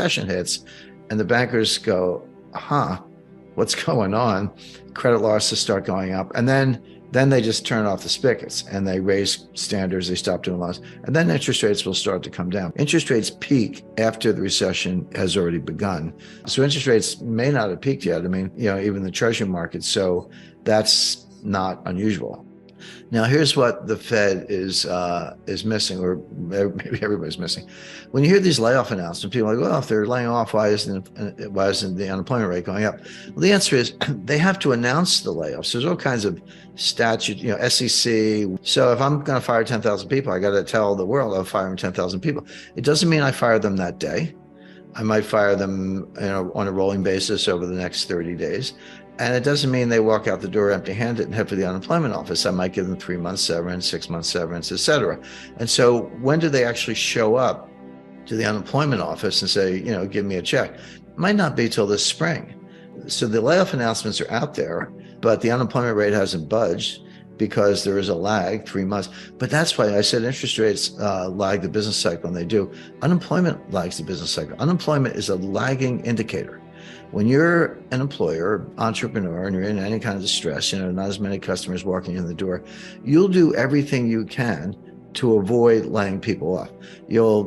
recession hits and the bankers go, what's going on? Credit losses start going up. And then they just turn off the spigots and they raise standards, they stop doing loans. And then interest rates will start to come down. Interest rates peak after the recession has already begun. So interest rates may not have peaked yet. I mean, even the treasury market. So that's not unusual. Now, here's what the Fed is missing, or maybe everybody's missing. When you hear these layoff announcements, people are like, well, if they're laying off, why isn't the unemployment rate going up? Well, the answer is they have to announce the layoffs. There's all kinds of statute, SEC. So if I'm going to fire 10,000 people, I got to tell the world I'm firing 10,000 people. It doesn't mean I fire them that day. I might fire them on a rolling basis over the next 30 days. And it doesn't mean they walk out the door empty-handed and head for the unemployment office. I might give them 3 months severance, 6 months severance, et cetera. And so when do they actually show up to the unemployment office and say, give me a check? It might not be till this spring. So the layoff announcements are out there, but the unemployment rate hasn't budged because there is a lag, 3 months. But that's why I said interest rates lag the business cycle, and they do. Unemployment lags the business cycle. Unemployment is a lagging indicator. When you're an employer, entrepreneur, and you're in any kind of distress, not as many customers walking in the door, you'll do everything you can to avoid laying people off. You'll,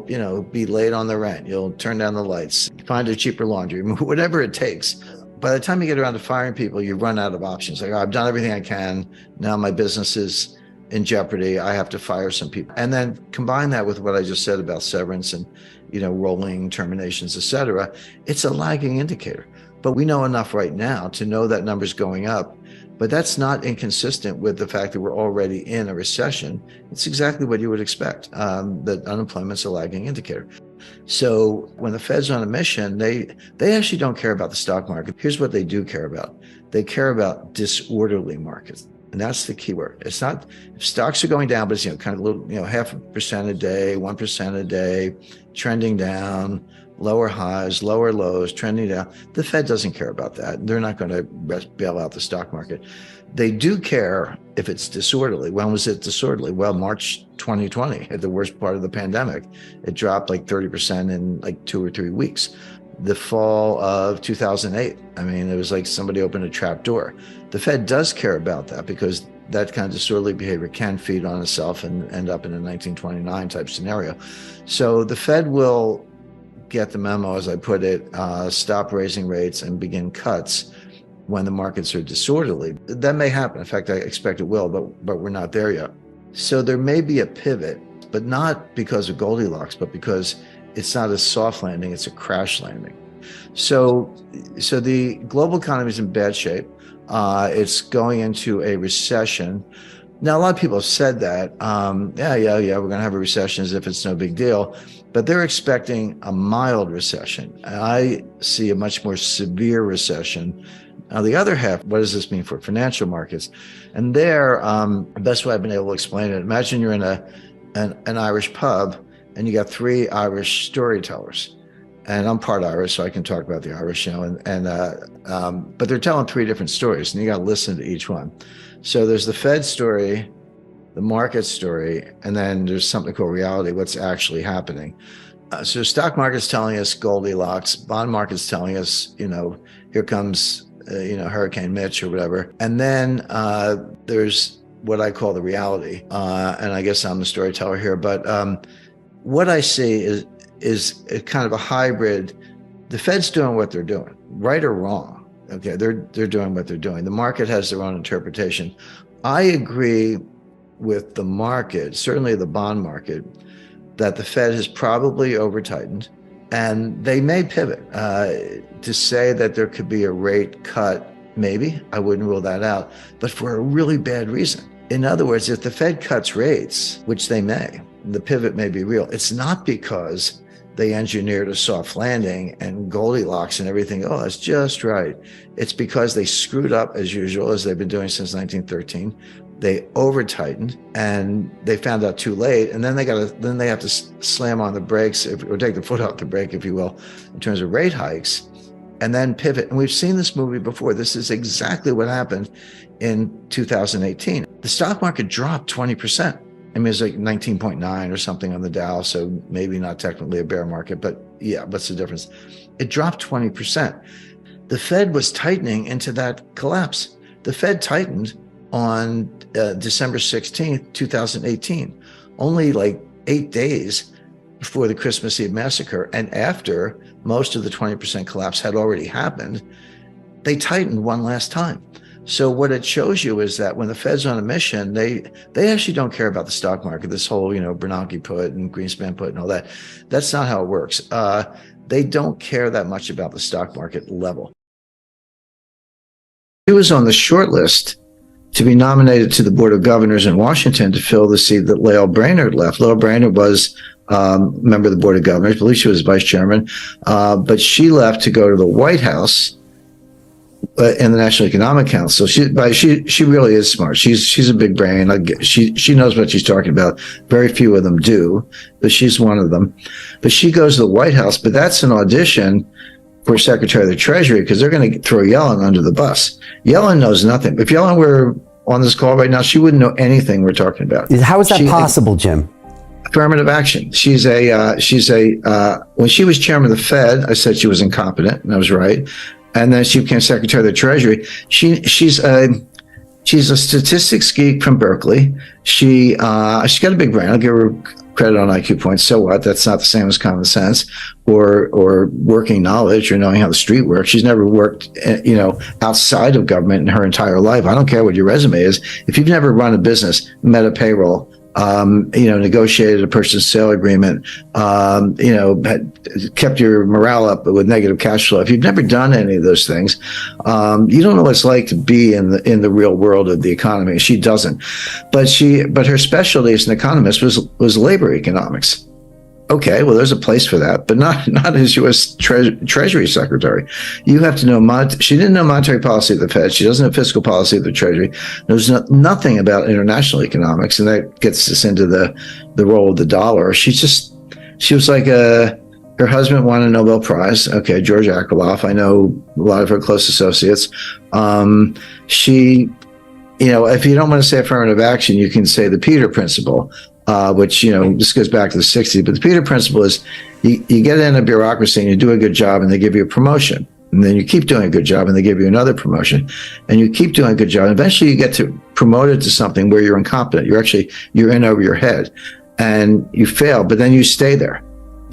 be late on the rent. You'll turn down the lights, find a cheaper laundry, whatever it takes. By the time you get around to firing people, you run out of options. Like, I've done everything I can. Now my business is in jeopardy. I have to fire some people. And then combine that with what I just said about severance and, rolling terminations, et cetera. It's a lagging indicator. But we know enough right now to know that number's going up. But that's not inconsistent with the fact that we're already in a recession. It's exactly what you would expect, that unemployment's a lagging indicator. So when the Fed's on a mission, they actually don't care about the stock market. Here's what they do care about. They care about disorderly markets. And that's the key word. It's not, if stocks are going down, but it's, kind of little, 0.5% a day, 1% a day, trending down, lower highs, lower lows, trending down. The Fed doesn't care about that. They're not going to bail out the stock market. They do care if it's disorderly. When was it disorderly? Well, March 2020, at the worst part of the pandemic, it dropped like 30% in like 2 or 3 weeks. The fall of 2008, it was like somebody opened a trap door. The Fed does care about that because that kind of disorderly behavior can feed on itself and end up in a 1929 type scenario. So the Fed will get the memo, as I put it, stop raising rates and begin cuts when the markets are disorderly. That may happen. In fact, I expect it will, but we're not there yet. So there may be a pivot, but not because of Goldilocks, but because it's not a soft landing, it's a crash landing. So the global economy is in bad shape. It's going into a recession. Now, a lot of people have said that, we're going to have a recession as if it's no big deal, but they're expecting a mild recession. I see a much more severe recession. Now, the other half, what does this mean for financial markets? And there, the best way I've been able to explain it, imagine you're in an Irish pub and you got 3 Irish storytellers. And I'm part Irish, so I can talk about the Irish, but they're telling 3 different stories, and you got to listen to each one. So there's the Fed story, the market story, and then there's something called reality, what's actually happening. So stock market's telling us Goldilocks, bond market's telling us, here comes, Hurricane Mitch or whatever. And then there's what I call the reality. And I guess I'm the storyteller here, but what I see is a kind of a hybrid. The Fed's doing what they're doing, right or wrong. Okay, they're doing what they're doing. The market has their own interpretation. I agree with the market, certainly the bond market, that the Fed has probably over-tightened, and they may pivot to say that there could be a rate cut. Maybe, I wouldn't rule that out, but for a really bad reason. In other words, if the Fed cuts rates, which they may, the pivot may be real. It's not because they engineered a soft landing and Goldilocks and everything. Oh, that's just right. It's because they screwed up as usual, as they've been doing since 1913. They over-tightened and they found out too late. And then they have to slam on the brakes or take the foot off the brake, if you will, in terms of rate hikes, and then pivot. And we've seen this movie before. This is exactly what happened in 2018. The stock market dropped 20%. It was like 19.9 or something on the Dow, so maybe not technically a bear market, but yeah, what's the difference? It dropped 20%. The Fed was tightening into that collapse. The Fed tightened on December 16th, 2018, only like 8 days before the Christmas Eve massacre. And after most of the 20% collapse had already happened, they tightened one last time. So what it shows you is that when the Fed's on a mission, they actually don't care about the stock market, this whole, Bernanke put and Greenspan put and all that. That's not how it works. They don't care that much about the stock market level. He was on the short list to be nominated to the Board of Governors in Washington to fill the seat that Lael Brainerd left. Lael Brainerd was a member of the Board of Governors. I believe she was vice chairman, but she left to go to the White House in the National Economic Council. She really is smart. She's a big brain. She knows what she's talking about. Very few of them do, but she's one of them. But she goes to the White House, but that's an audition for Secretary of the Treasury because they're going to throw Yellen under the bus. Yellen knows nothing. If Yellen were on this call right now, she wouldn't know anything we're talking about. How is that possible, Jim? Affirmative action. When she was chairman of the Fed, I said she was incompetent, and I was right. And then she became Secretary of the Treasury. She's a statistics geek from Berkeley. She's got a big brain. I'll give her credit on IQ points. So what? That's not the same as common sense or working knowledge or knowing how the street works. She's never worked, outside of government in her entire life. I don't care what your resume is. If you've never run a business, met a payroll, negotiated a purchase sale agreement, kept your morale up with negative cash flow. If you've never done any of those things, you don't know what it's like to be in the real world of the economy. She doesn't, but her specialty as an economist was labor economics. Okay, well, there's a place for that, but not as U.S. Treasury Secretary. You have to know she didn't know monetary policy of the Fed. She doesn't know fiscal policy of the Treasury. There's nothing about international economics, and that gets us into the role of the dollar. She was like her husband won a Nobel Prize. Okay, George Akerlof. I know a lot of her close associates. If you don't want to say affirmative action, you can say the Peter Principle. Which, this goes back to the 60s, but the Peter Principle is you get in a bureaucracy and you do a good job and they give you a promotion. And then you keep doing a good job and they give you another promotion. And you keep doing a good job. And eventually you get promoted to something where you're incompetent. You're in over your head and you fail, but then you stay there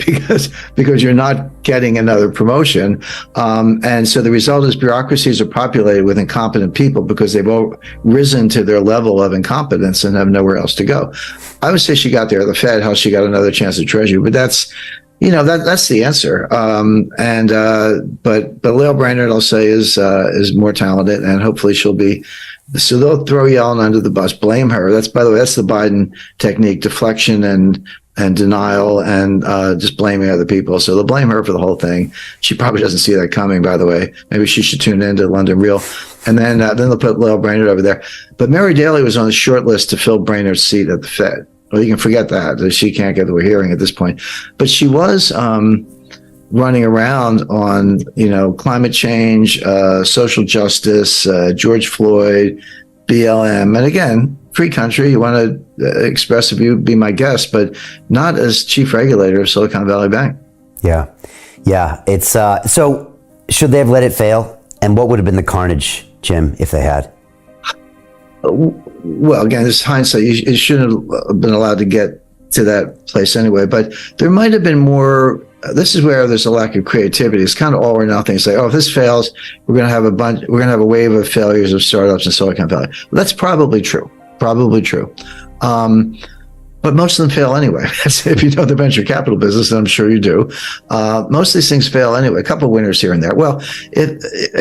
because you're not getting another promotion. And so the result is bureaucracies are populated with incompetent people because they've all risen to their level of incompetence and have nowhere else to go. I would say she got there at the Fed, how she got another chance at Treasury, but that's the answer. But Lael Brainerd, I'll say, is more talented, and hopefully she'll be. So they'll throw Yellen under the bus, blame her. By the way, that's the Biden technique: deflection and denial and just blaming other people. So they'll blame her for the whole thing. She probably doesn't see that coming, by the way. Maybe she should tune into London Real. And then they'll put Lael Brainerd over there. But Mary Daly was on the short list to fill Brainerd's seat at the Fed. Well, you can forget that. She can't get the hearing at this point. But she was running around on, climate change, social justice, George Floyd, BLM. And again, free country, you want to express a view, be my guest, but not as chief regulator of Silicon Valley Bank. Yeah. It's so should they have let it fail? And what would have been the carnage, Jim, if they had? Well, again, this is hindsight. You shouldn't have been allowed to get to that place anyway, but there might have been more. This is where there's a lack of creativity. It's kind of all or nothing. It's like, if this fails, we're going to have a wave of failures of startups in Silicon Valley. Well, that's probably true. But most of them fail anyway. If you know the venture capital business, and I'm sure you do, most of these things fail anyway. A couple of winners here and there. Well,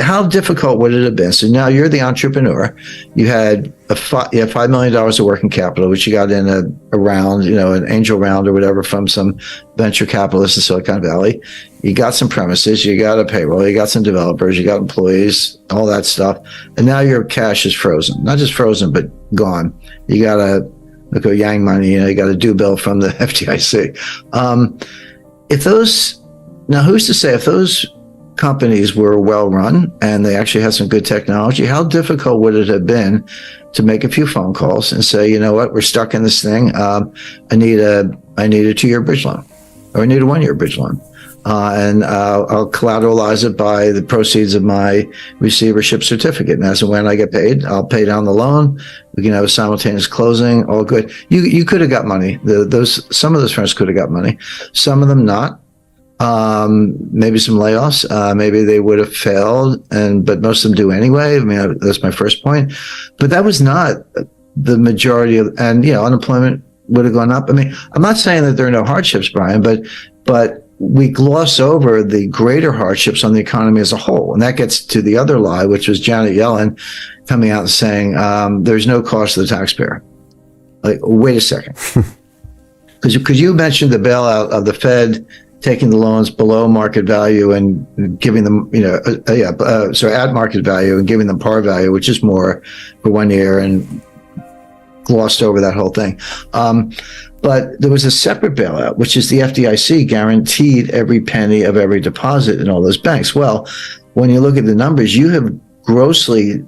how difficult would it have been? So now you're the entrepreneur. You had $5 million of working capital, which you got in a round, an angel round or whatever from some venture capitalists in Silicon Valley. You got some premises, you got a payroll, you got some developers, you got employees, all that stuff. And now your cash is frozen. Not just frozen, but gone. You got a Yang money, you got a due bill from the FDIC. Who's to say if those companies were well run and they actually had some good technology, how difficult would it have been to make a few phone calls and say, you know what, we're stuck in this thing. I need a 2-year bridge loan, or I need a 1-year bridge loan. and I'll collateralize it by the proceeds of my receivership certificate. And as and when I get paid, I'll pay down the loan. We can have a simultaneous closing. All good. You could have got money. Some of those firms could have got money. Some of them not. Maybe some layoffs. Maybe they would have failed, but most of them do anyway. I mean, that's my first point. But that was not the majority of, and unemployment would have gone up. I mean, I'm not saying that there are no hardships, Brian, but we gloss over the greater hardships on the economy as a whole. And that gets to the other lie, which was Janet Yellen coming out and saying, there's no cost to the taxpayer. Like, wait a second. Because you mentioned the bailout of the Fed taking the loans below market value and giving them, at market value and giving them par value, which is more for 1 year, and glossed over that whole thing. But there was a separate bailout, which is the FDIC guaranteed every penny of every deposit in all those banks. Well, when you look at the numbers, you have grossly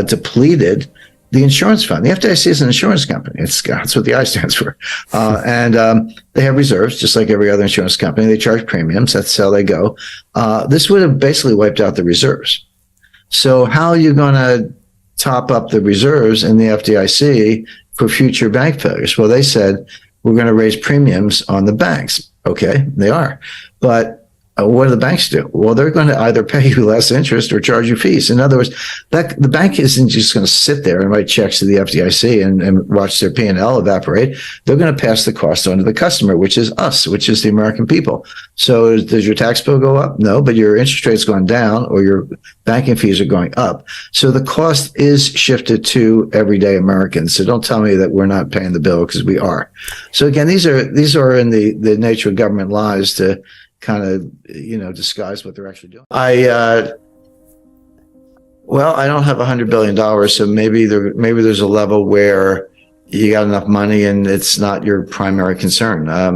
depleted the insurance fund. The FDIC is an insurance company. That's what the I stands for. And they have reserves, just like every other insurance company. They charge premiums. That's how they go. This would have basically wiped out the reserves. So how are you going to top up the reserves in the FDIC for future bank failures? Well, they said, we're going to raise premiums on the banks. Okay, they are. But what do the banks do? Well, they're going to either pay you less interest or charge you fees. In other words, the bank isn't just going to sit there and write checks to the FDIC and watch their P&L evaporate. They're going to pass the cost on to the customer, which is us, which is the American people. So does your tax bill go up? No, but your interest rate's gone down, or your banking fees are going up. So the cost is shifted to everyday Americans. So don't tell me that we're not paying the bill, because we are. So again, these are in the nature of government lies to kind of, disguise what they're actually doing. I don't have $100 billion, so maybe there's a level where you got enough money and it's not your primary concern. I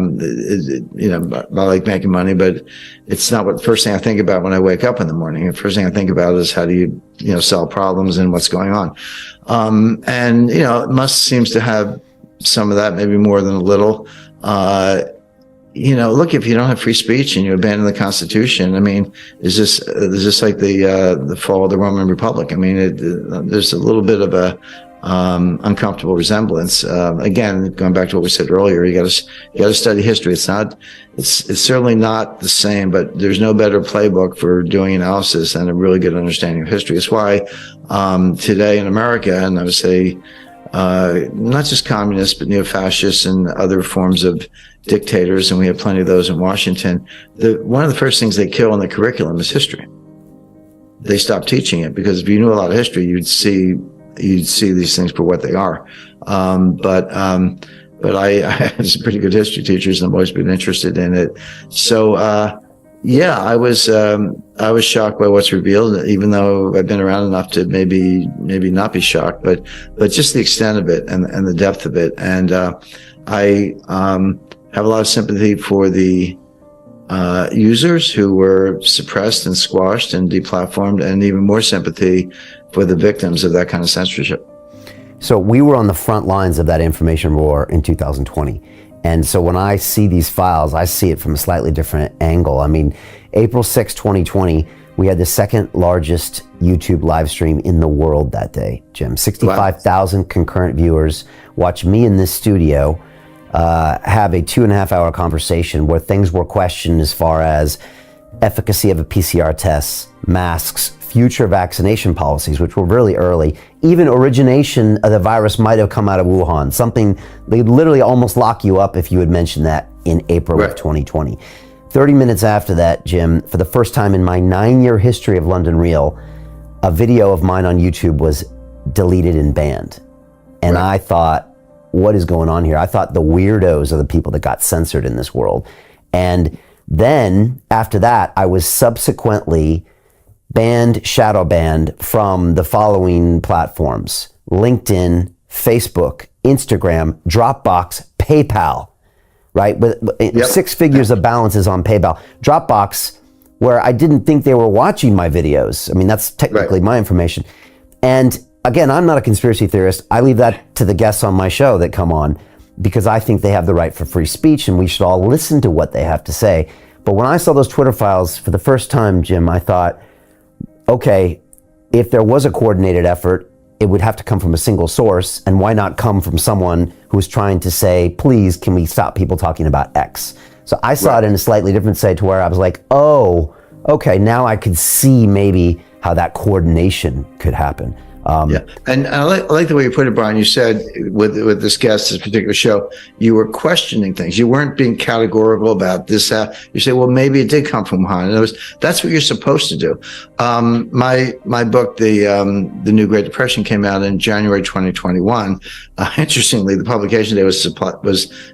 like making money, but it's not what the first thing I think about when I wake up in the morning. The first thing I think about is how do you solve problems and what's going on. Musk seems to have some of that, maybe more than a little. Look, if you don't have free speech and you abandon the Constitution, I mean, is this like the fall of the Roman Republic? I mean, there's a little bit of a uncomfortable resemblance. Again, going back to what we said earlier, you got to study history. It's certainly not the same, but there's no better playbook for doing analysis than a really good understanding of history. It's why today in America, and I would say not just communists, but neo-fascists and other forms of dictators, and we have plenty of those in Washington. One of the first things they kill in the curriculum is history. They stop teaching it, because if you knew a lot of history, you'd see these things for what they are. But I have some pretty good history teachers, and I've always been interested in it. So I was shocked by what's revealed, even though I've been around enough to maybe not be shocked, but just the extent of it and the depth of it. And I have a lot of sympathy for the users who were suppressed and squashed and deplatformed, and even more sympathy for the victims of that kind of censorship. So we were on the front lines of that information war in 2020. And so when I see these files, I see it from a slightly different angle. I mean, April 6, 2020, we had the second largest YouTube live stream in the world that day, Jim. 65,000 concurrent viewers watch me in this studio have a 2.5 hour conversation where things were questioned as far as efficacy of a PCR test, masks, future vaccination policies, which were really early. Even origination of the virus might have come out of Wuhan, something they'd literally almost lock you up if you had mentioned that in April of 2020. 30 minutes after that, Jim, for the first time in my 9-year history of London Real, a video of mine on YouTube was deleted and banned. And I thought, what is going on here? I thought the weirdos are the people that got censored in this world. And then after that, I was subsequently shadow banned from the following platforms: LinkedIn, Facebook, Instagram, Dropbox, PayPal, right? With 6 figures of balances on PayPal. Dropbox, where I didn't think they were watching my videos. I mean, that's technically my information. And again, I'm not a conspiracy theorist. I leave that to the guests on my show that come on, because I think they have the right for free speech and we should all listen to what they have to say. But when I saw those Twitter files for the first time, Jim, I thought, okay, if there was a coordinated effort, it would have to come from a single source, and why not come from someone who's trying to say, please, can we stop people talking about X? So I saw it in a slightly different side, to where I was like, oh, okay, now I could see maybe how that coordination could happen. Yeah, and I like the way you put it, Brian. You said with this guest, this particular show, you were questioning things. You weren't being categorical about this. You say, well, maybe it did come from Wuhan. And that's what you're supposed to do. My book, the New Great Depression, came out in January 2021. Interestingly, the publication day was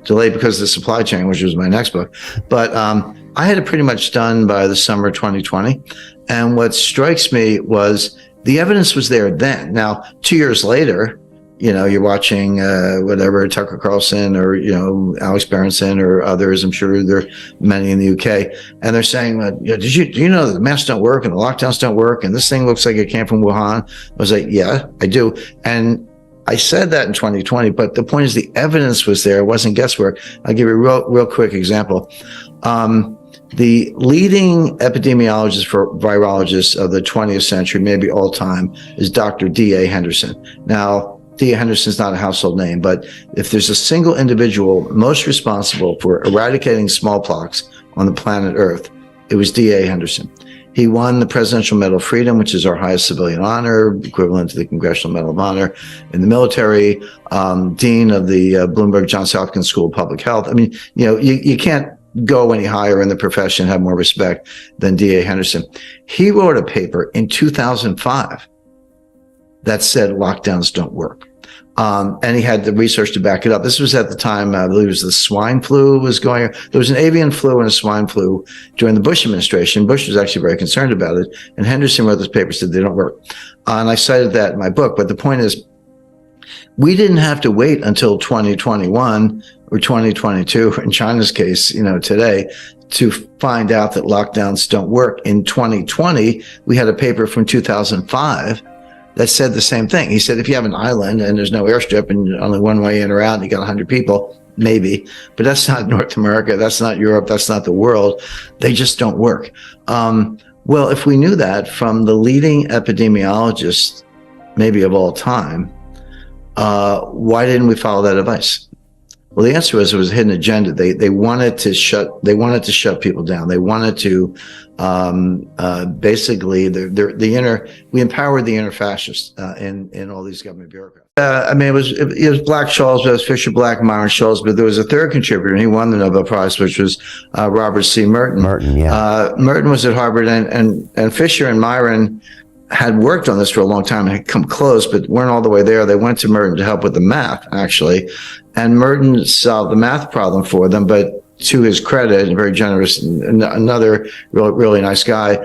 delayed because of the supply chain, which was my next book. But I had it pretty much done by the summer 2020. And what strikes me was the evidence was there then. Now, 2 years later, you're watching whatever, Tucker Carlson or, Alex Berenson or others. I'm sure there are many in the UK. And they're saying, do you know that the masks don't work and the lockdowns don't work? And this thing looks like it came from Wuhan. I was like, yeah, I do. And I said that in 2020, but the point is the evidence was there. It wasn't guesswork. I'll give you a real quick example. The leading epidemiologist for virologists of the 20th century, maybe all time, is Dr. D.A. Henderson. Now, D.A. Henderson's not a household name, but if there's a single individual most responsible for eradicating smallpox on the planet Earth, it was D.A. Henderson. He won the Presidential Medal of Freedom, which is our highest civilian honor, equivalent to the Congressional Medal of Honor in the military, dean of the Bloomberg Johns Hopkins School of Public Health. I mean, you can't go any higher in the profession, have more respect than D.A. Henderson. He wrote a paper in 2005 that said lockdowns don't work. And he had the research to back it up. This was at the time, I believe it was the swine flu was going. There was an avian flu and a swine flu during the Bush administration. Bush was actually very concerned about it. And Henderson wrote this paper, said they don't work. And I cited that in my book. But the point is, we didn't have to wait until 2021 or 2022, in China's case, today, to find out that lockdowns don't work. In 2020, we had a paper from 2005 that said the same thing. He said, if you have an island and there's no airstrip and only one way in or out, and you got 100 people, maybe, but that's not North America, that's not Europe, that's not the world. They just don't work. Well, if we knew that from the leading epidemiologist, maybe of all time, why didn't we follow that advice? Well, the answer was it was a hidden agenda. They wanted to shut people down. They wanted to basically we empowered the inner fascists in all these government bureaucrats. It was Black Scholes, it was Fisher Black, Myron Scholes, but there was a third contributor, and he won the Nobel Prize, which was Robert C. Merton. Merton, yeah. Merton was at Harvard, and Fisher and Myron had worked on this for a long time and had come close, but weren't all the way there. They went to Merton to help with the math, actually. And Merton solved the math problem for them, but to his credit, and very generous, and another really nice guy,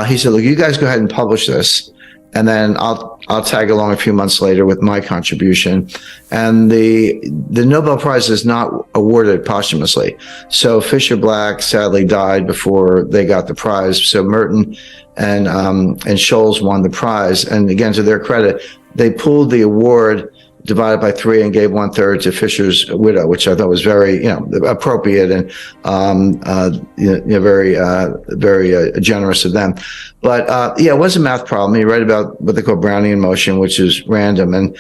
he said, look, you guys go ahead and publish this, and then I'll tag along a few months later with my contribution. And the Nobel Prize is not awarded posthumously. So Fisher Black sadly died before they got the prize. So Merton and Scholes won the prize. And again, to their credit, they pooled the award, divided by 3, and gave 1/3 to Fisher's widow, which I thought was very, appropriate and very generous of them. But it was a math problem. You write about what they call Brownian motion, which is random, and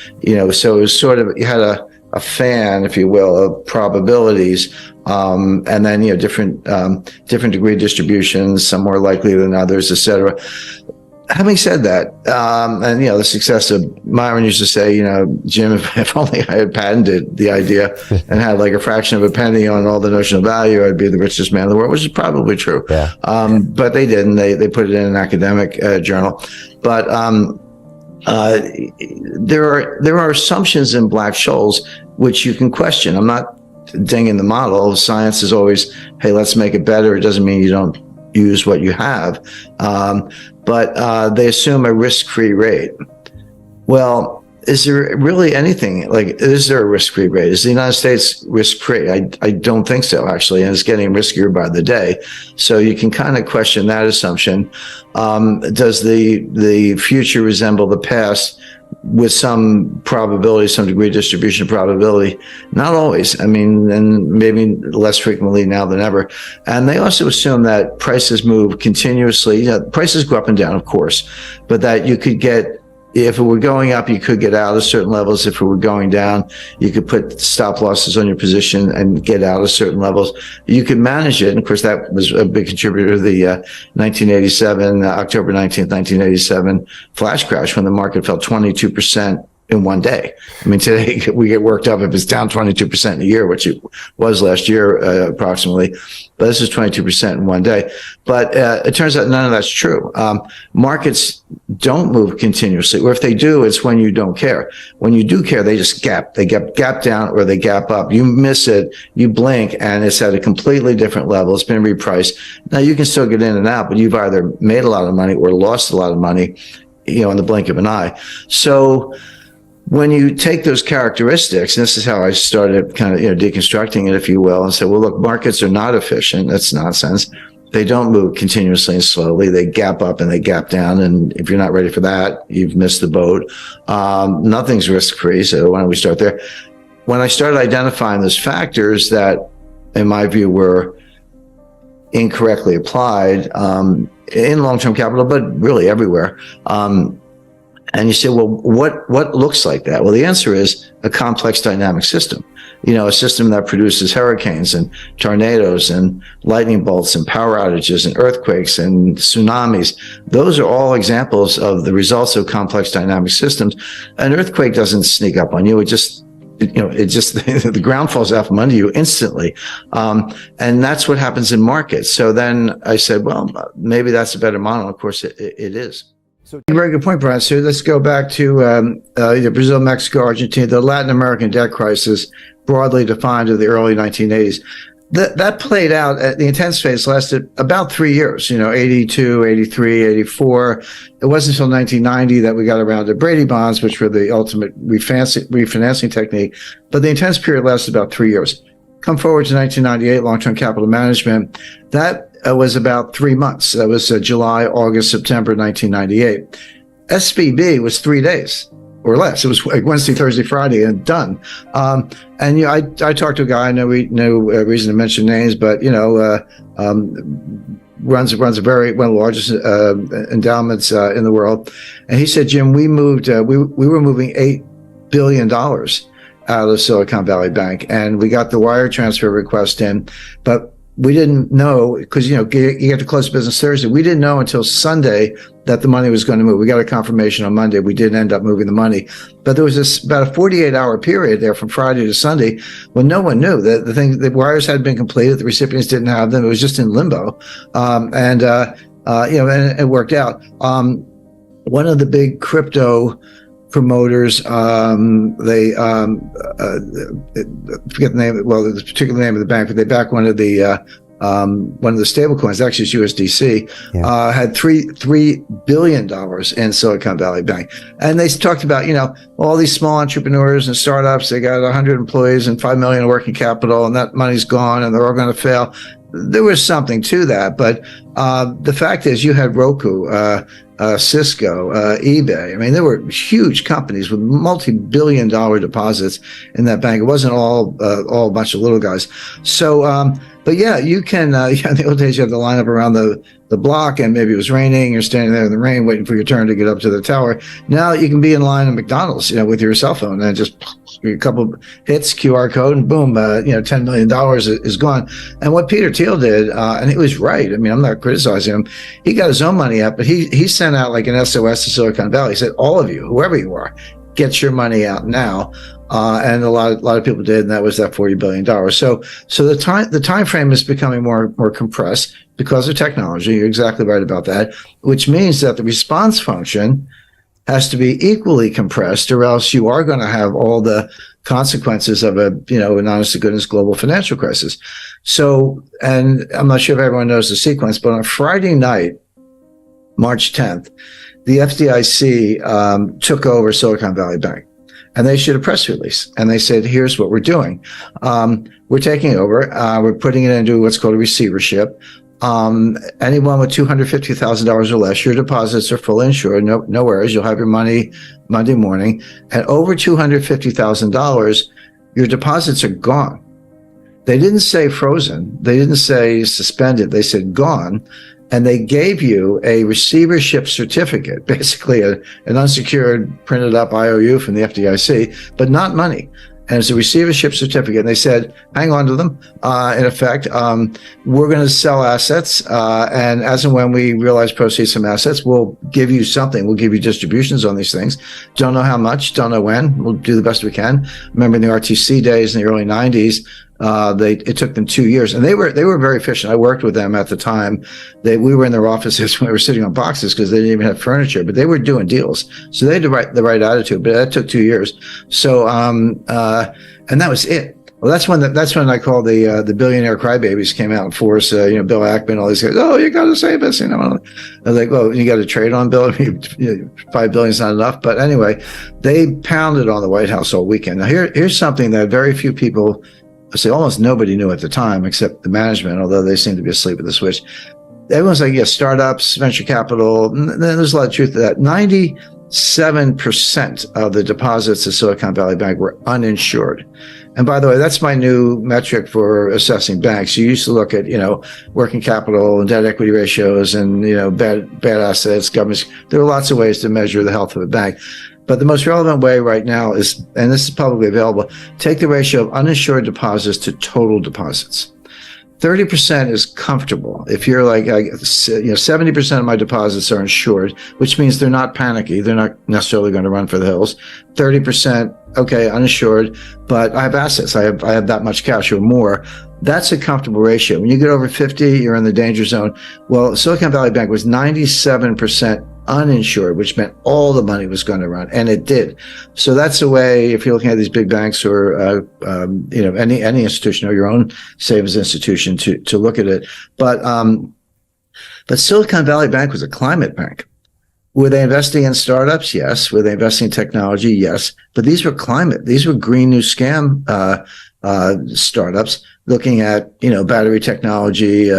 so it was sort of, you had a fan, if you will, of probabilities, and then different degree distributions, some more likely than others, et cetera. Having said that, and the success of Myron used to say, Jim, if only I had patented the idea and had like a fraction of a penny on all the notional value, I'd be the richest man in the world, which is probably true. Yeah. But they didn't. They put it in an academic journal. But there are assumptions in Black Scholes which you can question. I'm not dinging the model. Science is always, hey, let's make it better. It doesn't mean you don't use what you have. But they assume a risk-free rate. Well, is there really anything, is there a risk-free rate? Is the United States risk-free? I don't think so, actually, and it's getting riskier by the day. So you can kind of question that assumption. Does the future resemble the past? with some probability, some degree of distribution probability. Not always. I mean, and maybe less frequently now than ever. And they also assume that prices move continuously. Prices go up and down, of course, but that you could get, if it were going up, you could get out of certain levels. If it were going down, you could put stop losses on your position and get out of certain levels. You could manage it. And of course, that was a big contributor to the 1987, October 19th, 1987 flash crash, when the market fell 22% in one day. I mean, today we get worked up if it's down 22% in a year, which it was last year, approximately. But this is 22% in one day. But it turns out none of that's true. Markets don't move continuously, or if they do, it's when you don't care. When you do care, they just gap. They gap down or they gap up. You miss it, you blink, and it's at a completely different level. It's been repriced. Now you can still get in and out, but you've either made a lot of money or lost a lot of money, in the blink of an eye. So when you take those characteristics, and this is how I started kind of, deconstructing it, if you will, and say, well, look, markets are not efficient. That's nonsense. They don't move continuously and slowly. They gap up and they gap down. And if you're not ready for that, you've missed the boat. Nothing's risk-free. So why don't we start there? When I started identifying those factors that, in my view, were incorrectly applied in long-term capital, but really everywhere, and you say, well, what looks like that? Well, the answer is a complex dynamic system. A system that produces hurricanes and tornadoes and lightning bolts and power outages and earthquakes and tsunamis. Those are all examples of the results of complex dynamic systems. An earthquake doesn't sneak up on you. It just the ground falls out from under you instantly. And that's what happens in markets. So then I said, well, maybe that's a better model. Of course, it is. So, very good point, Brian. So let's go back to Brazil, Mexico, Argentina, the Latin American debt crisis, broadly defined in the early 1980s. That played out, the intense phase lasted about 3 years, 82, 83, 84. It wasn't until 1990 that we got around to Brady bonds, which were the ultimate refinancing technique. But the intense period lasted about 3 years. Come forward to 1998, long-term capital management. That was about 3 months. That was July, August, September 1998. SVB was 3 days or less. It was like Wednesday, Thursday, Friday, and done. And I talked to a guy. I know no reason to mention names, but runs one of the largest endowments in the world. And he said, Jim, we moved. We were moving $8 billion out of Silicon Valley Bank, and we got the wire transfer request in, but we didn't know, because you have to close business Thursday. We didn't know until Sunday that the money was going to move. We got a confirmation on Monday. We didn't end up moving the money, but there was about a 48-hour period there from Friday to Sunday when no one knew that the wires had been completed. The recipients didn't have them. It was just in limbo, and it worked out. One of the big crypto promoters, they forget the name. Well, the particular name of the bank, but they back one of the stable coins. Actually, it's USDC. Yeah. Had $3 billion in Silicon Valley Bank, and they talked about all these small entrepreneurs and startups. They got 100 employees and $5 million in working capital, and that money's gone, and they're all going to fail. There was something to that, but the fact is, you had Roku, Cisco, eBay. I mean, there were huge companies with multi-billion-dollar deposits in that bank. It wasn't all a bunch of little guys. So, but yeah, you can. In the old days, you had to line up around the block, and maybe it was raining. You're standing there in the rain, waiting for your turn to get up to the tower. Now you can be in line at McDonald's, with your cell phone, and just a couple hits, QR code, and boom, $10 million is gone. And what Peter Thiel did, and he was right. I mean, I'm not criticizing him. He got his own money out, but he sent out like an SOS to Silicon Valley. He said, all of you, whoever you are, get your money out now. And a lot of people did, and that was that $40 billion. So the time frame is becoming more compressed because of technology. You're exactly right about that, which means that the response function has to be equally compressed, or else you are going to have all the consequences of an honest to goodness global financial crisis. So, and I'm not sure if everyone knows the sequence, but on Friday night, March 10th, the FDIC took over Silicon Valley Bank. And they issued a press release, and they said, here's what we're doing. We're taking over. We're putting it into what's called a receivership. Anyone with $250,000 or less, your deposits are fully insured. No worries. You'll have your money Monday morning. And over $250,000, your deposits are gone. They didn't say frozen. They didn't say suspended. They said gone. And they gave you a receivership certificate, basically an unsecured printed up IOU from the FDIC, but not money. And it's a receivership certificate. And they said, hang on to them. In effect, we're going to sell assets. And as and when we realize proceeds from assets, we'll give you something. We'll give you distributions on these things. Don't know how much, don't know when. We'll do the best we can. Remember in the RTC days in the early 90s, it took them 2 years, and they were very efficient. I worked with them at the time. We were in their offices when we were sitting on boxes because they didn't even have furniture, but they were doing deals. So they had the right attitude, but that took 2 years. So, and that was it. Well, that's when I call the billionaire crybabies came out in force. Bill Ackman, all these guys. Oh, you got to save us. I was like, well, you got to trade on Bill. $5 billion is not enough. But anyway, they pounded on the White House all weekend. Now here's something that very few people. So almost nobody knew at the time except the management, although they seemed to be asleep at the switch. Everyone's like, yeah, startups, venture capital. There's a lot of truth to that. 97% of the deposits of Silicon Valley Bank were uninsured. And by the way, that's my new metric for assessing banks. You used to look at, working capital and debt equity ratios and, bad assets, governments. There are lots of ways to measure the health of a bank. But the most relevant way right now is, and this is publicly available, take the ratio of uninsured deposits to total deposits. 30% is comfortable. If you're like, 70% of my deposits are insured, which means they're not panicky. They're not necessarily going to run for the hills. 30%, okay, uninsured, but I have assets. I have that much cash or more. That's a comfortable ratio. When you get over 50, you're in the danger zone. Well, Silicon Valley Bank was 97% uninsured, which meant all the money was going to run, and it did. So that's a way, if you're looking at these big banks or any institution or your own savings institution, to look at it. But Silicon Valley Bank was a climate bank. Were they investing in startups? Yes. Were they investing in technology? Yes. But these were climate. These were green new scam startups looking at battery technology,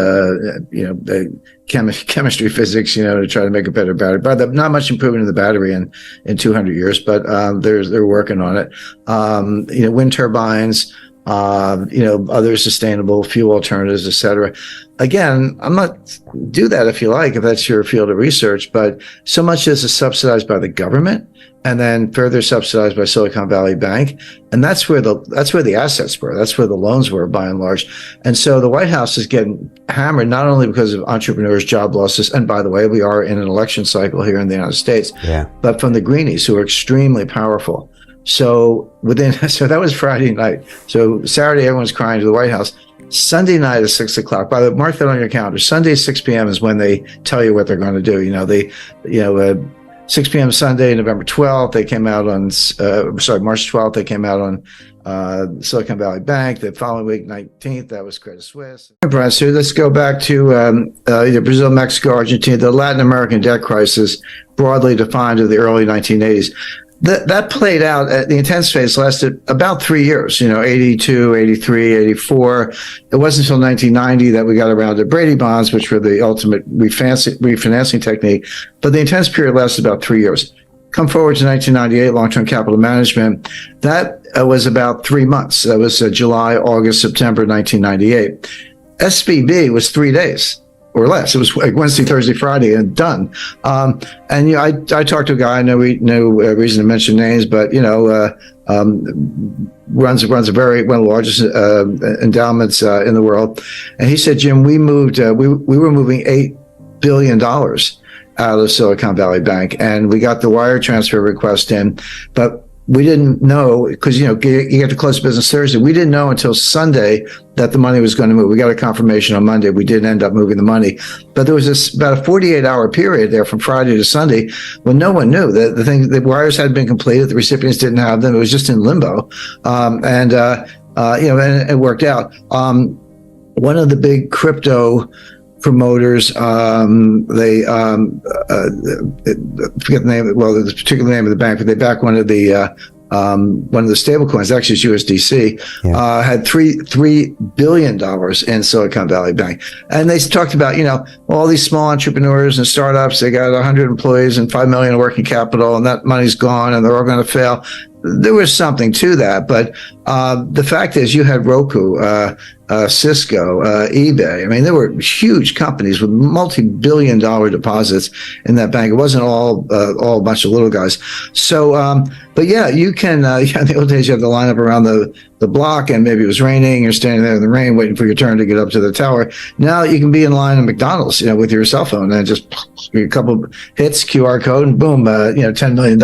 chemistry, physics, to try to make a better battery. But not much improvement in the battery in 200 years, but they're working on it. Wind turbines, other sustainable fuel alternatives, et cetera. Again, I'm not do that if you like, if that's your field of research, but so much is subsidized by the government and then further subsidized by Silicon Valley Bank. And that's where the assets were. That's where the loans were by and large. And so the White House is getting hammered, not only because of entrepreneurs, job losses. And by the way, we are in an election cycle here in the United States, but from the greenies who are extremely powerful. So that was Friday night. So Saturday, everyone's crying to the White House. Sunday night at 6 o'clock. By the way, mark that on your calendar. Sunday, 6 p.m. is when they tell you what they're going to do. 6 p.m. Sunday, November 12th, they came out on, March 12th, they came out on Silicon Valley Bank. The following week, 19th, that was Credit Suisse. So let's go back to Brazil, Mexico, Argentina, the Latin American debt crisis, broadly defined in the early 1980s. That played out, the intense phase lasted about 3 years, 82, 83, 84. It wasn't until 1990 that we got around to Brady bonds, which were the ultimate refinancing technique. But the intense period lasted about 3 years. Come forward to 1998, long-term capital management. That was about 3 months. That was July, August, September 1998. SVB was 3 days or less. It was like Wednesday, Thursday, Friday, and done. I talked to a guy, no reason to mention names, but runs one of the largest endowments in the world, and he said, Jim, we were moving $8 billion out of Silicon Valley Bank, and we got the wire transfer request in, but we didn't know, because you get to close business Thursday. We didn't know until Sunday that the money was going to move. We got a confirmation on Monday. We didn't end up moving the money, but there was about a 48-hour period there from Friday to Sunday when no one knew. The wires hadn't been completed. The recipients didn't have them. It was just in limbo, and it worked out. One of the big crypto promoters, they forget the name. Well, the particular name of the bank, but they backed one of the one of the stable coins, actually it's USDC, had $3 billion in Silicon Valley Bank. And they talked about, all these small entrepreneurs and startups, they got 100 employees and 5 million in working capital, and that money's gone and they're all going to fail. There was something to that, but the fact is you had Roku, Cisco, eBay. I mean, there were huge companies with multi-billion-dollar deposits in that bank. It wasn't all a bunch of little guys. So, but yeah, you can. In the old days, you had to line up around the block, and maybe it was raining. You're standing there in the rain, waiting for your turn to get up to the tower. Now you can be in line at McDonald's, with your cell phone, and just a couple hits, QR code, and boom, $10 million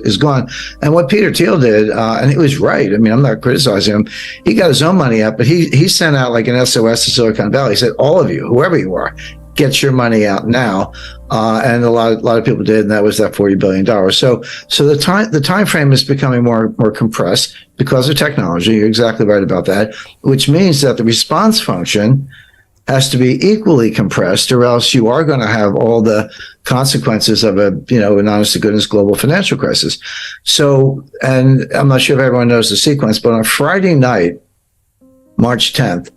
is gone. And what Peter Thiel did, and he was right. I mean, I'm not criticizing him. He got his own money up, but he sent out like an SOS to Silicon Valley. He said, all of you, whoever you are, get your money out now. And a lot of people did, and that was that $40 billion. So the time frame is becoming more compressed because of technology. You're exactly right about that, which means that the response function has to be equally compressed, or else you are going to have all the consequences of an honest to goodness global financial crisis. So, and I'm not sure if everyone knows the sequence, but on Friday night, March 10th,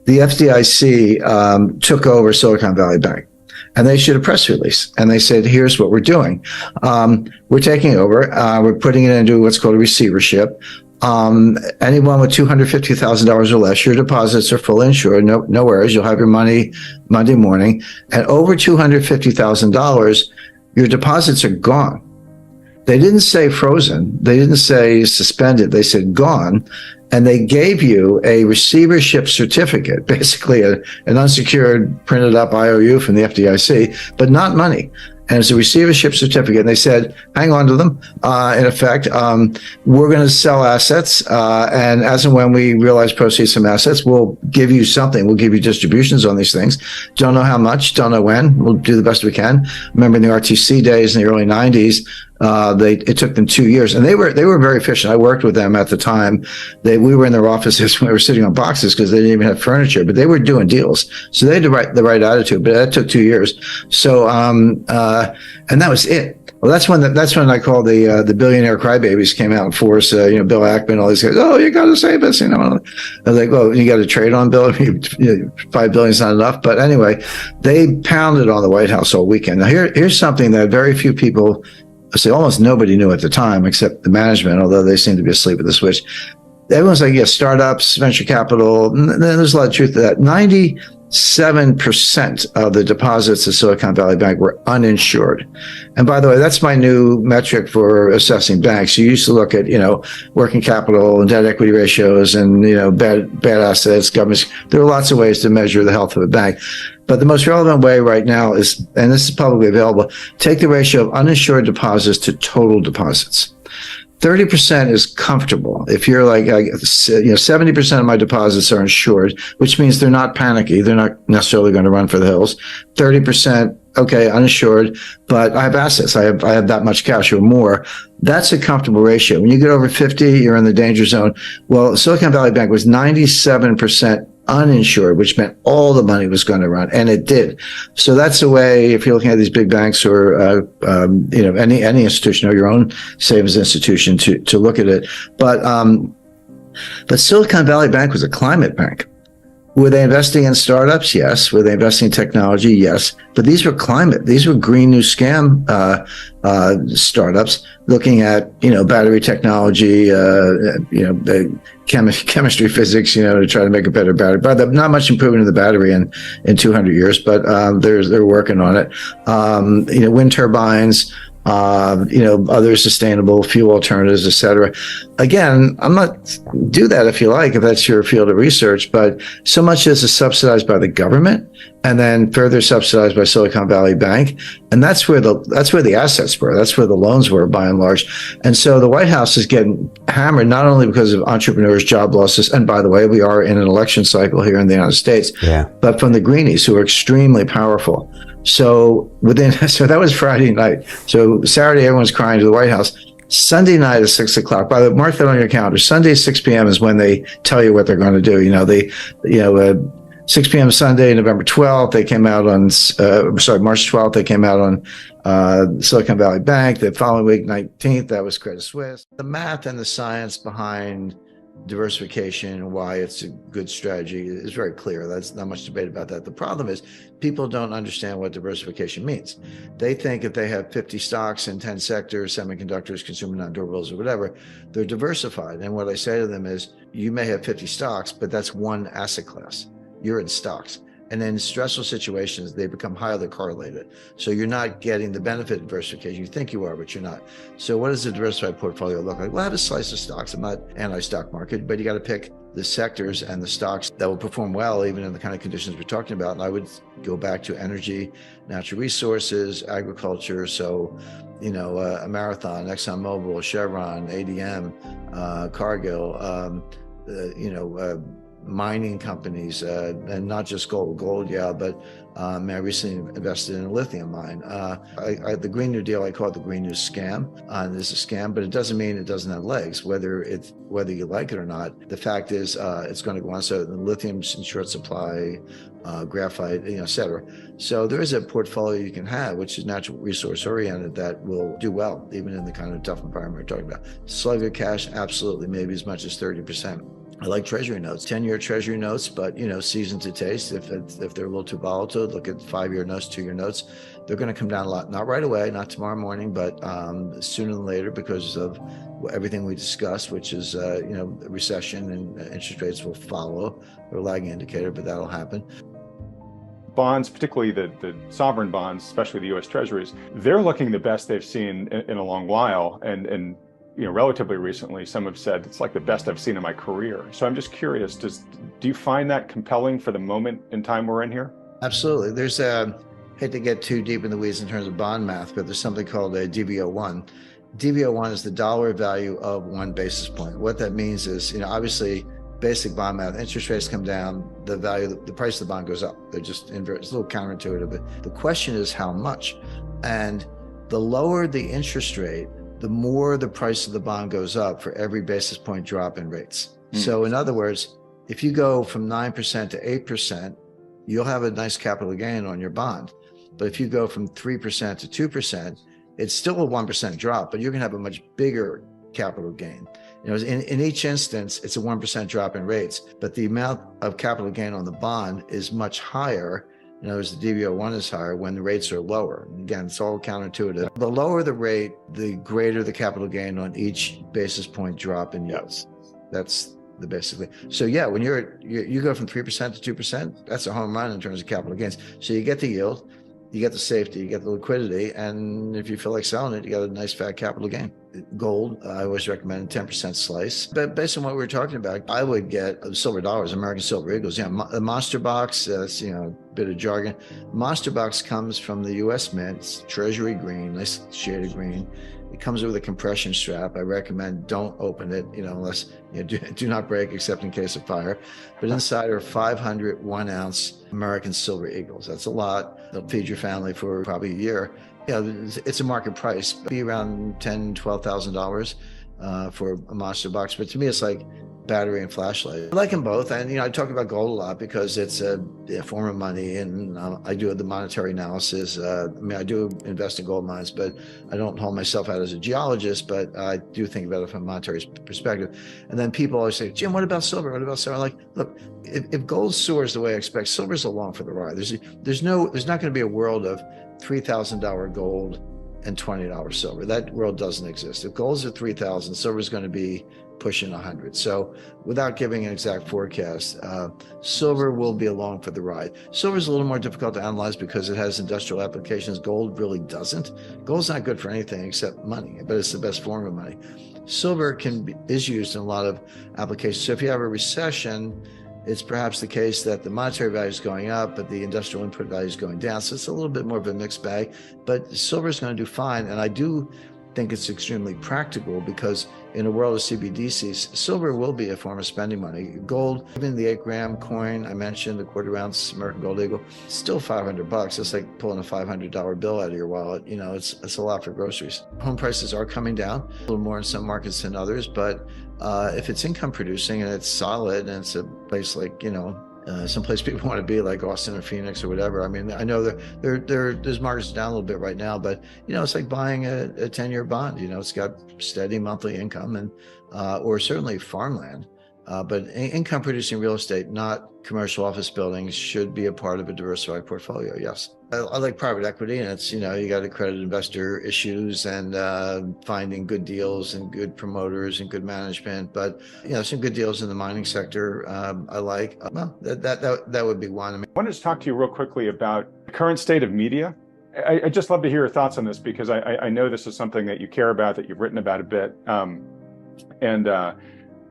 the FDIC took over Silicon Valley Bank, and they issued a press release, and they said, here's what we're doing. We're taking over. We're putting it into what's called a receivership. Anyone with $250,000 or less, your deposits are fully insured. No worries. You'll have your money Monday morning. And over $250,000, your deposits are gone. They didn't say frozen. They didn't say suspended. They said gone. And they gave you a receivership certificate, basically an unsecured printed up IOU from the FDIC, but not money. And it's a receivership certificate. And they said, hang on to them. In effect, we're going to sell assets. And as and when we realize proceeds from assets, we'll give you something. We'll give you distributions on these things. Don't know how much, don't know when. We'll do the best we can. Remember in the RTC days in the early 90s, it took them 2 years, and they were very efficient. I worked with them at the time. We were in their offices when we were sitting on boxes because they didn't even have furniture, but they were doing deals. So they had the right attitude, but that took 2 years. So, and that was it. Well, that's when I call the billionaire crybabies came out in force. Bill Ackman, all these guys. Oh, you got to save us. I was like, well, you got to trade on Bill. $5 billion is not enough. But anyway, they pounded on the White House all weekend. Now here's something that very few people. So almost nobody knew at the time except the management, although they seemed to be asleep at the switch. Everyone's like, yeah, startups, venture capital. There's a lot of truth to that. 97% of the deposits at Silicon Valley Bank were uninsured. And by the way, that's my new metric for assessing banks. You used to look at, working capital and debt equity ratios and, bad assets, governments. There are lots of ways to measure the health of a bank. But the most relevant way right now is, and this is publicly available, take the ratio of uninsured deposits to total deposits. 30% is comfortable. If you're like, 70% of my deposits are insured, which means they're not panicky. They're not necessarily going to run for the hills. 30%, okay, uninsured, but I have assets. I have that much cash or more. That's a comfortable ratio. When you get over 50, you're in the danger zone. Well, Silicon Valley Bank was 97% uninsured, which meant all the money was going to run, and it did. So that's the way, if you're looking at these big banks or any institution or your own savings institution to look at it. But Silicon Valley Bank was a climate bank. Were they investing in startups? Yes. Were they investing in technology? Yes. But these were climate. These were green new scam startups looking at battery technology, chemistry, physics, to try to make a better battery. But not much improvement in the battery in 200 years. But they're working on it. Wind turbines. Other sustainable fuel alternatives, et cetera. Again, I'm not do that if you like, if that's your field of research, but so much is subsidized by the government and then further subsidized by Silicon Valley Bank. And that's where the assets were. That's where the loans were by and large. And so the White House is getting hammered, not only because of entrepreneurs, job losses. And by the way, we are in an election cycle here in the United States, but from the greenies who are extremely powerful. So that was Friday night. So Saturday, everyone's crying to the White House. Sunday night at 6 o'clock. By the way, mark that on your calendar. Sunday, 6 p.m. is when they tell you what they're going to do. 6 p.m. Sunday, November 12th, they came out on, March 12th, they came out on Silicon Valley Bank. The following week, 19th, that was Credit Suisse. The math and the science behind diversification and why it's a good strategy is very clear. That's not much debate about that. The problem is people don't understand what diversification means. They think if they have 50 stocks in 10 sectors, semiconductors, consumer non-durables, or whatever, they're diversified. And what I say to them is, you may have 50 stocks, but that's one asset class. You're in stocks. And in stressful situations, they become highly correlated. So you're not getting the benefit of diversification. You think you are, but you're not. So what does a diversified portfolio look like? Well, I have a slice of stocks. I'm not anti-stock market, but you got to pick the sectors and the stocks that will perform well, even in the kind of conditions we're talking about. And I would go back to energy, natural resources, agriculture. So, a Marathon, ExxonMobil, Chevron, ADM, Cargill, mining companies, and not just gold, yeah, but I recently invested in a lithium mine. The Green New Deal, I call it the Green New Scam. It's a scam, but it doesn't mean it doesn't have legs, whether you like it or not. The fact is, it's going to go on. So the lithium's in short supply, graphite, et cetera. So there is a portfolio you can have, which is natural resource oriented, that will do well, even in the kind of tough environment we're talking about. Slugger cash, absolutely, maybe as much as 30%. I like treasury notes, 10-year treasury notes, but season to taste. If they're a little too volatile, look at 5-year notes, 2-year notes. They're going to come down a lot, not right away, not tomorrow morning, but sooner than later, because of everything we discussed, which is recession and interest rates will follow. They're a lagging indicator, but that'll happen. Bonds, particularly the sovereign bonds, especially the U.S. Treasuries, they're looking the best they've seen in a long while, and relatively recently, some have said it's like the best I've seen in my career. So I'm just curious, do you find that compelling for the moment in time we're in here? Absolutely. There's hate to get too deep in the weeds in terms of bond math, but there's something called a DV01. DV01 is the dollar value of 1 basis point. What that means is, obviously, basic bond math, interest rates come down, the price of the bond goes up. They're just inverted. It's a little counterintuitive, but the question is how much. And the lower the interest rate, the more the price of the bond goes up for every basis point drop in rates. So in other words, if you go from 9% to 8%, you'll have a nice capital gain on your bond. But if you go from 3% to 2%, it's still a 1% drop, but you're going to have a much bigger capital gain. In each instance, it's a 1% drop in rates, but the amount of capital gain on the bond is much higher. In other words, the DV01 is higher when the rates are lower. And again, it's all counterintuitive. The lower the rate, the greater the capital gain on each basis point drop in yields. That's the basically. So yeah, when you go from 3% to 2%, that's a home run in terms of capital gains. So you get the yield, you get the safety, you get the liquidity, and if you feel like selling it, you got a nice fat capital gain. Gold, I always recommend 10% slice. But based on what we were talking about, I would get silver dollars, American Silver Eagles. The Monster Box, that's a bit of jargon. Monster Box comes from the U.S. Mint. It's Treasury green, nice shade of green. It comes with a compression strap. I recommend don't open it, unless do not break except in case of fire. But inside are 500 1-ounce American Silver Eagles. That's a lot. They'll feed your family for probably a year. It's a market price, be around $10,000, $12,000 for a Monster Box. But to me, it's like battery and flashlight. I like them both. And, I talk about gold a lot because it's a form of money, and I do the monetary analysis. I do invest in gold mines, but I don't hold myself out as a geologist, but I do think about it from a monetary perspective. And then people always say, Jim, what about silver? What about silver? I'm like, look, if gold soars the way I expect, silver's along for the ride. There's not going to be a world of $3,000 gold and $20 silver. That world doesn't exist. If gold's at 3,000, silver's going to be pushing 100. So without giving an exact forecast, silver will be along for the ride. Silver is a little more difficult to analyze because it has industrial applications. Gold really doesn't. Gold's not good for anything except money, but it's the best form of money. Silver is used in a lot of applications. So if you have a recession, it's perhaps the case that the monetary value is going up, but the industrial input value is going down. So it's a little bit more of a mixed bag, but silver is going to do fine. And I do think it's extremely practical because in a world of CBDCs, silver will be a form of spending money. Gold, even the 8-gram coin I mentioned, the quarter-ounce American Gold Eagle, still $500. It's like pulling a $500 bill out of your wallet. It's a lot for groceries. Home prices are coming down, a little more in some markets than others, but if it's income producing and it's solid and it's a place like, someplace people want to be, like Austin or Phoenix or whatever. I mean, I know there's markets down a little bit right now, but it's like buying a 10-year bond. It's got steady monthly income, and or certainly farmland. But income producing real estate, not commercial office buildings, should be a part of a diversified portfolio. Yes. I like private equity, and it's, you got accredited investor issues and finding good deals and good promoters and good management. But, some good deals in the mining sector I like. Well, that would be one. I wanted to talk to you real quickly about the current state of media. I'd just love to hear your thoughts on this, because I know this is something that you care about, that you've written about a bit.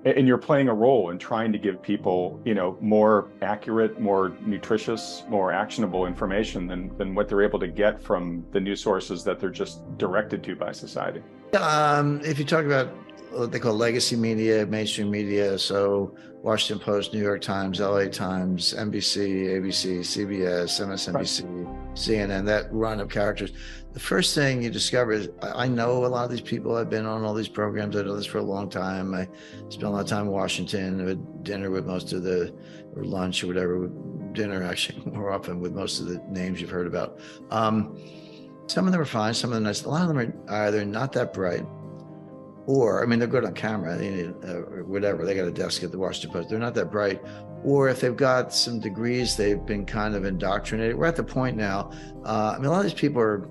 And you're playing a role in trying to give people, more accurate, more nutritious, more actionable information than what they're able to get from the news sources that they're just directed to by society. If you talk about what they call legacy media, mainstream media, so Washington Post, New York Times, LA Times, NBC, ABC, CBS, MSNBC, right, CNN, that run of characters, the first thing you discover is, I know a lot of these people. I've been on all these programs. I know this for a long time. I spent a lot of time in Washington, had dinner with most of or lunch or whatever, dinner actually more often with most of the names you've heard about. Some of them are fine, some of them nice. A lot of them are either not that bright, or, they're good on camera, or whatever. They got a desk at the Washington Post. They're not that bright. Or if they've got some degrees, they've been kind of indoctrinated. We're at the point now. A lot of these people are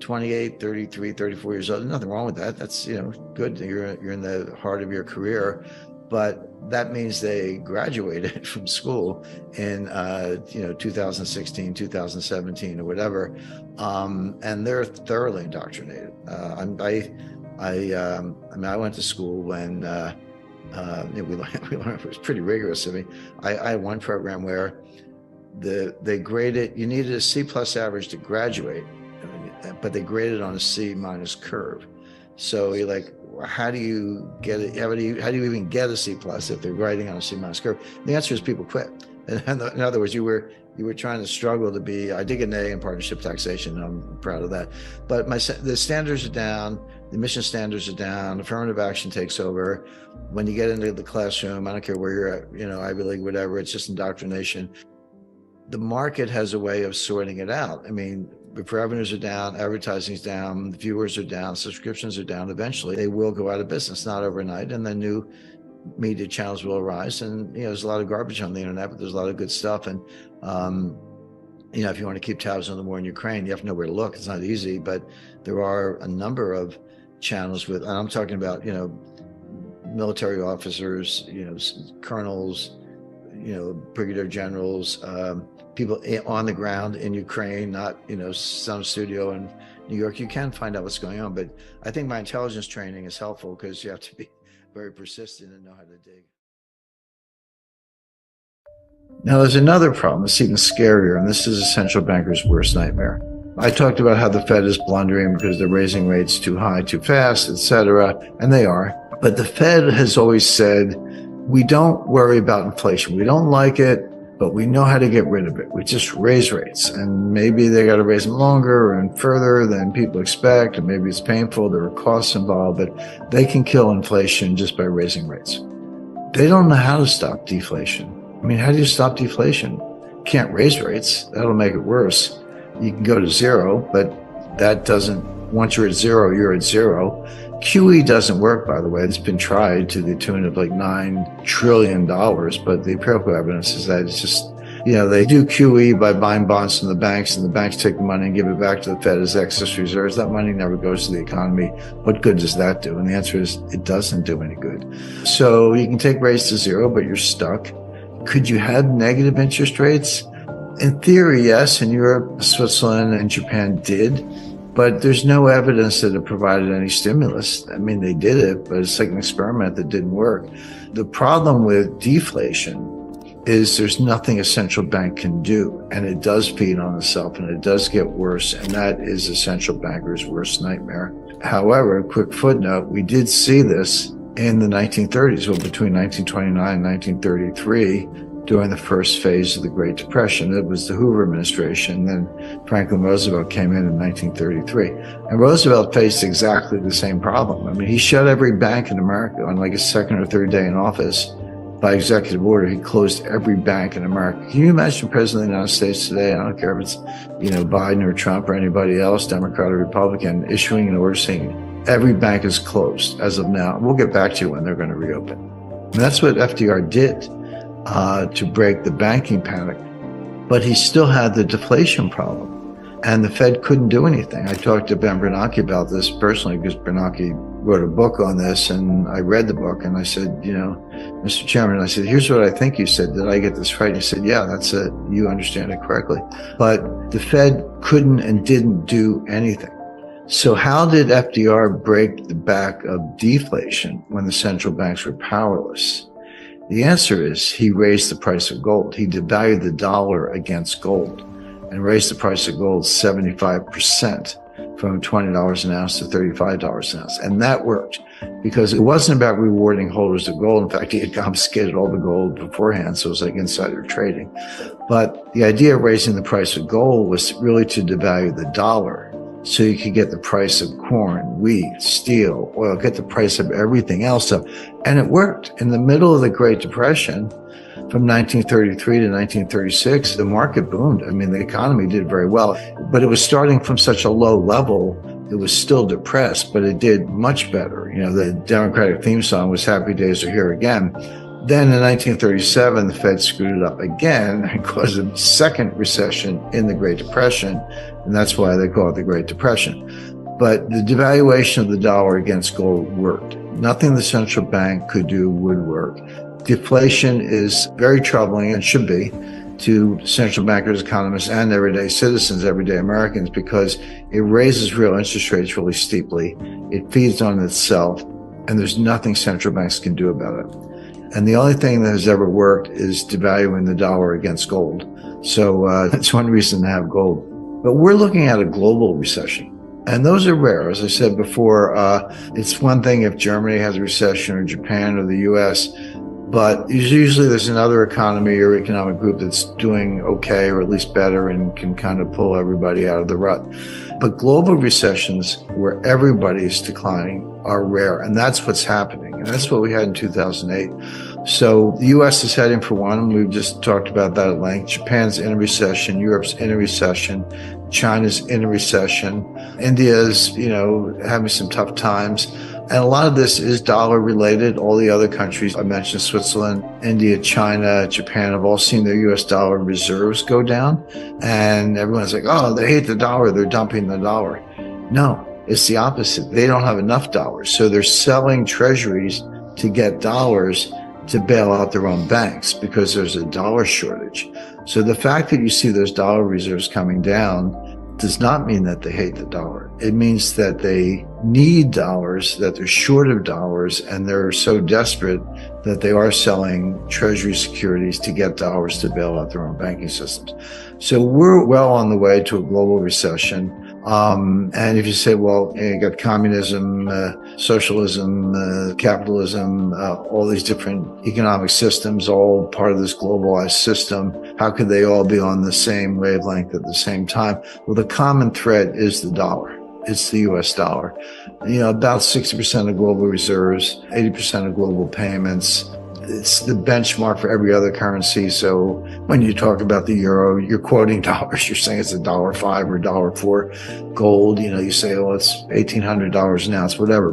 28, 33, 34 years old. There's nothing wrong with that. That's, good. You're in the heart of your career. But that means they graduated from school in, 2016, 2017, or whatever. And they're thoroughly indoctrinated. I went to school when we learned, it was pretty rigorous. I had one program where they graded, you needed a C+ average to graduate, but they graded on a C- curve. So you're like, how do you get it? How do you even get a C+ if they're grading on a C- curve? The answer is people quit. In other words, you were trying to struggle to be. I did get an A in partnership taxation, and I'm proud of that. But the standards are down, the emission standards are down, affirmative action takes over. When you get into the classroom, I don't care where you're at, Ivy League, whatever, it's just indoctrination. The market has a way of sorting it out. If revenues are down, advertising's down, viewers are down, subscriptions are down, eventually they will go out of business, not overnight, and then new media channels will arise. And there's a lot of garbage on the internet, but there's a lot of good stuff. And if you want to keep tabs on the war in Ukraine, you have to know where to look. It's not easy, but there are a number of channels and I'm talking about military officers, colonels, brigadier generals, people on the ground in Ukraine, not some studio in New York. You can find out what's going on, but I think my intelligence training is helpful, because you have to be very persistent and know how to dig. Now, there's another problem. It's even scarier, and this is a central banker's worst nightmare. I talked about how the Fed is blundering because they're raising rates too high, too fast, etc., and they are. But the Fed has always said, we don't worry about inflation. We don't like it, but we know how to get rid of it. We just raise rates, and maybe they got to raise them longer and further than people expect, and maybe it's painful, there are costs involved, but they can kill inflation just by raising rates. They don't know how to stop deflation. How do you stop deflation? You can't raise rates. That'll make it worse. You can go to zero, but that doesn't, once you're at zero, you're at zero. QE doesn't work, by the way. It's been tried to the tune of like $9 trillion, but the empirical evidence is that it's just, they do QE by buying bonds from the banks, and the banks take the money and give it back to the Fed as excess reserves. That money never goes to the economy. What good does that do? And the answer is, it doesn't do any good. So you can take rates to zero, but you're stuck. Could you have negative interest rates? In theory, yes. In Europe, Switzerland, and Japan did. But there's no evidence that it provided any stimulus. They did it, but it's like an experiment that didn't work. The problem with deflation is there's nothing a central bank can do, and it does feed on itself, and it does get worse, and that is a central banker's worst nightmare. However, a quick footnote, we did see this in the 1930s, between 1929 and 1933, during the first phase of the Great Depression. It was the Hoover administration. Then Franklin Roosevelt came in 1933. And Roosevelt faced exactly the same problem. He shut every bank in America on like his second or third day in office. by executive order, he closed every bank in America. Can you imagine the President of the United States today? I don't care if it's, Biden or Trump or anybody else, Democrat or Republican, issuing an order saying every bank is closed as of now. We'll get back to you when they're going to reopen. And that's what FDR did to break the banking panic. But he still had the deflation problem. And the Fed couldn't do anything. I talked to Ben Bernanke about this personally because Bernanke wrote a book on this, and I read the book and I said, Mr. Chairman, I said, here's what I think you said. Did I get this right? And he said, yeah, that's it. You understand it correctly. But the Fed couldn't and didn't do anything. So how did FDR break the back of deflation when the central banks were powerless? The answer is he raised the price of gold. He devalued the dollar against gold and raised the price of gold 75% from $20 an ounce to $35 an ounce. And that worked because it wasn't about rewarding holders of gold. In fact, he had confiscated all the gold beforehand, so it was like insider trading. But the idea of raising the price of gold was really to devalue the dollar so you could get the price of corn, wheat, steel, oil, get the price of everything else up. And it worked. In the middle of the Great Depression, from 1933 to 1936, the market boomed. I mean, the economy did very well, but it was starting from such a low level. It was still depressed, but it did much better. The Democratic theme song was Happy Days Are Here Again. Then in 1937, the Fed screwed it up again and caused a second recession in the Great Depression. And that's why they call it the Great Depression. But the devaluation of the dollar against gold worked. Nothing the central bank could do would work. Deflation is very troubling and should be to central bankers, economists, and everyday citizens, everyday Americans, because it raises real interest rates really steeply. It feeds on itself, and there's nothing central banks can do about it. And the only thing that has ever worked is devaluing the dollar against gold. So that's one reason to have gold. But we're looking at a global recession. And those are rare. As I said before, it's one thing if Germany has a recession or Japan or the US, but usually there's another economy or economic group that's doing okay or at least better and can kind of pull everybody out of the rut. But global recessions where everybody is declining are rare. And that's what's happening. And that's what we had in 2008. So the US is heading for one. We've just talked about that at length. Japan's in a recession. Europe's in a recession. China's in a recession. India's, having some tough times. And a lot of this is dollar related. All the other countries I mentioned, Switzerland, India, China, Japan, have all seen their US dollar reserves go down. And everyone's like, oh, they hate the dollar. They're dumping the dollar. No, it's the opposite. They don't have enough dollars. So they're selling treasuries to get dollars to bail out their own banks because there's a dollar shortage. So the fact that you see those dollar reserves coming down does not mean that they hate the dollar. It means that they need dollars, that they're short of dollars, and they're so desperate that they are selling treasury securities to get dollars to bail out their own banking systems. So we're well on the way to a global recession. And if you say, well, you got communism, socialism, capitalism, all these different economic systems, all part of this globalized system, how could they all be on the same wavelength at the same time? Well, the common thread is the dollar. It's the US dollar. About 60% of global reserves, 80% of global payments. It's the benchmark for every other currency. So when you talk about the euro, you're quoting dollars. You're saying it's $1.05 or $1.04. Gold, you say, oh, it's $1,800 an ounce, whatever.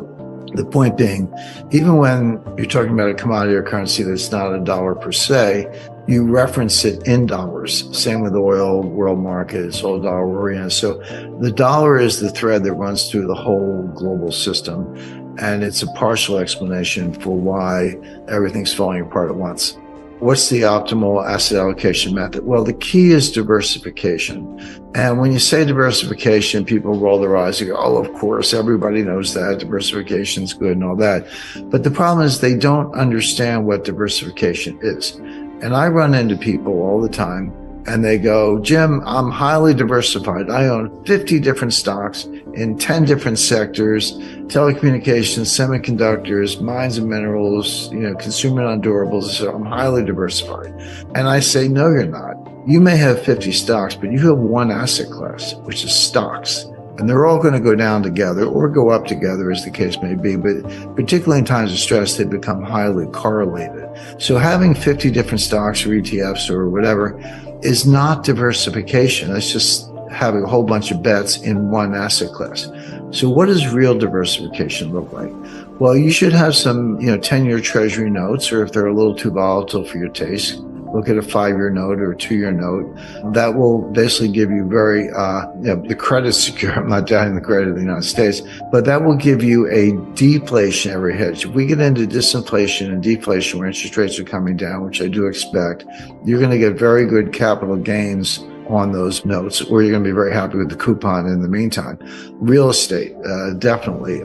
The point being, even when you're talking about a commodity or currency that's not a dollar per se, you reference it in dollars. Same with oil, world market, it's all dollar oriented. So the dollar is the thread that runs through the whole global system. And it's a partial explanation for why everything's falling apart at once. What's the optimal asset allocation method? Well, the key is diversification. And when you say diversification, people roll their eyes and go, oh, of course, everybody knows that. Diversification is good and all that. But the problem is they don't understand what diversification is. And I run into people all the time and they go, Jim, I'm highly diversified. I own 50 different stocks in 10 different sectors, telecommunications, semiconductors, mines and minerals, consumer non-durables. So I'm highly diversified. And I say, no, you're not. You may have 50 stocks, but you have one asset class, which is stocks. And they're all going to go down together or go up together, as the case may be. But particularly in times of stress, they become highly correlated. So having 50 different stocks or ETFs or whatever is not diversification. That's just having a whole bunch of bets in one asset class. So what does real diversification look like? Well, you should have some, 10-year treasury notes, or if they're a little too volatile for your taste, look at a 5-year note or a 2-year note. That will basically give you very, the credit secure. I'm not doubting the credit of the United States, but that will give you a deflationary hedge. If we get into disinflation and deflation where interest rates are coming down, which I do expect, you're going to get very good capital gains on those notes, or you're going to be very happy with the coupon in the meantime. Real estate, definitely.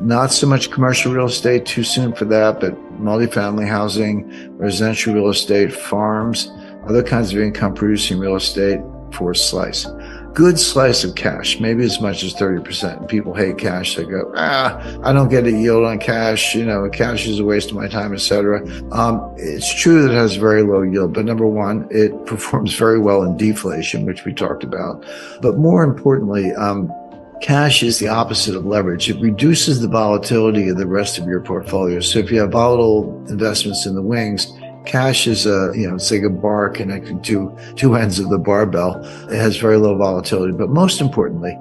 Not so much commercial real estate, too soon for that, but multifamily housing, residential real estate, farms, other kinds of income producing real estate for a slice. Good slice of cash, maybe as much as 30%. People hate cash. They go, I don't get a yield on cash. Cash is a waste of my time, etc. It's true that it has very low yield, but number one, it performs very well in deflation, which we talked about. But more importantly, cash is the opposite of leverage. It reduces the volatility of the rest of your portfolio. So if you have volatile investments in the wings, cash is it's like a bar connecting to two ends of the barbell. It has very low volatility, but most importantly,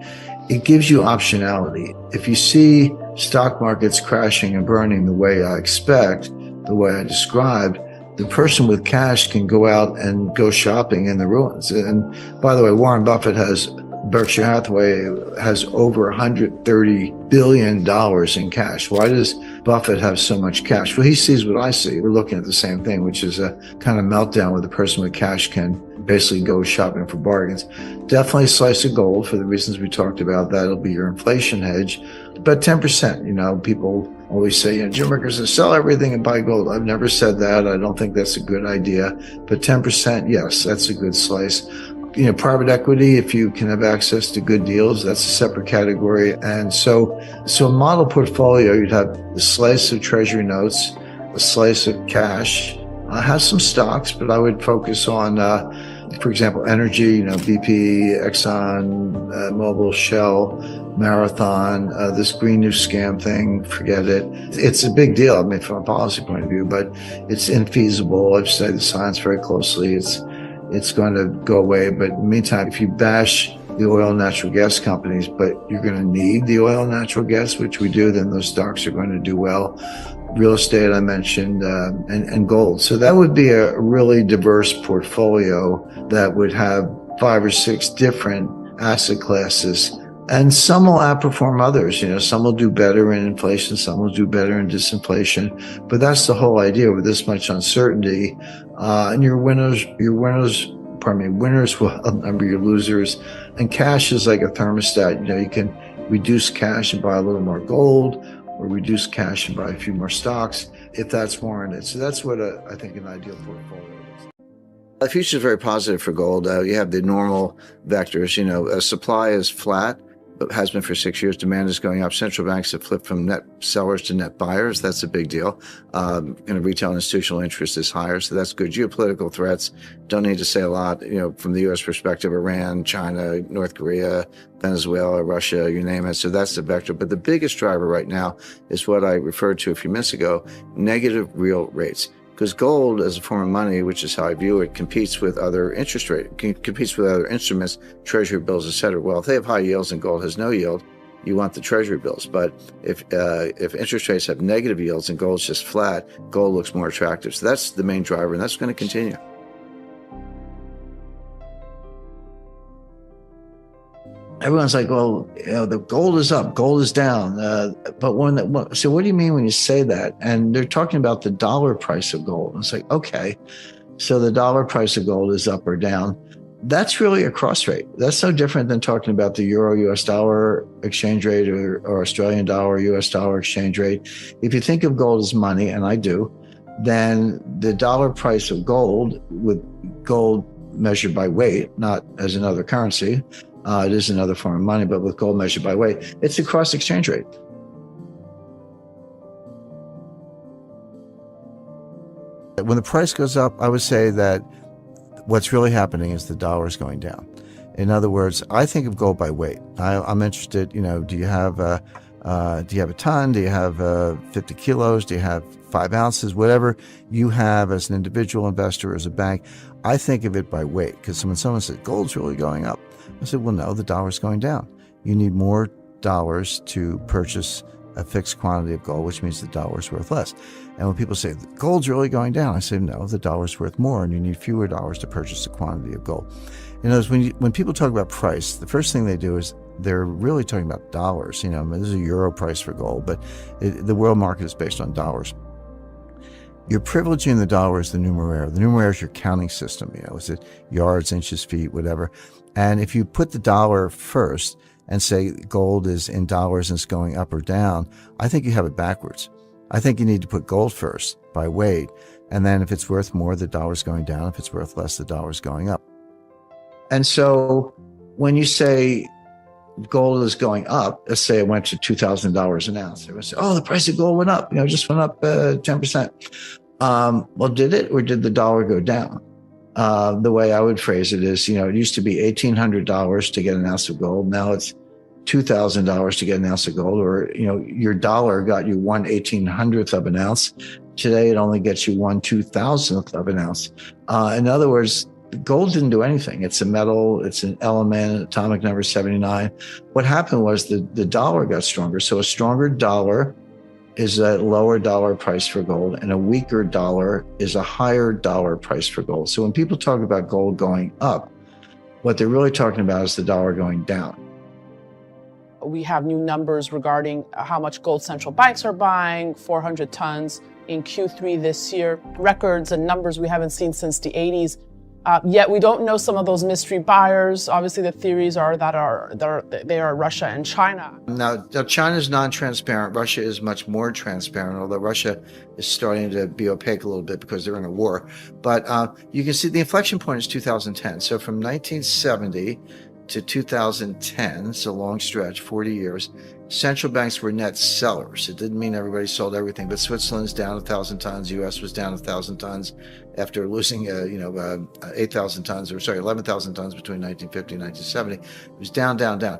it gives you optionality. If you see stock markets crashing and burning the way I expect, the way I described, the person with cash can go out and go shopping in the ruins. And by the way, Warren Buffett Berkshire Hathaway has over $130 billion in cash. Why does Buffett have so much cash? Well, he sees what I see. We're looking at the same thing, which is a kind of meltdown where the person with cash can basically go shopping for bargains. Definitely a slice of gold for the reasons we talked about. That'll be your inflation hedge. But 10%, people always say, Jim Rickards says, sell everything and buy gold. I've never said that. I don't think that's a good idea. But 10%, yes, that's a good slice. Private equity, if you can have access to good deals, that's a separate category. And so a model portfolio, you'd have a slice of treasury notes, a slice of cash, have some stocks, but I would focus on, for example, energy, BP, Exxon, Mobil, Shell, Marathon, this green new scam thing, forget it. It's a big deal, from a policy point of view, but it's infeasible. I've studied the science very closely. It's going to go away. But in the meantime, if you bash the oil and natural gas companies, but you're going to need the oil and natural gas, which we do, then those stocks are going to do well. Real estate, I mentioned, and gold. So that would be a really diverse portfolio that would have 5 or 6 different asset classes. And some will outperform others. Some will do better in inflation, some will do better in disinflation. But that's the whole idea with this much uncertainty. And your winners will outnumber your losers. And cash is like a thermostat. You can reduce cash and buy a little more gold, or reduce cash and buy a few more stocks if that's warranted. So that's what I think an ideal portfolio is. The future is very positive for gold. You have the normal vectors. Supply is flat, but has been for 6 years. Demand is going up. Central banks have flipped from net sellers to net buyers. That's a big deal. Retail and institutional interest is higher, so that's good. Geopolitical threats, don't need to say a lot. From the U.S. perspective, Iran, China, North Korea, Venezuela, Russia, you name it. So that's the vector. But the biggest driver right now is what I referred to a few minutes ago: negative real rates. Because gold, as a form of money, which is how I view it, competes with other competes with other instruments, treasury bills, et cetera. Well, if they have high yields and gold has no yield, you want the treasury bills. But if interest rates have negative yields and gold's just flat, gold looks more attractive. So that's the main driver, and that's going to continue. Everyone's like, well, the gold is up, gold is down. So what do you mean when you say that? And they're talking about the dollar price of gold. And it's like, okay, so the dollar price of gold is up or down. That's really a cross rate. That's no different than talking about the euro-US dollar exchange rate or Australian dollar-US dollar exchange rate. If you think of gold as money, and I do, then the dollar price of gold, with gold measured by weight, not as another currency, it is another form of money, but with gold measured by weight, it's a cross exchange rate. When the price goes up, I would say that what's really happening is the dollar is going down. In other words, I think of gold by weight. I'm interested, do you have a ton? Do you have 50 kilos? Do you have 5 ounces? Whatever you have as an individual investor, as a bank, I think of it by weight. Because when someone says gold's really going up, I said, well, no, the dollar's going down. You need more dollars to purchase a fixed quantity of gold, which means the dollar's worth less. And when people say gold's really going down, I say, no, the dollar's worth more, and you need fewer dollars to purchase a quantity of gold. When people talk about price, the first thing they do is they're really talking about dollars. There's a euro price for gold, but the world market is based on dollars. You're privileging the dollar as the numeraire. The numeraire is your counting system. Is it yards, inches, feet, whatever? And if you put the dollar first and say gold is in dollars and it's going up or down, I think you have it backwards. I think you need to put gold first by weight. And then if it's worth more, the dollar's going down. If it's worth less, the dollar's going up. And so when you say gold is going up, let's say it went to $2,000 an ounce, everyone say, oh, the price of gold went up, just went up 10%. Well, did it, or did the dollar go down? The way I would phrase it is, it used to be $1,800 to get an ounce of gold. Now it's $2,000 to get an ounce of gold, or, your dollar got you 1/1800th of an ounce. Today, it only gets you 1/2000th of an ounce. In other words, gold didn't do anything. It's a metal, it's an element, atomic number 79. What happened was the dollar got stronger. So a stronger dollar is a lower dollar price for gold, and a weaker dollar is a higher dollar price for gold. So when people talk about gold going up, what they're really talking about is the dollar going down. We have new numbers regarding how much gold central banks are buying, 400 tons in Q3 this year, records and numbers we haven't seen since the 80s. Yet we don't know some of those mystery buyers. Obviously, the theories are they are Russia and China. Now China's non-transparent. Russia is much more transparent, although Russia is starting to be opaque a little bit because they're in a war. But you can see the inflection point is 2010. So from 1970 to 2010, it's a long stretch, 40 years, central banks were net sellers. It didn't mean everybody sold everything, but Switzerland's down 1,000 tons, US was down 1,000 tons after losing 8,000 tons, 11,000 tons between 1950 and 1970. It was down, down, down.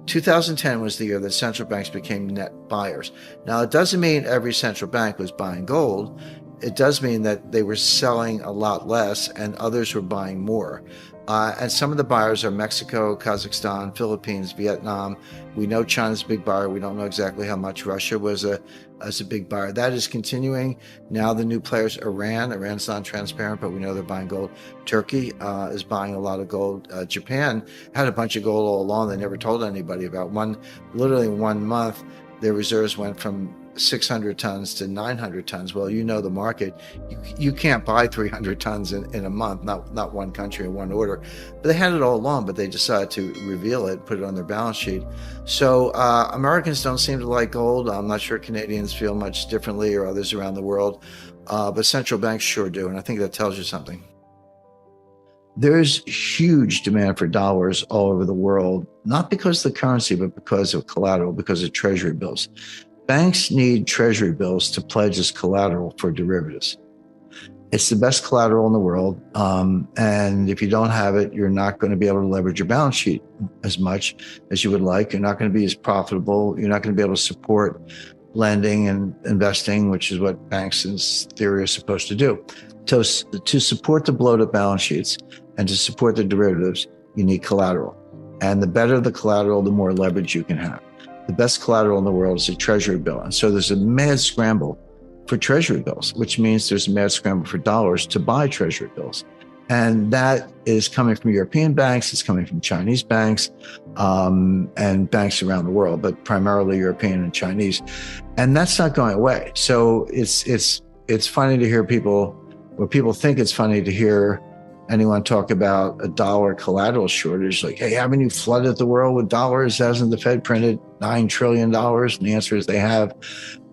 2010 was the year that central banks became net buyers. Now, it doesn't mean every central bank was buying gold. It does mean that they were selling a lot less and others were buying more. And some of the buyers are Mexico, Kazakhstan, Philippines, Vietnam. We know China's a big buyer. We don't know exactly how much. Russia was a big buyer. That is continuing. Now the new players, Iran's non-transparent, but we know they're buying gold. Turkey is buying a lot of gold. Japan had a bunch of gold all along. They never told anybody about. Literally in 1 month, their reserves went from 600 tons to 900 tons. Well, the market. You can't buy 300 tons in a month, not one country in one order. But they had it all along, but they decided to reveal it, put it on their balance sheet. So Americans don't seem to like gold. I'm not sure Canadians feel much differently, or others around the world. But central banks sure do, and I think that tells you something. There's huge demand for dollars all over the world, not because of the currency, but because of collateral, because of treasury bills. Banks need treasury bills to pledge as collateral for derivatives. It's the best collateral in the world. And if you don't have it, you're not going to be able to leverage your balance sheet as much as you would like. You're not going to be as profitable. You're not going to be able to support lending and investing, which is what banks in theory are supposed to do. To support the bloated balance sheets and to support the derivatives, you need collateral. And the better the collateral, the more leverage you can have. The best collateral in the world is a treasury bill. And so there's a mad scramble for treasury bills, which means there's a mad scramble for dollars to buy treasury bills. And that is coming from European banks, it's coming from Chinese banks, and banks around the world, but primarily European and Chinese. And that's not going away. So it's funny to hear people think it's funny to hear anyone talk about a dollar collateral shortage, like, hey, haven't you flooded the world with dollars? Hasn't the Fed printed $9 trillion? And the answer is they have.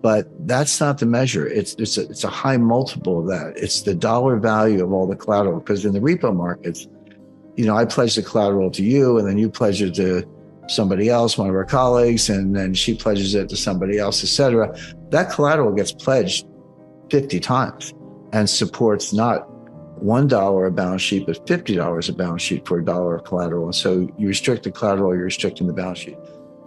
But that's not the measure. It's a high multiple of that. It's the dollar value of all the collateral. Because in the repo markets, I pledge the collateral to you, and then you pledge it to somebody else, one of our colleagues, and then she pledges it to somebody else, et cetera. That collateral gets pledged 50 times and supports not $1 a balance sheet, but $50 a balance sheet for $1 of collateral. And so you restrict the collateral, you're restricting the balance sheet.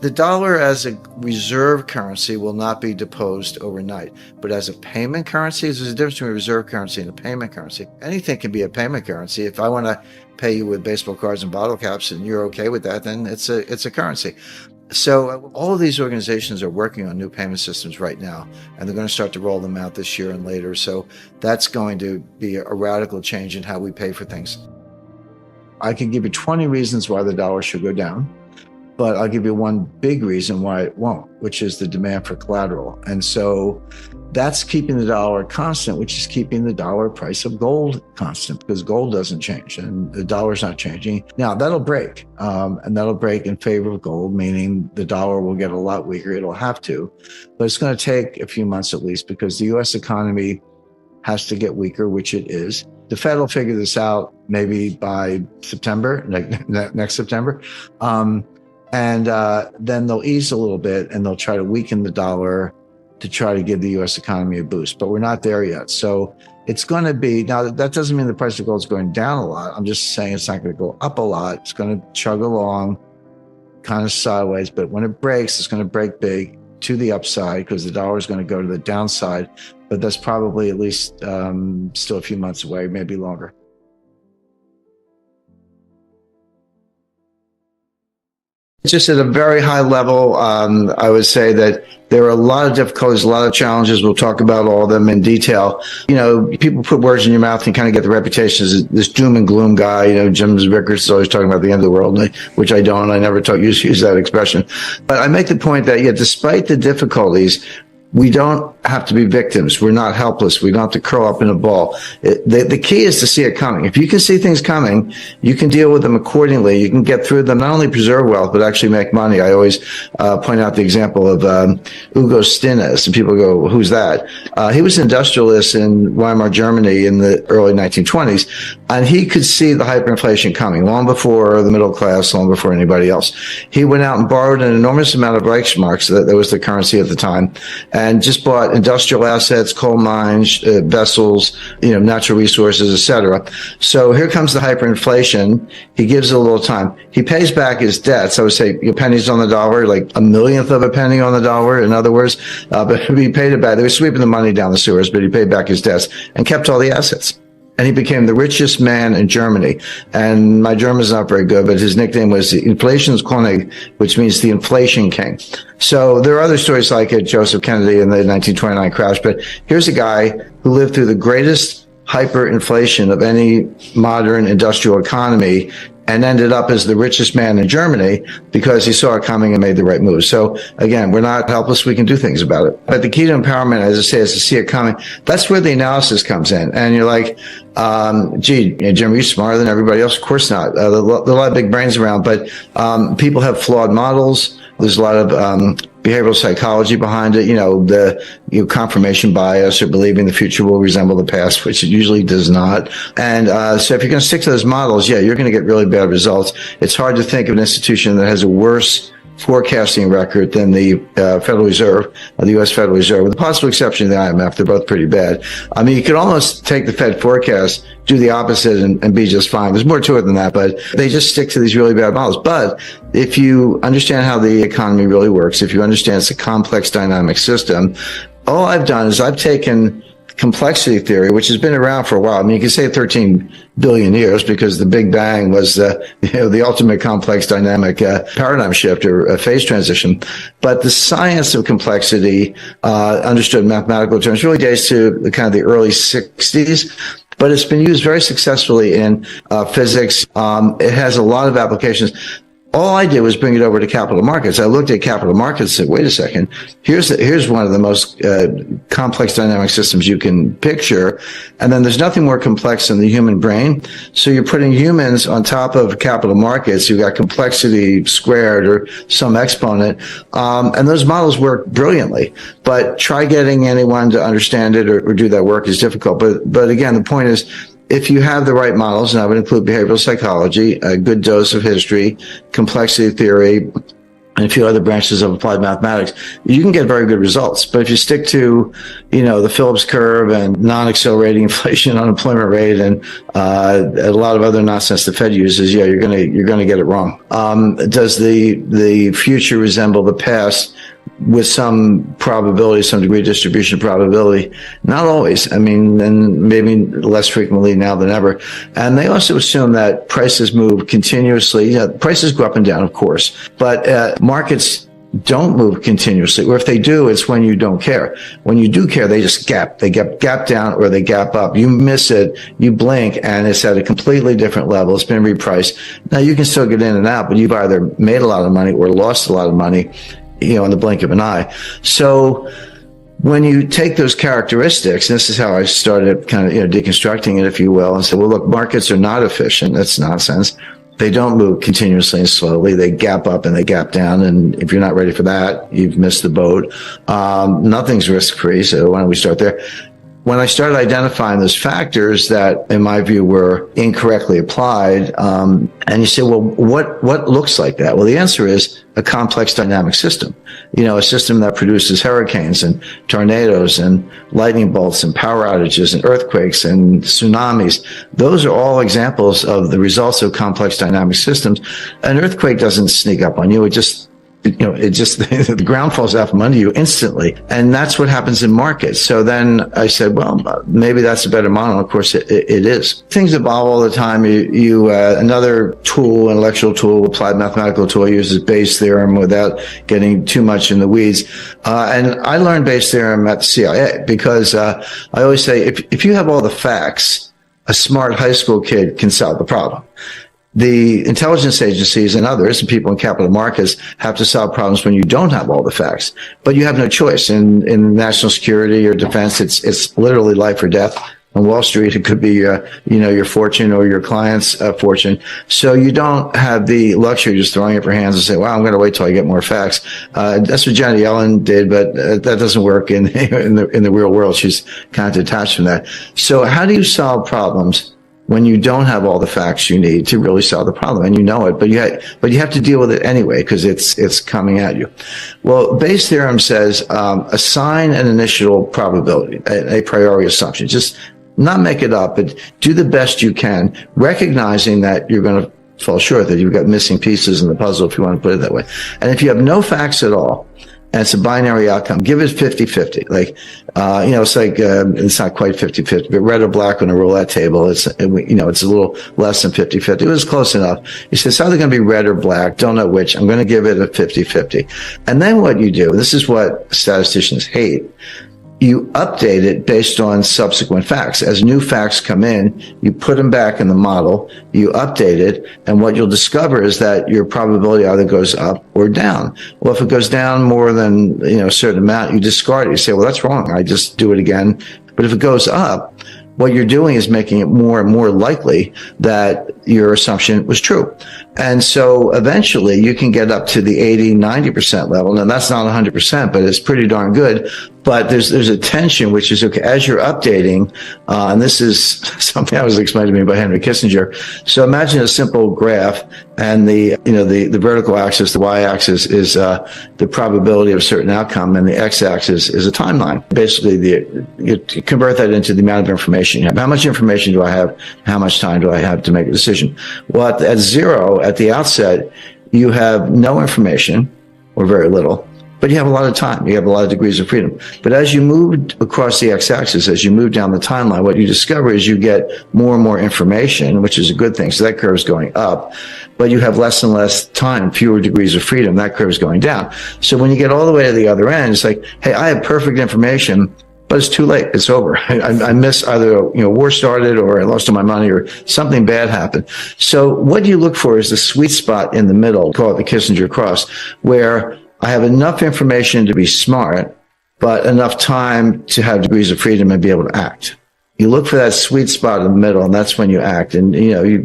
The dollar as a reserve currency will not be deposed overnight, but as a payment currency, there's a difference between a reserve currency and a payment currency. Anything can be a payment currency. If I want to pay you with baseball cards and bottle caps and you're okay with that, then it's a currency. So all of these organizations are working on new payment systems right now, and they're going to start to roll them out this year and later. So that's going to be a radical change in how we pay for things. I can give you 20 reasons why the dollar should go down, but I'll give you one big reason why it won't, which is the demand for collateral. And so that's keeping the dollar constant, which is keeping the dollar price of gold constant, because gold doesn't change and the dollar's not changing. Now that'll break, and that'll break in favor of gold, meaning the dollar will get a lot weaker. It'll have to, but it's going to take a few months at least, because the U.S. economy has to get weaker, which it is. The Fed will figure this out maybe by September, next September. And then they'll ease a little bit and they'll try to weaken the dollar to try to give the U.S. economy a boost, but we're not there yet. So it's going to be, now that doesn't mean the price of gold is going down a lot. I'm just saying it's not going to go up a lot. It's going to chug along kind of sideways, but when it breaks, it's going to break big to the upside because the dollar is going to go to the downside, but that's probably at least still a few months away, maybe longer. Just at a very high level, I would say that there are a lot of difficulties, a lot of challenges. We'll talk about all of them in detail. You know, people put words in your mouth and kind of get the reputation as this doom and gloom guy. You know, Jim Rickards is always talking about the end of the world, which I don't. I never use that expression. But I make the point that, yeah, despite the difficulties, we don't have to be victims. We're not helpless. We don't have to curl up in a ball. The key is to see it coming. If you can see things coming, you can deal with them accordingly. You can get through them, not only preserve wealth, but actually make money. I always point out the example of Hugo Stinnes, and people go, who's that? He was an industrialist in Weimar, Germany in the early 1920s, and he could see the hyperinflation coming long before the middle class, long before anybody else. He went out and borrowed an enormous amount of Reichsmarks, that was the currency at the time, and just bought industrial assets, coal mines, vessels, natural resources, etc. So here comes the hyperinflation. He gives it a little time. He pays back his debts. I would say pennies on the dollar, like a millionth of a penny on the dollar, in other words. But he paid it back. They were sweeping the money down the sewers, but he paid back his debts and kept all the assets. And he became the richest man in Germany. And my German's not very good, but his nickname was Inflationskönig, which means the inflation king. So there are other stories like it, Joseph Kennedy in the 1929 crash. But here's a guy who lived through the greatest hyperinflation of any modern industrial economy and ended up as the richest man in Germany because he saw it coming and made the right move. So again, we're not helpless. We can do things about it. But the key to empowerment, as I say, is to see it coming. That's where the analysis comes in. And you're like, Jim, are you smarter than everybody else? Of course not. There are a lot of big brains around, but people have flawed models. There's a lot of behavioral psychology behind it, the confirmation bias or believing the future will resemble the past, which it usually does not. And so if you're going to stick to those models, you're going to get really bad results. It's hard to think of an institution that has a worse forecasting record than the Federal Reserve, the U.S. Federal Reserve, with the possible exception of the IMF. They're both pretty bad. I mean, you could almost take the Fed forecast, do the opposite, and be just fine. There's more to it than that, but they just stick to these really bad models. But if you understand how the economy really works, if you understand it's a complex dynamic system, all I've done is I've taken complexity theory, which has been around for a while. I mean, you can say 13 billion years because the Big Bang was the ultimate complex dynamic paradigm shift or phase transition. But the science of complexity, understood in mathematical terms, really dates to the kind of the early 60s. But it's been used very successfully in physics. It has a lot of applications. All I did was bring it over to capital markets. I looked at capital markets and said, wait a second, here's one of the most complex dynamic systems you can picture. And then there's nothing more complex than the human brain. So you're putting humans on top of capital markets. You've got complexity squared or some exponent. And those models work brilliantly. But try getting anyone to understand it or do that work is difficult. But again, the point is, if you have the right models, and I would include behavioral psychology, a good dose of history, complexity theory, and a few other branches of applied mathematics, you can get very good results. But if you stick to, the Phillips curve and non-accelerating inflation, unemployment rate, and a lot of other nonsense the Fed uses, you're gonna get it wrong. Does the future resemble the past? With some probability, some degree of distribution probability? Not always. I mean, and maybe less frequently now than ever. And they also assume that prices move continuously. Prices go up and down, of course, but markets don't move continuously. Or if they do, it's when you don't care. When you do care, they just gap. They gap down or they gap up. You miss it, you blink, and it's at a completely different level. It's been repriced. Now, you can still get in and out, but you've either made a lot of money or lost a lot of money, in the blink of an eye. So when you take those characteristics, and this is how I started kind of, deconstructing it, if you will, and said, well, look, markets are not efficient. That's nonsense. They don't move continuously and slowly. They gap up and they gap down. And if you're not ready for that, you've missed the boat. Nothing's risk-free. So why don't we start there? When I started identifying those factors that, in my view, were incorrectly applied, and you say, well, what looks like that? Well, the answer is a complex dynamic system. A system that produces hurricanes and tornadoes and lightning bolts and power outages and earthquakes and tsunamis. Those are all examples of the results of complex dynamic systems. An earthquake doesn't sneak up on you. The ground falls out from under you instantly. And that's what happens in markets. So then I said, well, maybe that's a better model. Of course, it is. Things evolve all the time. Another tool, intellectual tool, applied mathematical tool, uses Bayes' theorem without getting too much in the weeds. And I learned Bayes' theorem at the CIA because I always say, if you have all the facts, a smart high school kid can solve the problem. The intelligence agencies and others, and people in capital markets, have to solve problems when you don't have all the facts. But you have no choice. In national security or defense, it's literally life or death. On Wall Street, it could be your fortune or your client's fortune. So you don't have the luxury of just throwing up your hands and say, "Well, I'm going to wait till I get more facts." That's what Janet Yellen did, but that doesn't work in the real world. She's kind of detached from that. So how do you solve problems when you don't have all the facts you need to really solve the problem, and you know it, but you have to deal with it anyway because it's coming at you? Well, Bayes' theorem says assign an initial probability, a priori assumption. Just not make it up, but do the best you can, recognizing that you're going to fall short, that you've got missing pieces in the puzzle, if you want to put it that way. And if you have no facts at all, and it's a binary outcome, give it 50-50. It's like, it's not quite 50-50, but red or black on a roulette table, it's a little less than 50-50. It was close enough. You say, it's either going to be red or black, don't know which, I'm going to give it a 50-50. And then what you do, this is what statisticians hate, you update it based on subsequent facts. As new facts come in, you put them back in the model, you update it, and what you'll discover is that your probability either goes up or down. Well, if it goes down more than a certain amount, you discard it. You say, well, that's wrong. I just do it again. But if it goes up, what you're doing is making it more and more likely that your assumption was true. And so eventually you can get up to the 80-90% level. And that's not 100%, but it's pretty darn good. But there's a tension, which is, okay, as you're updating, and this is something that was explained to me by Henry Kissinger. So imagine a simple graph, and the vertical axis, the y-axis, is the probability of a certain outcome, and the x-axis is a timeline. Basically, you convert that into the amount of information you have. How much information do I have? How much time do I have to make a decision? Well, at zero, at the outset, you have no information, or very little. But you have a lot of time. You have a lot of degrees of freedom. But as you move across the x-axis, as you move down the timeline, what you discover is you get more and more information, which is a good thing. So that curve is going up. But you have less and less time, fewer degrees of freedom. That curve is going down. So when you get all the way to the other end, it's like, hey, I have perfect information, but it's too late. It's over. I miss either, war started, or I lost all my money, or something bad happened. So what you look for is the sweet spot in the middle, call it the Kissinger cross, where I have enough information to be smart, but enough time to have degrees of freedom and be able to act. You look for that sweet spot in the middle, and that's when you act. And,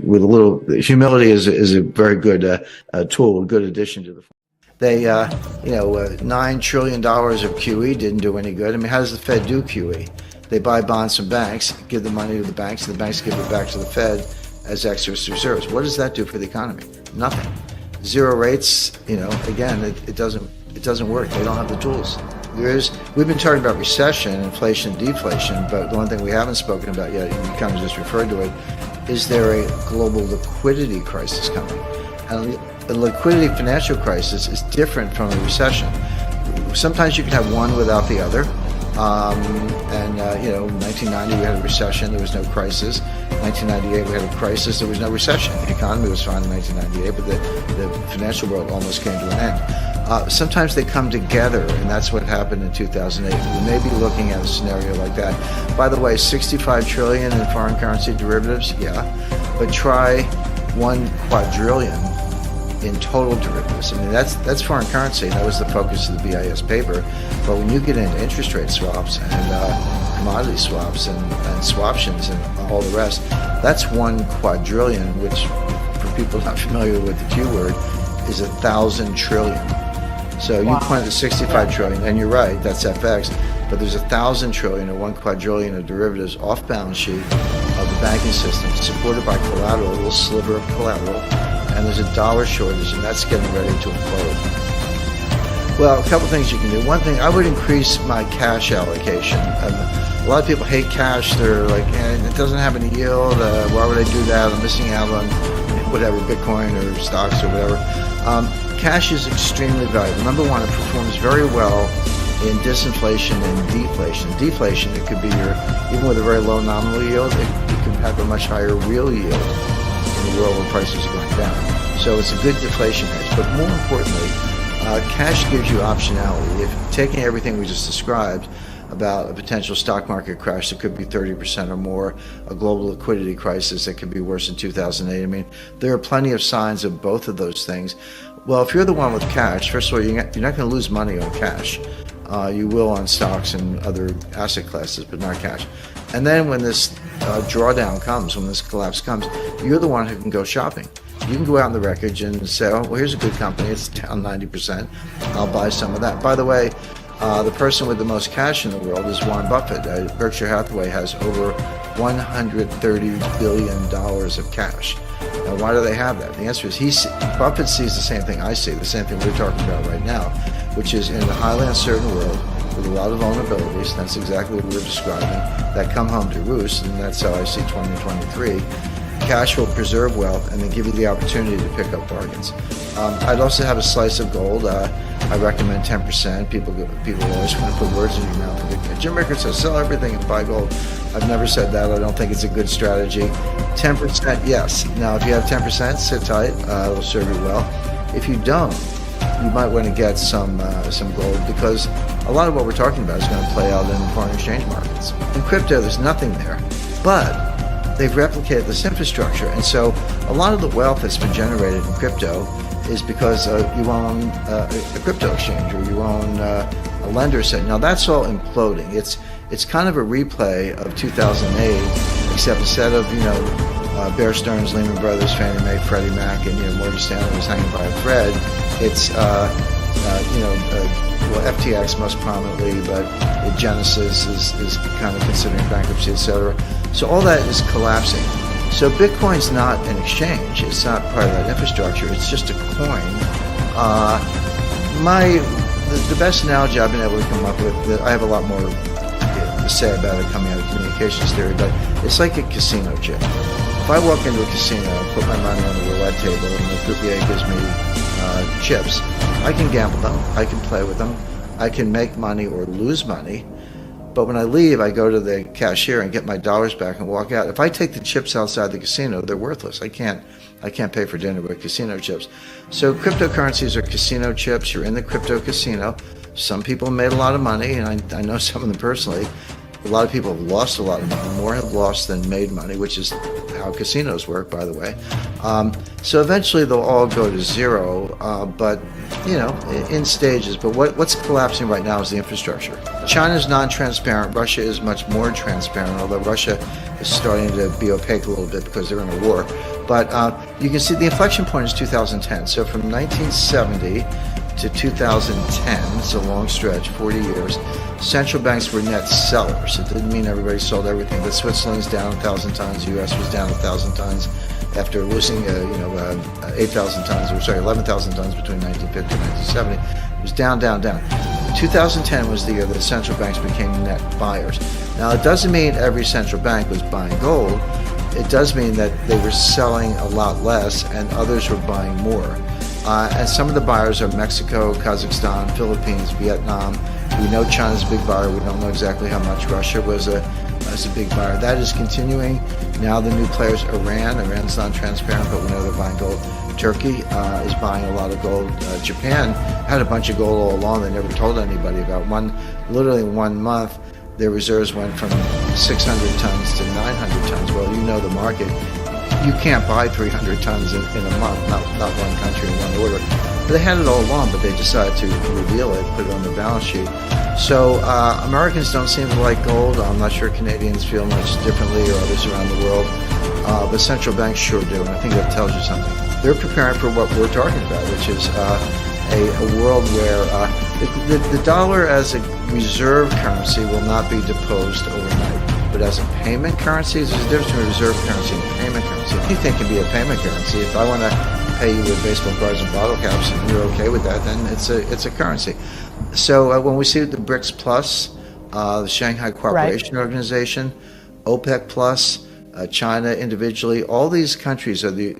with a little humility is a very good tool, a good addition to the. They, $9 trillion of QE didn't do any good. I mean, how does the Fed do QE? They buy bonds from banks, give the money to the banks, and the banks give it back to the Fed as excess reserves. What does that do for the economy? Nothing. zero rates, again, it doesn't work. They don't have the tools. We've been talking about recession, inflation, deflation, but the one thing we haven't spoken about yet, and you kind of just referred to it, is there a global liquidity crisis coming? And a liquidity financial crisis is different from a recession. Sometimes you can have one without the other. In 1990 we had a recession, there was no crisis. 1998 we had a crisis, there was no recession. The economy was fine in 1998, but the financial world almost came to an end. Sometimes they come together, and that's what happened in 2008. We may be looking at a scenario like that. By the way, 65 trillion in foreign currency derivatives, yeah, but try 1 quadrillion in total derivatives. I mean, that's foreign currency. That was the focus of the BIS paper. But when you get into interest rate swaps and commodity swaps and swaptions and all the rest, that's 1 quadrillion, which for people not familiar with the Q word, is 1,000 trillion. So you pointed to 65 trillion, and you're right, that's FX, but there's 1,000 trillion or 1 quadrillion of derivatives off balance sheet of the banking system, supported by collateral, a little sliver of collateral, and there's a dollar shortage, and that's getting ready to implode. Well, a couple things you can do. One thing, I would increase my cash allocation. A lot of people hate cash. They're like, it doesn't have any yield. Why would I do that? I'm missing out on whatever, Bitcoin or stocks or whatever. Cash is extremely valuable. Number one, it performs very well in disinflation and deflation. Deflation, it could be even with a very low nominal yield, it could have a much higher real yield in the world where prices are going down. So it's a good deflation hedge. But more importantly, cash gives you optionality. If taking everything we just described about a potential stock market crash that could be 30% or more, a global liquidity crisis that could be worse in 2008. I mean, there are plenty of signs of both of those things. Well, if you're the one with cash, first of all, you're not going to lose money on cash. You will on stocks and other asset classes, but not cash. And then when this drawdown comes, when this collapse comes, you're the one who can go shopping. You can go out in the wreckage and say, oh, well, here's a good company. It's down 90%. I'll buy some of that. By the way, the person with the most cash in the world is Warren Buffett. Berkshire Hathaway has over $130 billion of cash. Now, why do they have that? The answer is Buffett sees the same thing I see, the same thing we're talking about right now, which is in a highly uncertain world with a lot of vulnerabilities, and that's exactly what we're describing, that come home to roost, and that's how I see 2023. Cash will preserve wealth and then give you the opportunity to pick up bargains. I'd also have a slice of gold. I recommend 10%. People always want to put words in your mouth. Jim Rickards says, sell everything and buy gold. I've never said that. I don't think it's a good strategy. 10%, yes. Now, if you have 10%, sit tight. It'll serve you well. If you don't, you might want to get some gold, because a lot of what we're talking about is going to play out in foreign exchange markets. In crypto, there's nothing there. But they've replicated this infrastructure. And so a lot of the wealth that's been generated in crypto is because you own a crypto exchange, or you own a lender set. Now that's all imploding. It's kind of a replay of 2008, except instead of Bear Stearns, Lehman Brothers, Fannie Mae, Freddie Mac, and Morgan Stanley was hanging by a thread. It's FTX most prominently, but Genesis is kind of considering bankruptcy, etc. So all that is collapsing. So Bitcoin's not an exchange. It's not part of that infrastructure. It's just a coin. The best analogy I've been able to come up with, I have a lot more to say about it coming out of communications theory, but it's like a casino chip. If I walk into a casino, put my money on the roulette table, and the croupier gives me chips, I can gamble them, I can play with them, I can make money or lose money. But when I leave, I go to the cashier and get my dollars back and walk out. If I take the chips outside the casino, they're worthless. I can't pay for dinner with casino chips. So cryptocurrencies are casino chips. You're in the crypto casino. Some people made a lot of money, and I know some of them personally. A lot of people have lost a lot of money. More have lost than made money, which is how casinos work, by the way. So eventually they'll all go to zero, but in stages. But what's collapsing right now is the infrastructure. China's non-transparent. Russia is much more transparent, although Russia is starting to be opaque a little bit because they're in a war. But you can see the inflection point is 2010. So from 1970 to 2010, it's a long stretch, 40 years, central banks were net sellers. It didn't mean everybody sold everything, but Switzerland's down 1,000 tons, the US was down 1,000 tons, after losing 8,000 tons, or sorry, 11,000 tons between 1950 and 1970. It was down, down, down. 2010 was the year that central banks became net buyers. Now, it doesn't mean every central bank was buying gold. It does mean that they were selling a lot less and others were buying more. And some of the buyers are Mexico, Kazakhstan, Philippines, Vietnam. We know China's a big buyer. We don't know exactly how much. Russia was a big buyer. That is continuing. Now the new players, Iran's non-transparent, but we know they're buying gold. Turkey is buying a lot of gold. Japan had a bunch of gold all along. They never told anybody about. Literally in 1 month, their reserves went from 600 tons to 900 tons. Well, you know the market. You can't buy 300 tons in a month, not one country in one order. But they had it all along, but they decided to reveal it, put it on the balance sheet. So Americans don't seem to like gold. I'm not sure Canadians feel much differently, or others around the world. But central banks sure do, and I think that tells you something. They're preparing for what we're talking about, which is a world where the dollar as a reserve currency will not be deposed overnight. But as a payment currency, there's a difference between a reserve currency and a payment currency. Anything can be a payment currency. If I want to pay you with baseball cards and bottle caps and you're okay with that, then it's a currency. So when we see the BRICS Plus, the Shanghai Cooperation Organization, OPEC Plus, China individually, all these countries are the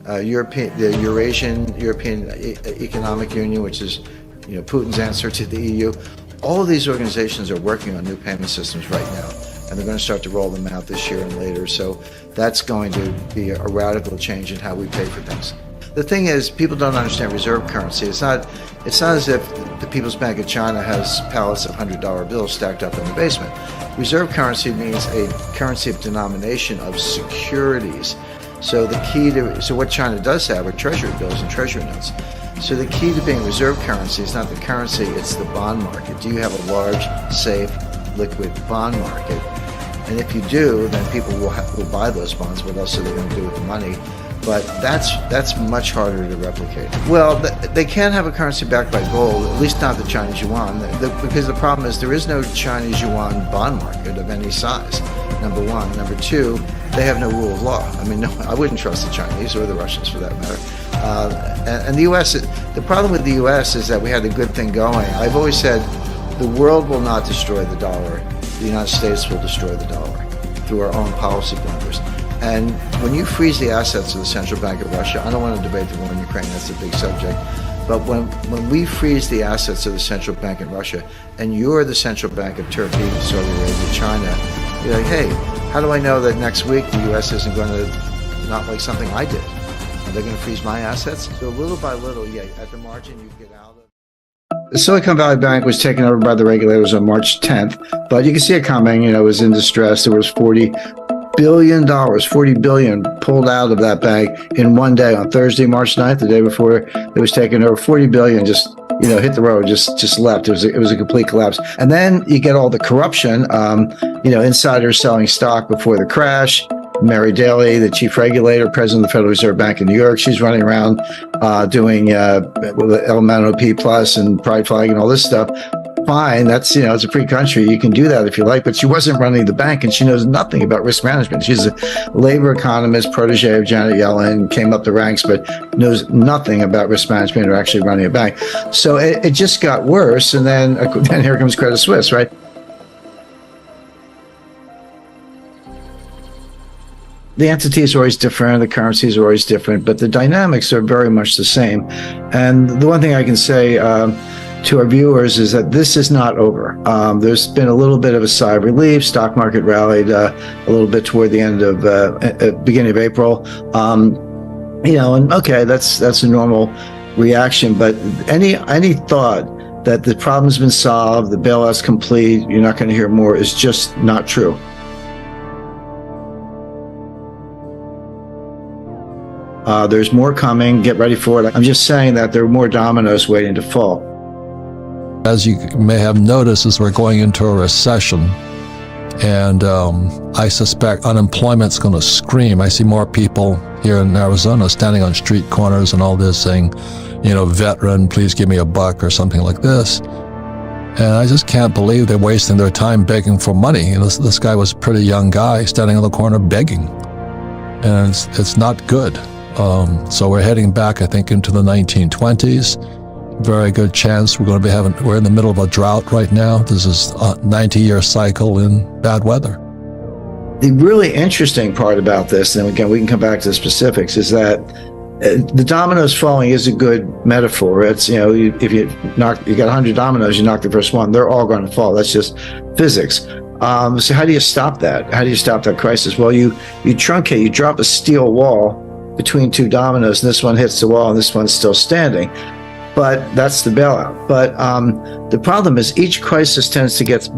Eurasian European Economic Union, which is Putin's answer to the EU. All of these organizations are working on new payment systems right now, and they're going to start to roll them out this year and later. So that's going to be a radical change in how we pay for things. The thing is, people don't understand reserve currency. It's not as if the People's Bank of China has pallets of $100 bills stacked up in the basement. Reserve currency means a currency of denomination of securities. So what China does have are treasury bills and treasury notes. So the key to being reserve currency is not the currency, it's the bond market. Do you have a large, safe, liquid bond market? And if you do, then people will buy those bonds. What else are they going to do with the money? But that's much harder to replicate. Well, they can't have a currency backed by gold, at least not the Chinese yuan, because the problem is there is no Chinese yuan bond market of any size, number one. Number two, they have no rule of law. I mean, no, I wouldn't trust the Chinese or the Russians for that matter. And the U.S., the problem with the U.S. is that we had a good thing going. I've always said the world will not destroy the dollar. The United States will destroy the dollar through our own policy blunders. And when you freeze the assets of the Central Bank of Russia, I don't want to debate the war in Ukraine, that's a big subject, but when we freeze the assets of the Central Bank in Russia, and you're the Central Bank of Turkey, Saudi Arabia, China, you're like, hey, how do I know that next week the U.S. isn't going to not like something I did? Are they going to freeze my assets? So little by little, yeah, at the margin, you get out of it. The Silicon Valley Bank was taken over by the regulators on March 10th, but you can see it coming. It was in distress. There was $40 billion pulled out of that bank in one day on Thursday, March 9th, the day before it was taken over. $40 billion just hit the road, just left. It was a complete collapse. And then you get all the corruption, insiders selling stock before the crash. Mary Daly, the chief regulator, president of the Federal Reserve Bank in New York, she's running around doing LMNOP plus and pride flag and all this stuff. Fine, that's it's a free country. You can do that if you like, but she wasn't running the bank, and she knows nothing about risk management. She's a labor economist, protege of Janet Yellen, came up the ranks, but knows nothing about risk management or actually running a bank. So it just got worse, and then here comes Credit Suisse, right? The entities are always different, the currencies are always different, but the dynamics are very much the same. And the one thing I can say to our viewers is that this is not over. There's been a little bit of a sigh of relief. Stock market rallied a little bit toward the end of beginning of April. And okay, that's a normal reaction. But any thought that the problem's been solved, the bailout's complete, you're not going to hear more, is just not true. There's more coming. Get ready for it. I'm just saying that there are more dominoes waiting to fall. As you may have noticed, as we're going into a recession, and I suspect unemployment's going to scream. I see more people here in Arizona standing on street corners and all this saying, veteran, please give me $1 or something like this. And I just can't believe they're wasting their time begging for money. This guy was a pretty young guy standing on the corner begging. and it's not good. So we're heading back, I think, into the 1920s. Very good chance we're in the middle of a drought right now. This is a 90-year cycle in bad weather. The really interesting part about this, and again, we can come back to the specifics, is that the dominoes falling is a good metaphor. It's, if you got 100 dominoes, you knock the first one, they're all going to fall. That's just physics. So how do you stop that? How do you stop that crisis? Well, you truncate, you drop a steel wall between two dominoes, and this one hits the wall and this one's still standing. But that's the bailout. But the problem is each crisis tends to get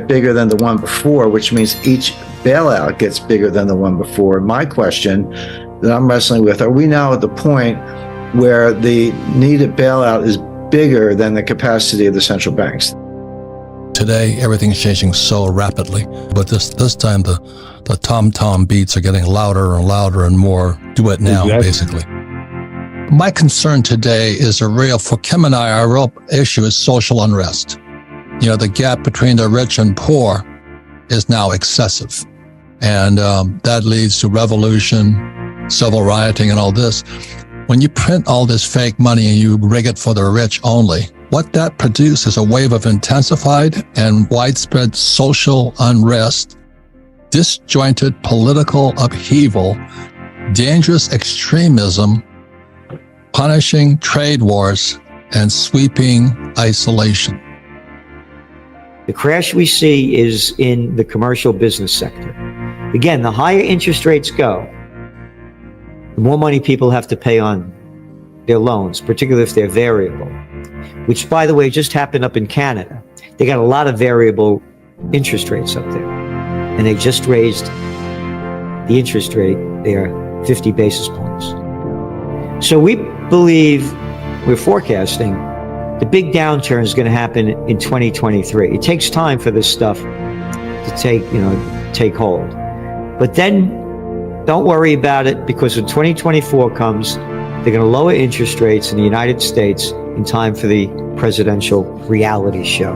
bigger than the one before, which means each bailout gets bigger than the one before. My question that I'm wrestling with, are we now at the point where the needed bailout is bigger than the capacity of the central banks? Today, everything's changing so rapidly, but this time the tom-tom beats are getting louder and louder and more. Do it now, basically. My concern today is for Kim and I, our real issue is social unrest. The gap between the rich and poor is now excessive. And that leads to revolution, civil rioting, and all this. When you print all this fake money and you rig it for the rich only, what that produces is a wave of intensified and widespread social unrest, disjointed political upheaval, dangerous extremism, punishing trade wars, and sweeping isolation. The crash we see is in the commercial business sector. Again, the higher interest rates go, the more money people have to pay on their loans, particularly if they're variable, which, by the way, just happened up in Canada. They got a lot of variable interest rates up there, and they just raised the interest rate there 50 basis points. So we believe, we're forecasting, the big downturn is going to happen in 2023. It takes time for this stuff to take hold. But then don't worry about it, because when 2024 comes, they're going to lower interest rates in the United States in time for the presidential reality show.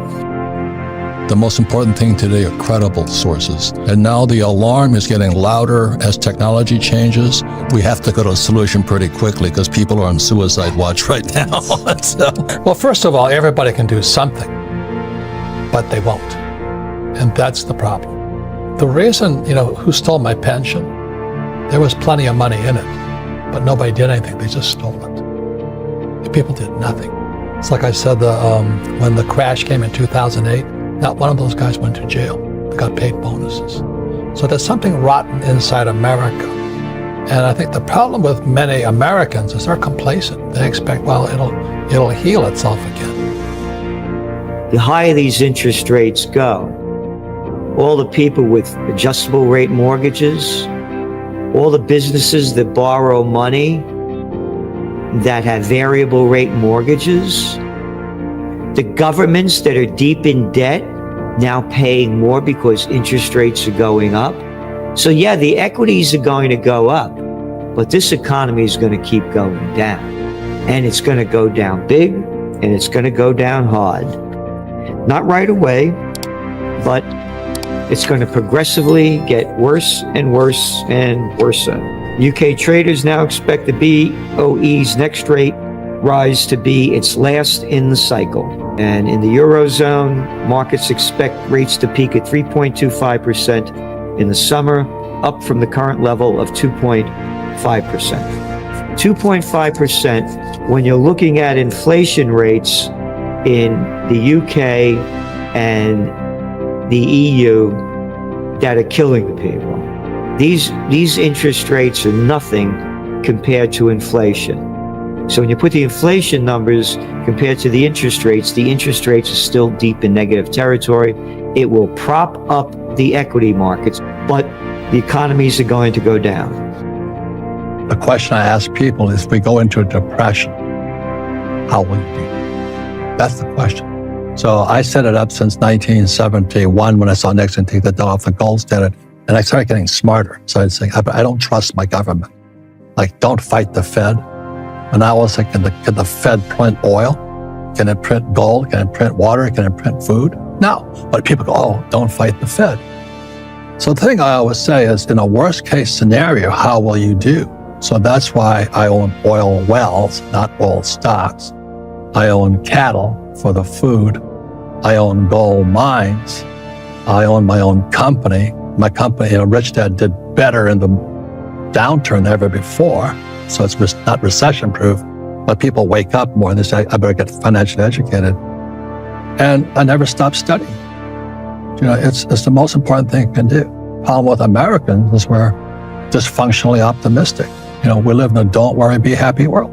The most important thing today are credible sources. And now the alarm is getting louder as technology changes. We have to go to a solution pretty quickly because people are on suicide watch right now. Well, first of all, everybody can do something, but they won't. And that's the problem. The reason, who stole my pension, there was plenty of money in it, but nobody did anything. They just stole it. The people did nothing. It's like I said, when the crash came in 2008, not one of those guys went to jail. They got paid bonuses. So there's something rotten inside America. And I think the problem with many Americans is they're complacent. They expect, it'll heal itself again. The higher these interest rates go, all the people with adjustable rate mortgages, all the businesses that borrow money that have variable rate mortgages, the governments that are deep in debt now paying more because interest rates are going up. So yeah, the equities are going to go up, but this economy is going to keep going down. And it's going to go down big, and it's going to go down hard. Not right away, but it's going to progressively get worse and worse and worse. UK traders now expect the BOE's next rate rise to be its last in the cycle. And in the Eurozone, markets expect rates to peak at 3.25% in the summer, up from the current level of 2.5%. 2.5% when you're looking at inflation rates in the UK and the EU that are killing the people. These interest rates are nothing compared to inflation. So when you put the inflation numbers compared to the interest rates are still deep in negative territory. It will prop up the equity markets, but the economies are going to go down. The question I ask people is, if we go into a depression, how will it be? That's the question. So I set it up since 1971 when I saw Nixon take the dough off the gold standard, and I started getting smarter. So I'd say, I don't trust my government. Like, don't fight the Fed. And I was like, can the Fed print oil? Can it print gold? Can it print water? Can it print food? No. But people go, don't fight the Fed. So the thing I always say is, in a worst case scenario, how will you do? So that's why I own oil wells, not oil stocks. I own cattle for the food. I own gold mines. I own my own company. My company, Rich Dad, did better in the downturn than ever before. So it's not recession proof, but people wake up more and they say, I better get financially educated. And I never stopped studying. It's the most important thing you can do. Problem with Americans is we're dysfunctionally optimistic. We live in a don't worry, be happy world.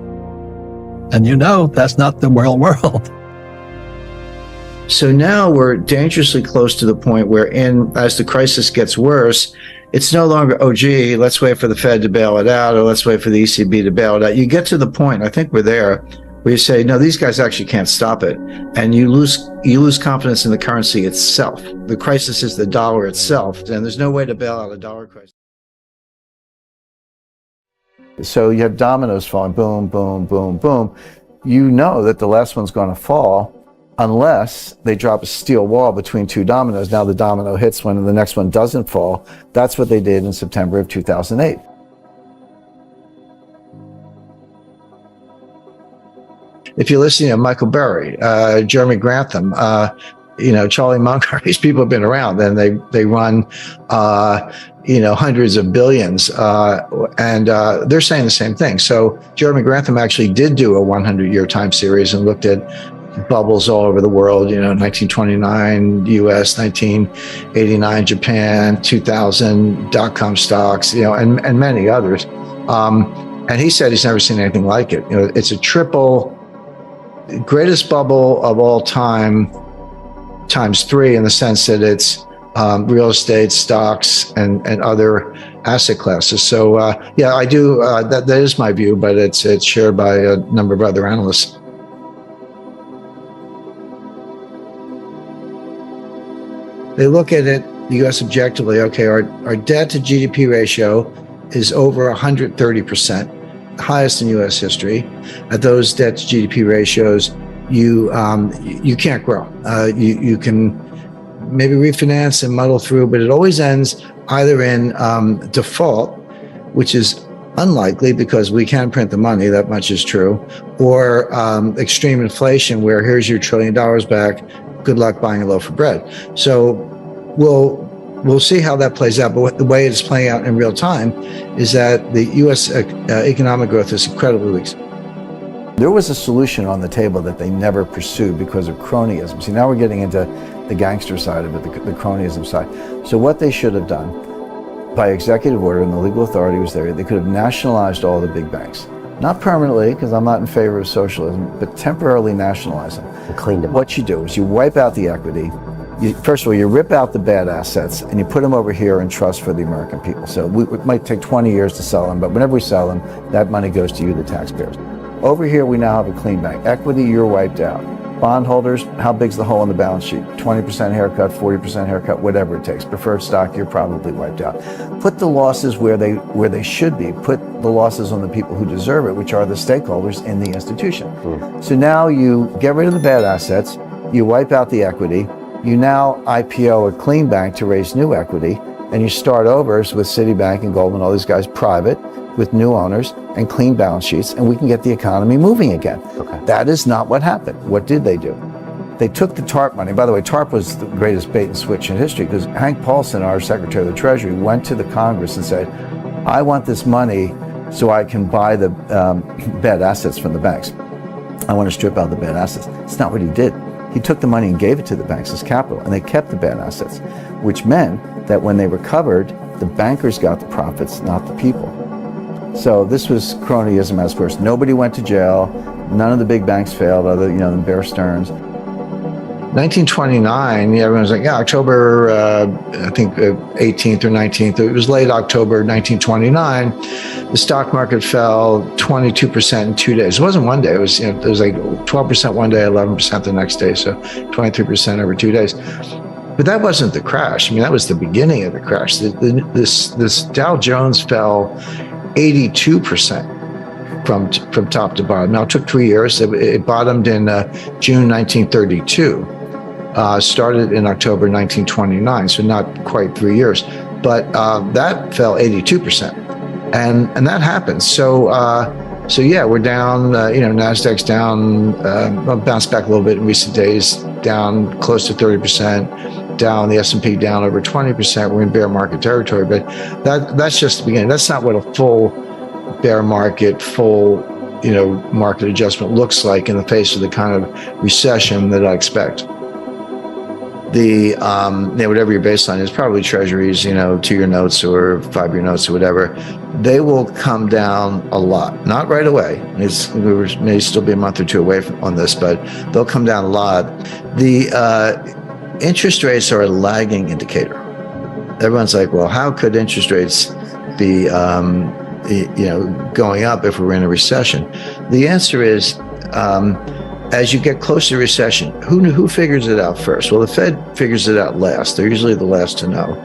And that's not the real world. So now we're dangerously close to the point where as the crisis gets worse, it's no longer, oh, gee, let's wait for the Fed to bail it out, or let's wait for the ECB to bail it out. You get to the point, I think we're there, where you say, no, these guys actually can't stop it. And you lose confidence in the currency itself. The crisis is the dollar itself, and there's no way to bail out a dollar crisis. So you have dominoes falling, boom, boom, boom, boom. You know that the last one's going to fall unless they drop a steel wall between two dominoes. Now the domino hits when the next one doesn't fall. That's what they did in September of 2008. If you listen to Michael Burry, Jeremy Grantham, Charlie Munger, these people have been around, and they run hundreds of billions, and they're saying the same thing. So Jeremy Grantham actually did do a 100-year time series and looked at bubbles all over the world, 1929 US, 1989 Japan, 2000 dot-com stocks, and many others. And he said he's never seen anything like it. It's a triple greatest bubble of all time times 3, in the sense that it's real estate, stocks, and other asset classes. So I do. That is my view, but it's shared by a number of other analysts. They look at it, the U.S. objectively. Okay, our debt to GDP ratio is over 130%, highest in U.S. history. At those debt to GDP ratios, you can't grow. You can maybe refinance and muddle through, but it always ends either in default, which is unlikely because we can print the money, that much is true, or extreme inflation, where here's your $1 trillion back, good luck buying a loaf of bread. So we'll see how that plays out. But the way it's playing out in real time is that the U.S. economic growth is incredibly weak. There was a solution on the table that they never pursued because of cronyism. See, now we're getting into the gangster side of it, the cronyism side. So what they should have done, by executive order, and the legal authority was there, they could have nationalized all the big banks. Not permanently, because I'm not in favor of socialism, but temporarily nationalize them. And clean them. What you do is you wipe out the equity. First of all, you rip out the bad assets and you put them over here in trust for the American people. So it might take 20 years to sell them, but whenever we sell them, that money goes to you, the taxpayers. Over here, we now have a clean bank. Equity, you're wiped out. Bondholders, how big's the hole in the balance sheet? 20% haircut, 40% haircut, whatever it takes. Preferred stock, you're probably wiped out. Put the losses where they should be. Put the losses on the people who deserve it, which are the stakeholders in the institution. So now you get rid of the bad assets, you wipe out the equity, you now IPO a clean bank to raise new equity, and you start over with Citibank and Goldman, all these guys private, with new owners and clean balance sheets, and we can get the economy moving again. Okay. That is not what happened. What did they do? They took the TARP money. By the way, TARP was the greatest bait and switch in history, because Hank Paulson, our Secretary of the Treasury, went to the Congress and said, I want this money so I can buy the bad assets from the banks. I want to strip out the bad assets. It's not what he did. He took the money and gave it to the banks as capital, and they kept the bad assets, which meant that when they recovered, the bankers got the profits, not the people. So this was cronyism at its worst. Nobody went to jail. None of the big banks failed, other than Bear Stearns. 1929, everyone was like, October, I think 18th or 19th. It was late October 1929. The stock market fell 22% in 2 days. It wasn't one day. It was like 12% one day, 11% the next day. So 23% over 2 days. But that wasn't the crash. That was the beginning of the crash. This Dow Jones fell 82% from top to bottom. Now, it took 3 years. It bottomed in June 1932, started in October 1929, so not quite 3 years. but that fell 82%, and that happens. So yeah, we're down. Nasdaq's down, bounced back a little bit in recent days, down close to 30%. Down, the S&P down over 20%. We're in bear market territory, but that's just the beginning. That's not what a full bear market, full market adjustment looks like in the face of the kind of recession that I expect. Whatever your baseline is, probably treasuries, 2-year notes or 5-year notes or whatever, they will come down a lot. Not right away. We may still be a month or two away on this, but they'll come down a lot. The interest rates are a lagging indicator. Everyone's like, well, how could interest rates be, going up if we're in a recession? The answer is, as you get closer to recession, who figures it out first? Well, the Fed figures it out last. They're usually the last to know.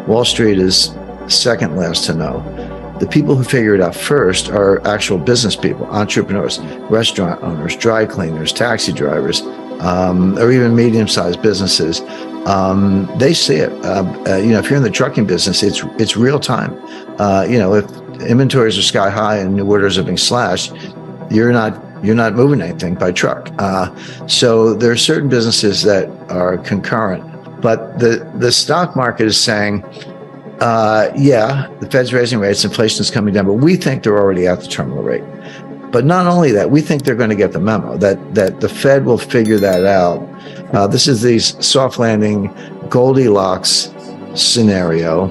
Wall Street is second last to know. The people who figure it out first are actual business people, entrepreneurs, restaurant owners, dry cleaners, taxi drivers, or even medium-sized businesses. They see it. If you're in the trucking business, it's real time. If inventories are sky high and new orders are being slashed, you're not moving anything by truck. So there are certain businesses that are concurrent, but the stock market is saying, the Fed's raising rates, inflation is coming down, but we think they're already at the terminal rate. But not only that, we think they're going to get the memo that the Fed will figure that out. This is the soft landing Goldilocks scenario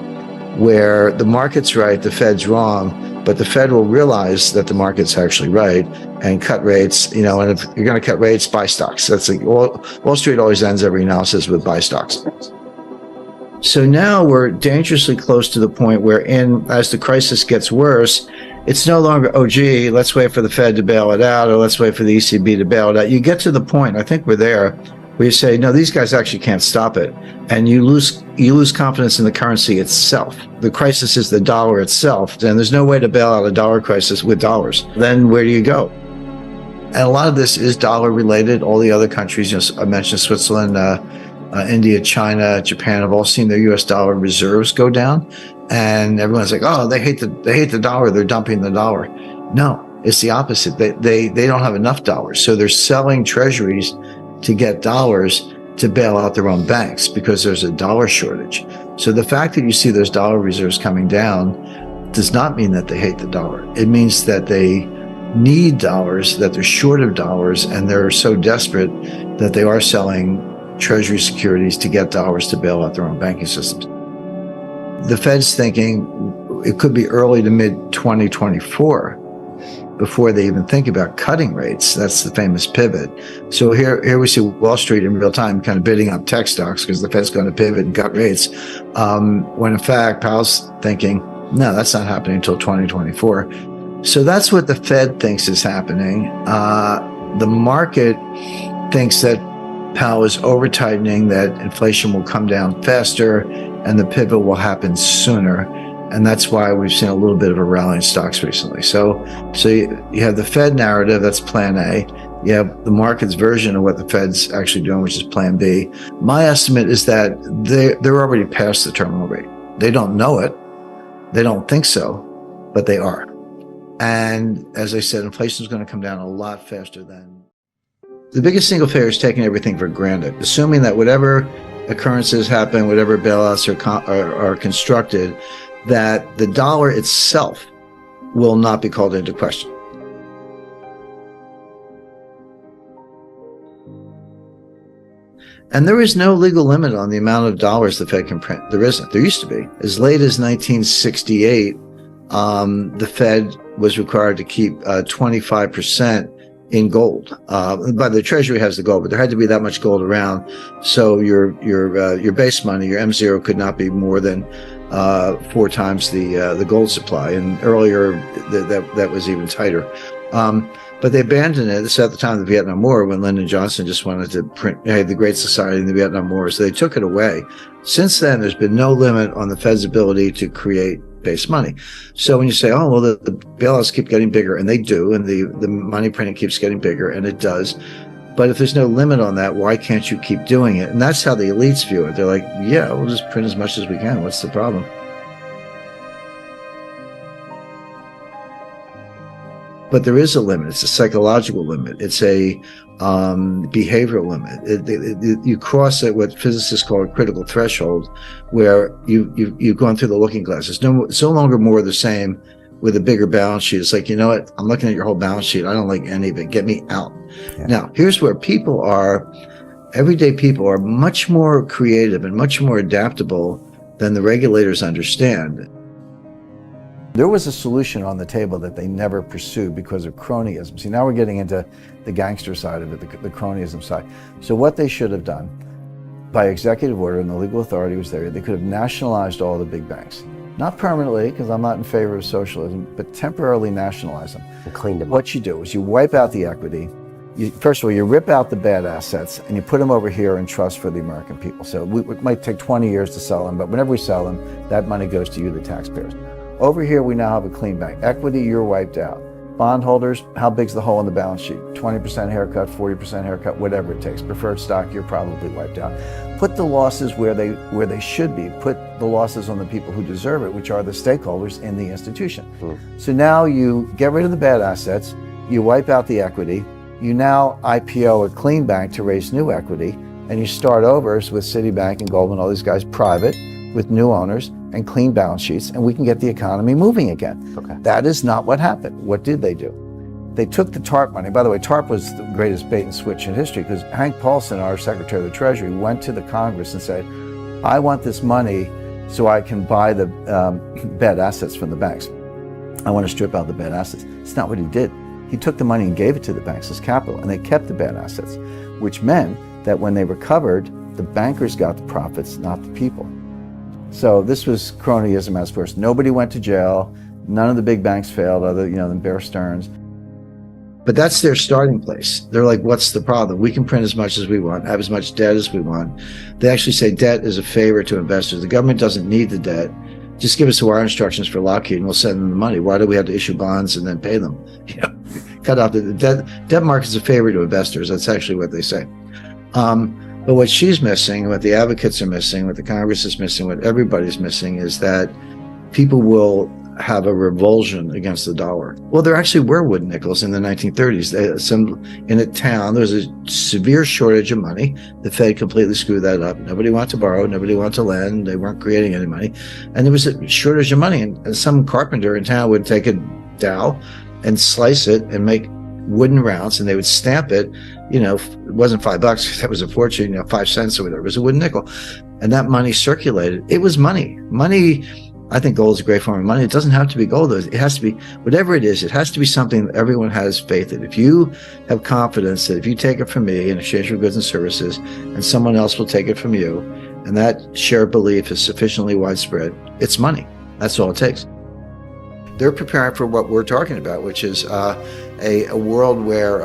where the market's right, the Fed's wrong, but the Fed will realize that the market's actually right and cut rates, and if you're going to cut rates, buy stocks. That's like Wall Street always ends every analysis with buy stocks. So now we're dangerously close to the point where as the crisis gets worse, it's no longer, oh, gee, let's wait for the Fed to bail it out, or let's wait for the ECB to bail it out. You get to the point, I think we're there, where you say, no, these guys actually can't stop it. And you lose confidence in the currency itself. The crisis is the dollar itself, and there's no way to bail out a dollar crisis with dollars. Then where do you go? And a lot of this is dollar related. All the other countries, I mentioned Switzerland, India, China, Japan have all seen their US dollar reserves go down. And everyone's like, oh, they hate the dollar. They're dumping the dollar. No, it's the opposite. They don't have enough dollars. So they're selling treasuries to get dollars to bail out their own banks because there's a dollar shortage. So the fact that you see those dollar reserves coming down does not mean that they hate the dollar. It means that they need dollars, that they're short of dollars, and they're so desperate that they are selling treasury securities to get dollars to bail out their own banking systems. The Fed's thinking it could be early to mid 2024 before they even think about cutting rates. That's the famous pivot. So here we see Wall Street in real time kind of bidding up tech stocks because the Fed's going to pivot and cut rates. When in fact, Powell's thinking, no, that's not happening until 2024. So that's what the Fed thinks is happening. The market thinks that Powell is over tightening, that inflation will come down faster and the pivot will happen sooner. And that's why we've seen a little bit of a rally in stocks recently. So you have the Fed narrative, that's plan A. You have the market's version of what the Fed's actually doing, which is plan B. My estimate is that they're already past the terminal rate. They don't know it. They don't think so, but they are. And as I said, inflation is going to come down a lot faster than. The biggest single failure is taking everything for granted, assuming that whatever occurrences happen, whatever bailouts are constructed, that the dollar itself will not be called into question. And there is no legal limit on the amount of dollars the Fed can print. There isn't. There used to be. As late as 1968, the Fed was required to keep 25% in gold. But the Treasury has the gold, but there had to be that much gold around. So your base money, your M0, could not be more than 4 times the gold supply. And earlier, that was even tighter. But they abandoned it. This is at the time of the Vietnam War, when Lyndon Johnson just wanted to print the Great Society in the Vietnam War. So they took it away. Since then, there's been no limit on the Fed's ability to create base money. So when you say, oh, well, the bailouts keep getting bigger, and they do, and the money printing keeps getting bigger, and it does. But if there's no limit on that, why can't you keep doing it? And that's how the elites view it. They're like, yeah, we'll just print as much as we can. What's the problem? But there is a limit. It's a psychological limit. It's a behavioral limit. You cross at what physicists call a critical threshold, where you've gone through the looking glass. It's no longer more of the same with a bigger balance sheet. It's like, you know what? I'm looking at your whole balance sheet. I don't like any of it. Get me out. Yeah. Now, here's where people are. Everyday people are much more creative and much more adaptable than the regulators understand. There was a solution on the table that they never pursued because of cronyism. See, now we're getting into the gangster side of it, the cronyism side. So what they should have done, by executive order, and the legal authority was there, they could have nationalized all the big banks. Not permanently, because I'm not in favor of socialism, but temporarily nationalize them. And clean them up. What you do is you wipe out the equity. First of all, you rip out the bad assets and you put them over here in trust for the American people. So it might take 20 years to sell them, but whenever we sell them, that money goes to you, the taxpayers. Over here, we now have a clean bank. Equity, you're wiped out. Bondholders, how big's the hole in the balance sheet? 20% haircut, 40% haircut, whatever it takes. Preferred stock, you're probably wiped out. Put the losses where they should be. Put the losses on the people who deserve it, which are the stakeholders in the institution. So now you get rid of the bad assets, you wipe out the equity, you now IPO a clean bank to raise new equity, and you start over with Citibank and Goldman, all these guys private, with new owners and clean balance sheets, and we can get the economy moving again. Okay. That is not what happened. What did they do? They took the TARP money. By the way, TARP was the greatest bait and switch in history, because Hank Paulson, our Secretary of the Treasury, went to the Congress and said, I want this money so I can buy the bad assets from the banks. I want to strip out the bad assets. It's not what he did. He took the money and gave it to the banks as capital, and they kept the bad assets, which meant that when they recovered, the bankers got the profits, not the people. So this was cronyism as first. Nobody went to jail. None of the big banks failed, other than Bear Stearns. But that's their starting place. They're like, what's the problem? We can print as much as we want, have as much debt as we want. They actually say debt is a favor to investors. The government doesn't need the debt. Just give us the wire instructions for Lockheed and we'll send them the money. Why do we have to issue bonds and then pay them? Cut off the debt market is a favor to investors. That's actually what they say. But what she's missing, what the advocates are missing, what the Congress is missing, what everybody's missing is that people will have a revulsion against the dollar. Well, there actually were wooden nickels in the 1930s. In a town, there was a severe shortage of money. The Fed completely screwed that up. Nobody wanted to borrow. Nobody wanted to lend. They weren't creating any money. And there was a shortage of money. And some carpenter in town would take a dowel and slice it and make wooden rounds, and they would stamp it. It wasn't $5, that was a fortune, 5 cents or whatever. It was a wooden nickel. And that money circulated. It was money. Money, I think gold is a great form of money. It doesn't have to be gold. It has to be, whatever it is, it has to be something that everyone has faith in. If you have confidence that if you take it from me in exchange for goods and services, and someone else will take it from you, and that shared belief is sufficiently widespread, it's money. That's all it takes. They're preparing for what we're talking about, which is a world where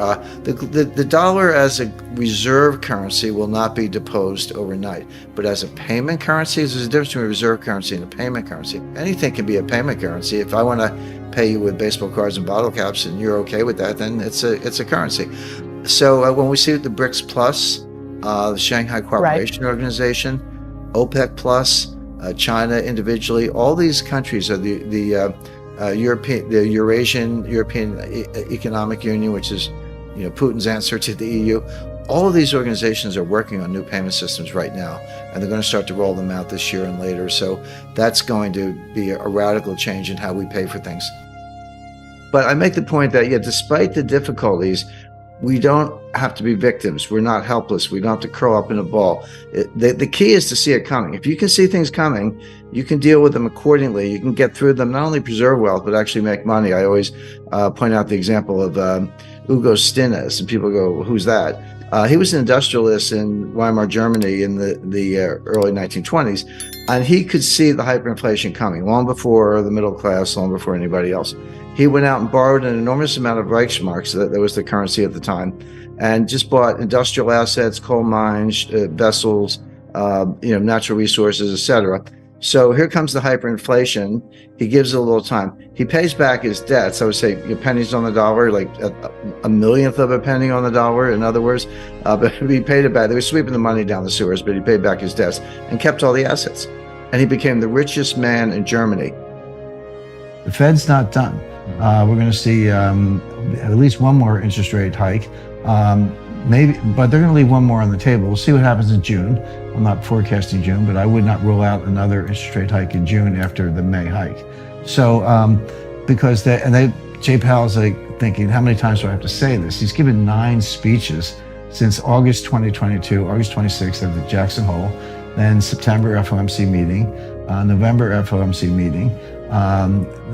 the dollar as a reserve currency will not be deposed overnight. But as a payment currency, there's a difference between a reserve currency and a payment currency. Anything can be a payment currency. If I want to pay you with baseball cards and bottle caps and you're okay with that, then it's a currency. So when we see the BRICS Plus, the Shanghai Cooperation Organization, OPEC Plus, China individually, all these countries are the Eurasian European Economic Union, which is Putin's answer to the EU. All of these organizations are working on new payment systems right now, and they're going to start to roll them out this year and later. So that's going to be a radical change in how we pay for things. But I make the point that, despite the difficulties, we don't have to be victims. We're not helpless. We don't have to curl up in a ball. The key is to see it coming. If you can see things coming, you can deal with them accordingly. You can get through them, not only preserve wealth, but actually make money. I always point out the example of Hugo Stinnes, and people go, well, who's that? He was an industrialist in Weimar, Germany in the early 1920s, and he could see the hyperinflation coming long before the middle class, long before anybody else. He went out and borrowed an enormous amount of Reichsmarks, that was the currency at the time, and just bought industrial assets, coal mines, vessels, natural resources, etc. So here comes the hyperinflation. He gives it a little time. He pays back his debts. I would say pennies on the dollar, like a millionth of a penny on the dollar, in other words. But he paid it back. They were sweeping the money down the sewers, but he paid back his debts and kept all the assets. And he became the richest man in Germany. The Fed's not done. We're going to see at least one more interest rate hike. Maybe, but they're going to leave one more on the table. We'll see what happens in June. I'm not forecasting June, but I would not rule out another interest rate hike in June after the May hike. So, because Jay Powell's like thinking, how many times do I have to say this? He's given 9 speeches since August 2022, August 26th at the Jackson Hole, then September FOMC meeting, November FOMC meeting,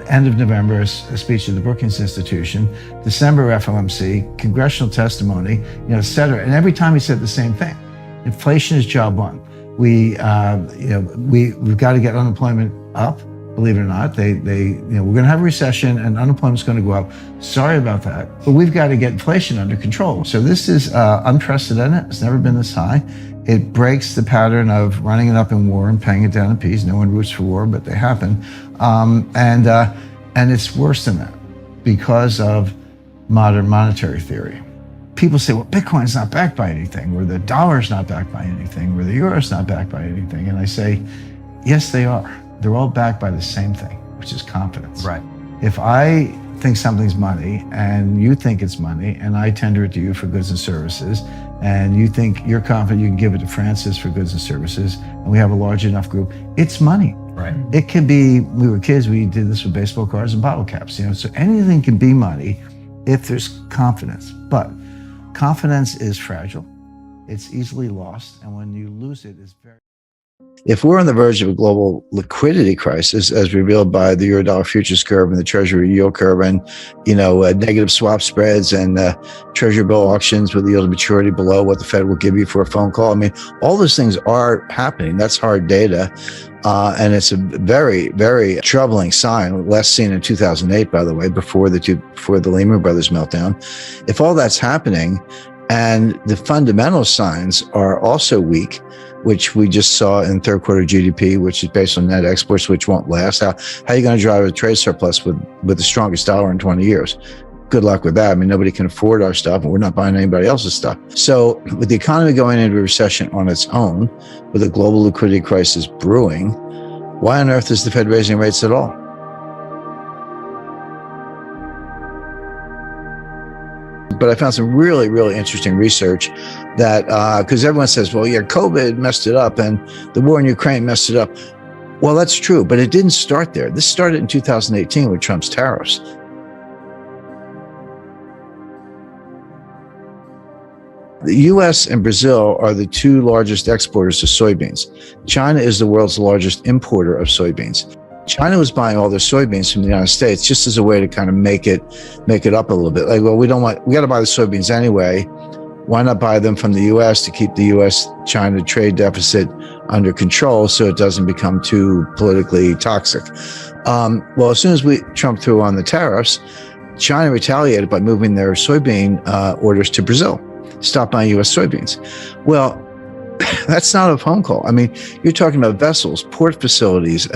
end of November, a speech at the Brookings Institution, December FOMC, congressional testimony, et cetera. And every time he said the same thing: inflation is job one. We've got to get unemployment up. Believe it or not, we're going to have a recession and unemployment's going to go up. Sorry about that, but we've got to get inflation under control. So this is unprecedented. It's never been this high. It breaks the pattern of running it up in war and paying it down in peace. No one roots for war, but they happen. And it's worse than that because of modern monetary theory. People say, well, Bitcoin's not backed by anything, or the dollar's not backed by anything, or the euro's not backed by anything. And I say, yes, they are. They're all backed by the same thing, which is confidence. Right. If I think something's money and you think it's money and I tender it to you for goods and services, and you think you're confident you can give it to Francis for goods and services, and we have a large enough group, it's money. Right. It can be, we were kids, we did this with baseball cards and bottle caps, so anything can be money if there's confidence. But confidence is fragile. It's easily lost. And when you lose it, it's very... If we're on the verge of a global liquidity crisis, as revealed by the Eurodollar futures curve and the Treasury yield curve, and negative swap spreads and Treasury bill auctions with the yield to maturity below what the Fed will give you for a phone call, all those things are happening. That's hard data, and it's a very, very troubling sign. Last seen in 2008, by the way, before the Lehman Brothers meltdown. If all that's happening, and the fundamental signs are also weak, which we just saw in third quarter GDP, which is based on net exports, which won't last. How are you going to drive a trade surplus with the strongest dollar in 20 years? Good luck with that. Nobody can afford our stuff, and we're not buying anybody else's stuff. So with the economy going into a recession on its own, with a global liquidity crisis brewing, why on earth is the Fed raising rates at all? But I found some really, really interesting research that, because everyone says, well, yeah, COVID messed it up and the war in Ukraine messed it up. Well, that's true, but it didn't start there. This started in 2018 with Trump's tariffs. The US and Brazil are the 2 largest exporters of soybeans. China is the world's largest importer of soybeans. China was buying all their soybeans from the United States just as a way to kind of make it up a little bit. Like, well, we got to buy the soybeans anyway. Why not buy them from the U.S. to keep the U.S.-China trade deficit under control so it doesn't become too politically toxic? Well, as soon as Trump threw on the tariffs, China retaliated by moving their soybean orders to Brazil, stop buying U.S. soybeans. Well, that's not a phone call. You're talking about vessels, port facilities,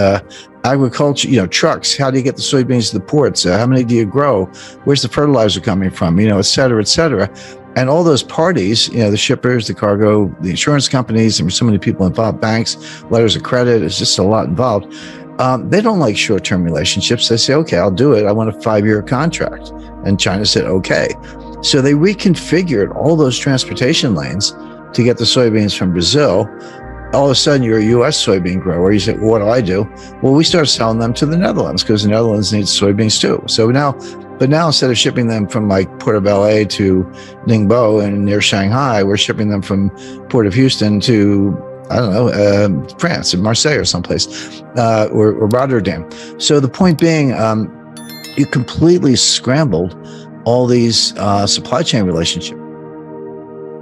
agriculture, trucks. How do you get the soybeans to the ports? How many do you grow? Where's the fertilizer coming from? Et cetera, et cetera. And all those parties, the shippers, the cargo, the insurance companies, and so many people involved, banks, letters of credit, it's just a lot involved. They don't like short-term relationships. They say, okay, I'll do it. I want a 5-year contract. And China said, okay. So they reconfigured all those transportation lanes to get the soybeans from Brazil. All of a sudden, you're a U.S. soybean grower. You say, well, what do? Well, we started selling them to the Netherlands because the Netherlands needs soybeans too. So now instead of shipping them from Port of LA to Ningbo and near Shanghai, we're shipping them from Port of Houston to, France, or Marseille or someplace, or Rotterdam. So the point being, you completely scrambled all these supply chain relationships.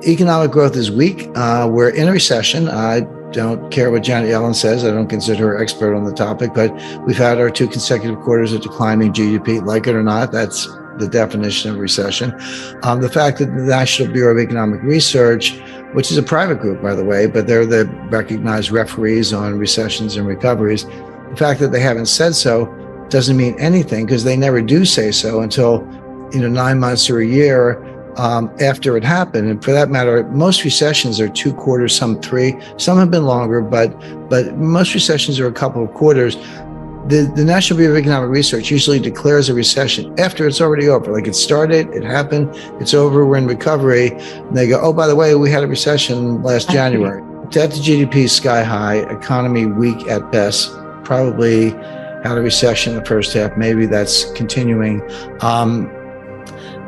Economic growth is weak. We're in a recession. I don't care what Janet Yellen says. I don't consider her expert on the topic, but we've had our 2 consecutive quarters of declining GDP. Like it or not, that's the definition of recession. The fact that the National Bureau of Economic Research, which is a private group, by the way, but they're the recognized referees on recessions and recoveries, the fact that they haven't said so doesn't mean anything, because they never do say so until 9 months or a year after it happened. And for that matter, most recessions are 2 quarters, some 3, some have been longer, but most recessions are a couple of quarters. The National Bureau of Economic Research usually declares a recession after it's already over. Like it started, it happened, it's over, we're in recovery. And they go, oh, by the way, we had a recession last January. Debt to GDP sky high, economy weak at best, probably had a recession in the first half. Maybe that's continuing.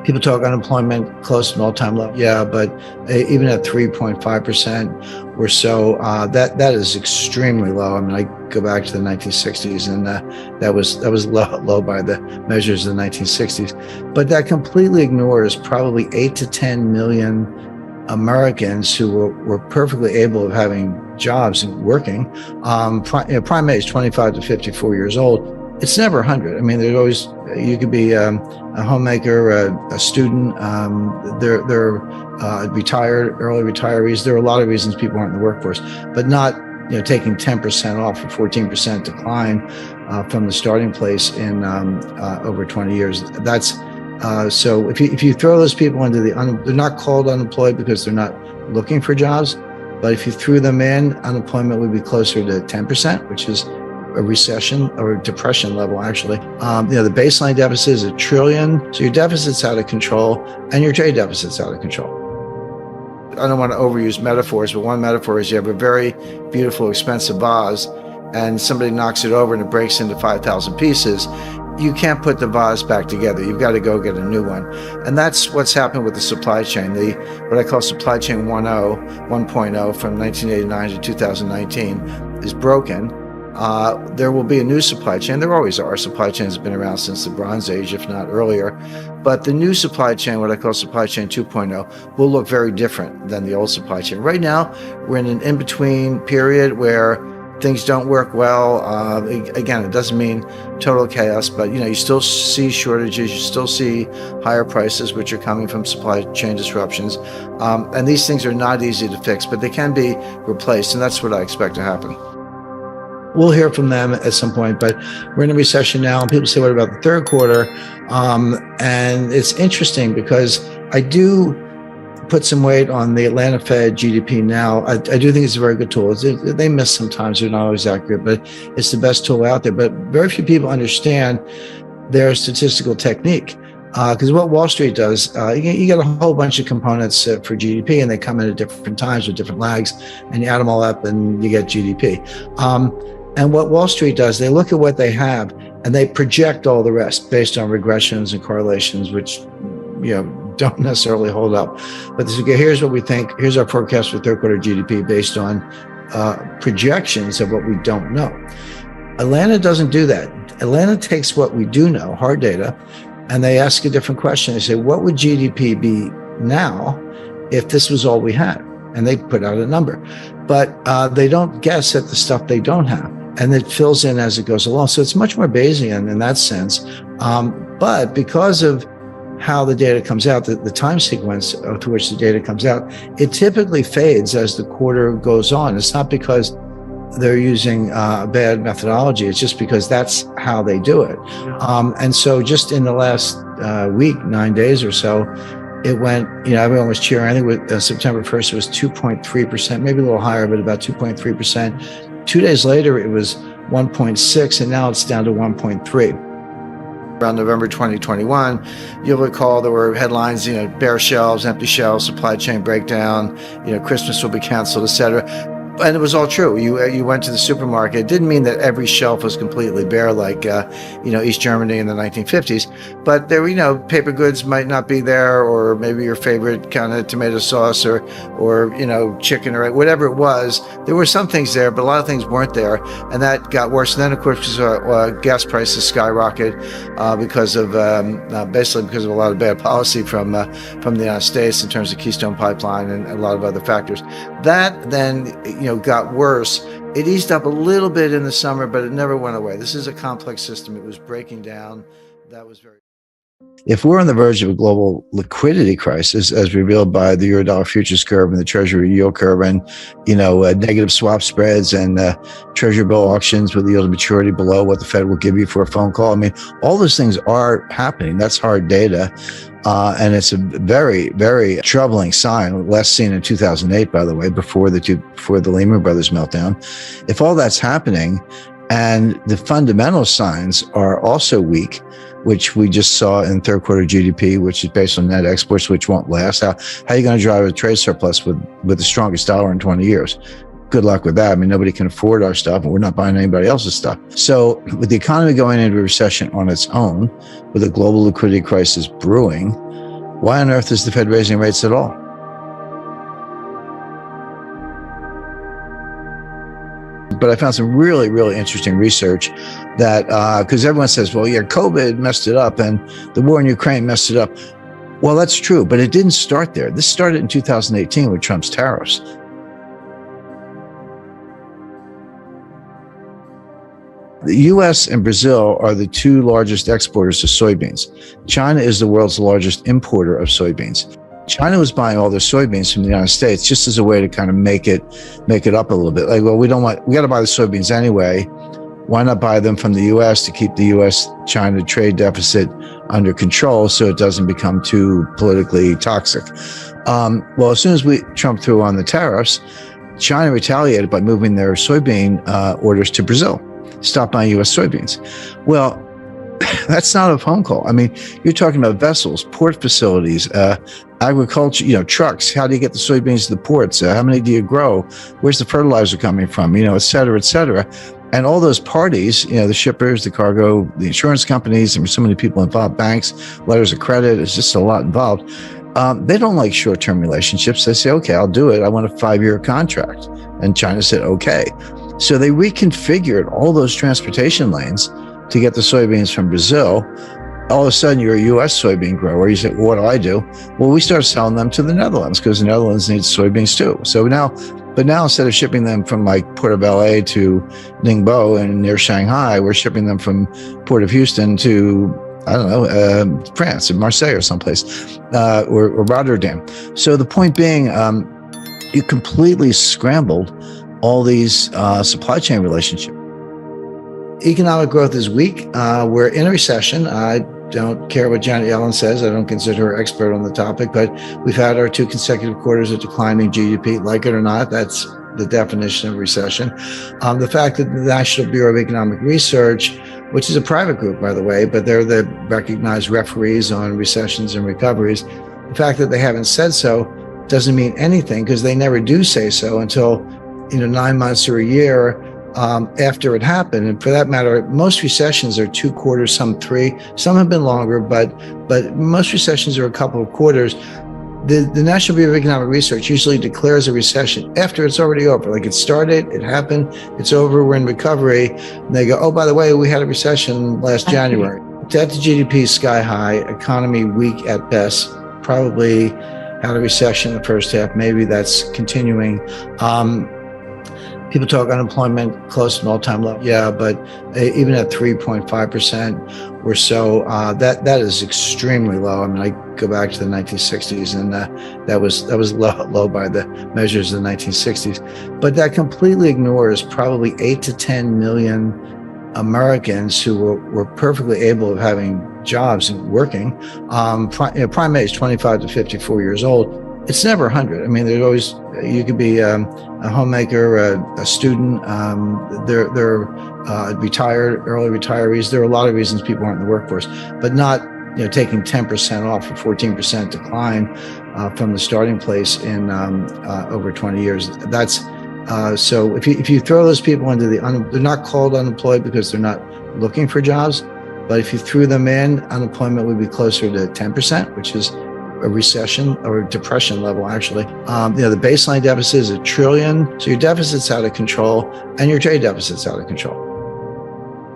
People talk unemployment close to an all-time low. Yeah, but even at 3.5% or so, that is extremely low. I mean, I go back to the 1960s, and that was low by the measures of the 1960s. But that completely ignores probably 8 to 10 million Americans who were perfectly able of having jobs and working. Prime age 25 to 54 years old. It's never 100. I mean, there's always, you could be a homemaker, a student, they're retired, early retirees. There are a lot of reasons people aren't in the workforce, but not, taking 10% off or 14% decline from the starting place in over 20 years. That's so if you throw those people into they're not called unemployed because they're not looking for jobs, but if you threw them in, unemployment would be closer to 10%, which is a recession or depression level, actually. The baseline deficit is $1 trillion. So your deficit's out of control and your trade deficit's out of control. I don't want to overuse metaphors, but one metaphor is you have a very beautiful, expensive vase and somebody knocks it over and it breaks into 5,000 pieces. You can't put the vase back together. You've got to go get a new one. And that's what's happened with the supply chain. What I call supply chain 1.0 from 1989 to 2019 is broken. There will be a new supply chain. There always are. Supply chains have been around since the Bronze Age, if not earlier. But the new supply chain, what I call supply chain 2.0, will look very different than the old supply chain. Right now, we're in an in-between period where things don't work well. Again, it doesn't mean total chaos, but you still see shortages, you still see higher prices, which are coming from supply chain disruptions. And these things are not easy to fix, but they can be replaced, and that's what I expect to happen. We'll hear from them at some point, but we're in a recession now, and people say, what about the third quarter? And it's interesting because I do put some weight on the Atlanta Fed GDP now. I do think it's a very good tool. They miss sometimes, they're not always accurate, but it's the best tool out there. But very few people understand their statistical technique. Because what Wall Street does, you get a whole bunch of components for GDP, and they come in at different times with different lags, and you add them all up and you get GDP. And what Wall Street does, they look at what they have and they project all the rest based on regressions and correlations, which don't necessarily hold up. But here's what we think. Here's our forecast for third quarter GDP based on projections of what we don't know. Atlanta doesn't do that. Atlanta takes what we do know, hard data, and they ask a different question. They say, what would GDP be now if this was all we had? And they put out a number. But they don't guess at the stuff they don't have. And it fills in as it goes along. So it's much more Bayesian in that sense. But because of how the data comes out, the time sequence to which the data comes out, it typically fades as the quarter goes on. It's not because they're using bad methodology. It's just because that's how they do it. And so just in the last week, 9 days or so, it went, everyone was cheering. I think with September 1st, it was 2.3%, maybe a little higher, but about 2.3%. 2 days later, it was 1.6, and now it's down to 1.3. Around November 2021, you'll recall there were headlines, bare shelves, empty shelves, supply chain breakdown, Christmas will be canceled, etc. And it was all true. You went to the supermarket. It didn't mean that every shelf was completely bare, like East Germany in the 1950s. But there, paper goods might not be there, or maybe your favorite kind of tomato sauce, or chicken, or whatever it was. There were some things there, but a lot of things weren't there, and that got worse. And then, of course, gas prices skyrocketed because of basically because of a lot of bad policy from the United States in terms of Keystone Pipeline and a lot of other factors. That then got worse. It eased up a little bit in the summer, but it never went away. This is a complex system. It was breaking down. That was very... If we're on the verge of a global liquidity crisis, as revealed by the Eurodollar futures curve and the Treasury yield curve, and negative swap spreads and Treasury bill auctions with the yield to maturity below what the Fed will give you for a phone call, all those things are happening. That's hard data. And it's a very, very troubling sign, last seen in 2008, by the way, before the Lehman Brothers meltdown. If all that's happening, And the fundamental signs are also weak, which we just saw in third quarter GDP, which is based on net exports, which won't last. How are you going to drive a trade surplus with the strongest dollar in 20 years? Good luck with that. I mean, nobody can afford our stuff, and we're not buying anybody else's stuff. So with the economy going into a recession on its own, with a global liquidity crisis brewing, why on earth is the Fed raising rates at all? But I found some really, really interesting research that, because everyone says, well, yeah, COVID messed it up and the war in Ukraine messed it up. Well, that's true, but it didn't start there. This started in 2018 with Trump's tariffs. The US and Brazil are the two largest exporters of soybeans. China is the world's largest importer of soybeans. China was buying all their soybeans from the United States just as a way to kind of make it up a little bit. Like, well, we got to buy the soybeans anyway. Why not buy them from the US to keep the US-China trade deficit under control so it doesn't become too politically toxic? Well, as soon as Trump threw on the tariffs, China retaliated by moving their soybean orders to Brazil. Stop buying U.S. soybeans. Well, that's not a phone call. I mean, you're talking about vessels, port facilities, agriculture, trucks. How do you get the soybeans to the ports? How many do you grow? Where's the fertilizer coming from? Et cetera, et cetera. And all those parties, the shippers, the cargo, the insurance companies, and so many people involved, banks, letters of credit, it's just a lot involved. They don't like short-term relationships. They say, okay, I'll do it. I want a 5-year contract. And China said, okay. So they reconfigured all those transportation lanes to get the soybeans from Brazil. All of a sudden, you're a U.S. soybean grower. You say, well, what do I do? Well, we started selling them to the Netherlands because the Netherlands needs soybeans too. So now instead of shipping them from like Port of LA to Ningbo and near Shanghai, we're shipping them from Port of Houston to, I don't know, France, or Marseille or someplace, or Rotterdam. So the point being, you completely scrambled all these supply chain relationships. Economic growth is weak. We're in a recession. I don't care what Janet Yellen says. I don't consider her expert on the topic, but we've had our 2 consecutive quarters of declining GDP. Like it or not, that's the definition of recession. The fact that the National Bureau of Economic Research, which is a private group, by the way, but they're the recognized referees on recessions and recoveries, the fact that they haven't said so doesn't mean anything because they never do say so until 9 months or a year after it happened. And for that matter, most recessions are 2 quarters, some 3, some have been longer, but most recessions are a couple of quarters. The National Bureau of Economic Research usually declares a recession after it's already over. Like it started, it happened, it's over, we're in recovery. And they go, oh, by the way, we had a recession last January. Debt to GDP sky high, economy weak at best, probably had a recession in the first half. Maybe that's continuing. People talk unemployment close to an all-time low. Yeah, but even at 3.5% or so, that is extremely low. I mean, I go back to the 1960s, and that was low by the measures of the 1960s. But that completely ignores probably 8 to 10 million Americans who were perfectly able of having jobs and working. Prime age 25 to 54 years old. It's never 100. I mean, there's always, you could be a homemaker, a student, they're retired, early retirees. There are a lot of reasons people aren't in the workforce, but not taking 10% off or 14% decline from the starting place in over 20 years. That's so if you throw those people into they're not called unemployed because they're not looking for jobs, but if you threw them in, unemployment would be closer to 10%, which is a recession or a depression level, actually. The baseline deficit is $1 trillion. So your deficit's out of control and your trade deficit's out of control.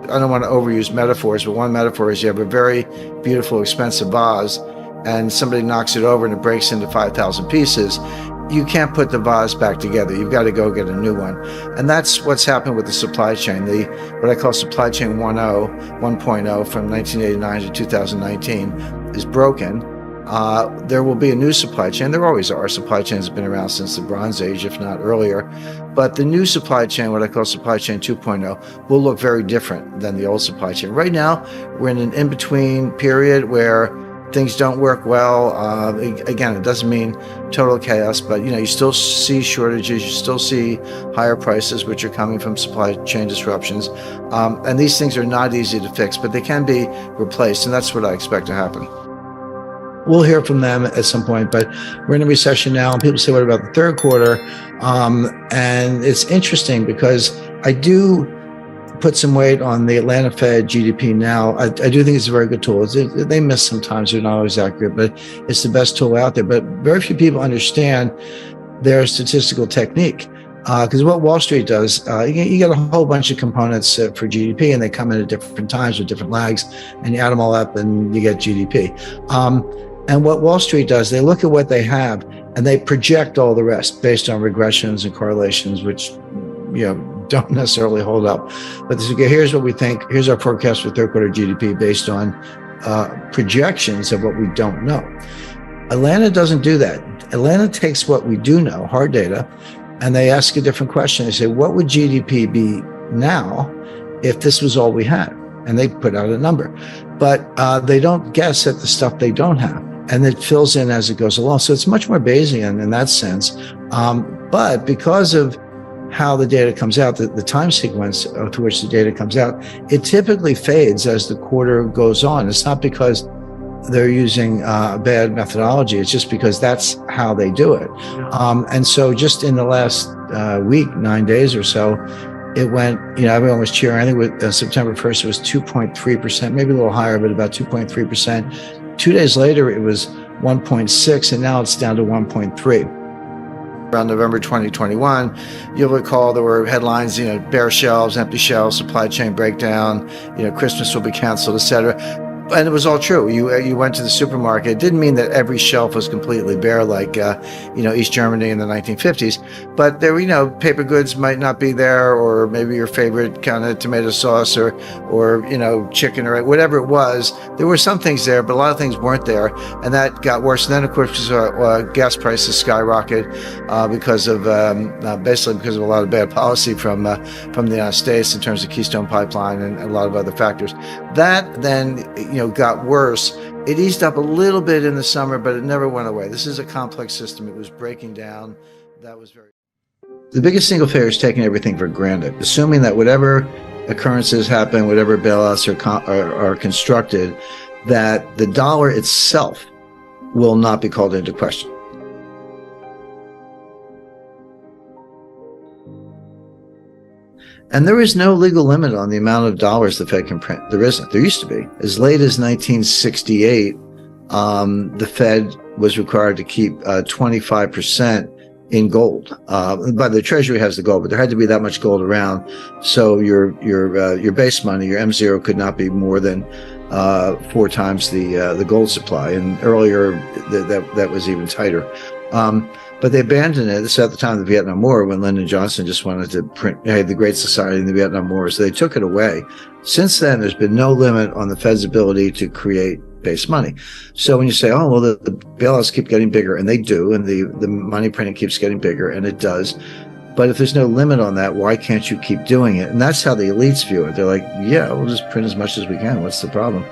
I don't want to overuse metaphors, but one metaphor is you have a very beautiful, expensive vase and somebody knocks it over and it breaks into 5,000 pieces. You can't put the vase back together. You've got to go get a new one. And that's what's happened with the supply chain. What I call supply chain 1.0 from 1989 to 2019 is broken. There will be a new supply chain. There always are. Supply chains have been around since the Bronze Age, if not earlier. But the new supply chain, what I call supply chain 2.0, will look very different than the old supply chain. Right now, we're in an in-between period where things don't work well. Again, it doesn't mean total chaos, but you still see shortages, you still see higher prices, which are coming from supply chain disruptions. And these things are not easy to fix, but they can be replaced, and that's what I expect to happen. We'll hear from them at some point, but we're in a recession now, and people say, what about the third quarter? And it's interesting because I do put some weight on the Atlanta Fed GDP now. I do think it's a very good tool. They miss sometimes, they're not always accurate, but it's the best tool out there. But very few people understand their statistical technique. Because what Wall Street does, you get a whole bunch of components for GDP, and they come in at different times with different lags, and you add them all up and you get GDP. And what Wall Street does, they look at what they have and they project all the rest based on regressions and correlations, which don't necessarily hold up. But here's what we think. Here's our forecast for third quarter GDP based on projections of what we don't know. Atlanta doesn't do that. Atlanta takes what we do know, hard data, and they ask a different question. They say, what would GDP be now if this was all we had? And they put out a number. But they don't guess at the stuff they don't have. And it fills in as it goes along. So it's much more Bayesian in that sense. But because of how the data comes out, the time sequence to which the data comes out, it typically fades as the quarter goes on. It's not because they're using bad methodology. It's just because that's how they do it. And so just in the last week, 9 days or so, it went, everyone was cheering. I think with September 1st, it was 2.3%, maybe a little higher, but about 2.3%. 2 days later, it was 1.6, and now it's down to 1.3. Around November 2021, you'll recall there were headlines, bare shelves, empty shelves, supply chain breakdown, Christmas will be canceled, etc. And it was all true. You went to the supermarket. It didn't mean that every shelf was completely bare, like East Germany in the 1950s. But there, paper goods might not be there, or maybe your favorite kind of tomato sauce, or chicken, or whatever it was. There were some things there, but a lot of things weren't there, and that got worse. And then, of course, gas prices skyrocketed because of basically because of a lot of bad policy from the United States in terms of Keystone Pipeline and a lot of other factors. That then got worse. It eased up a little bit in the summer, but it never went away. This is a complex system. It was breaking down. That was the biggest single failure is taking everything for granted, assuming that whatever occurrences happen, whatever bailouts are constructed, that the dollar itself will not be called into question. And there is no legal limit on the amount of dollars the Fed can print. There isn't. There used to be. As late as 1968, the Fed was required to keep 25% in gold. But the Treasury has the gold, but there had to be that much gold around. So your base money, your M0, could not be more than 4 times the gold supply. And earlier, that was even tighter. But they abandoned it. This is at the time of the Vietnam War, when Lyndon Johnson just wanted to print, the Great Society in the Vietnam War. So they took it away. Since then, there's been no limit on the Fed's ability to create base money. So when you say, oh, well, the bailouts keep getting bigger, and they do, and the money printing keeps getting bigger, and it does. But if there's no limit on that, why can't you keep doing it? And that's how the elites view it. They're like, yeah, we'll just print as much as we can. What's the problem?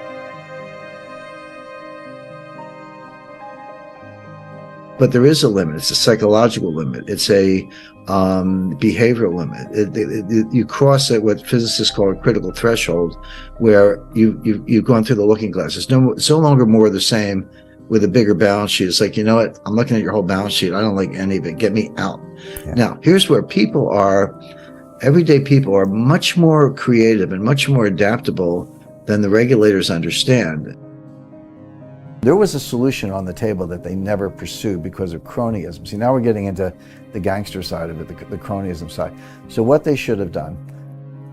But there is a limit. It's a psychological limit. It's a behavioral limit. You cross at what physicists call a critical threshold, where you've gone through the looking glass. It's no longer more of the same with a bigger balance sheet. It's like, you know what? I'm looking at your whole balance sheet. I don't like any of it. Get me out. Yeah. Now, here's where everyday people are much more creative and much more adaptable than the regulators understand. There was a solution on the table that they never pursued because of cronyism. See, now we're getting into the gangster side of it, the cronyism side. So what they should have done,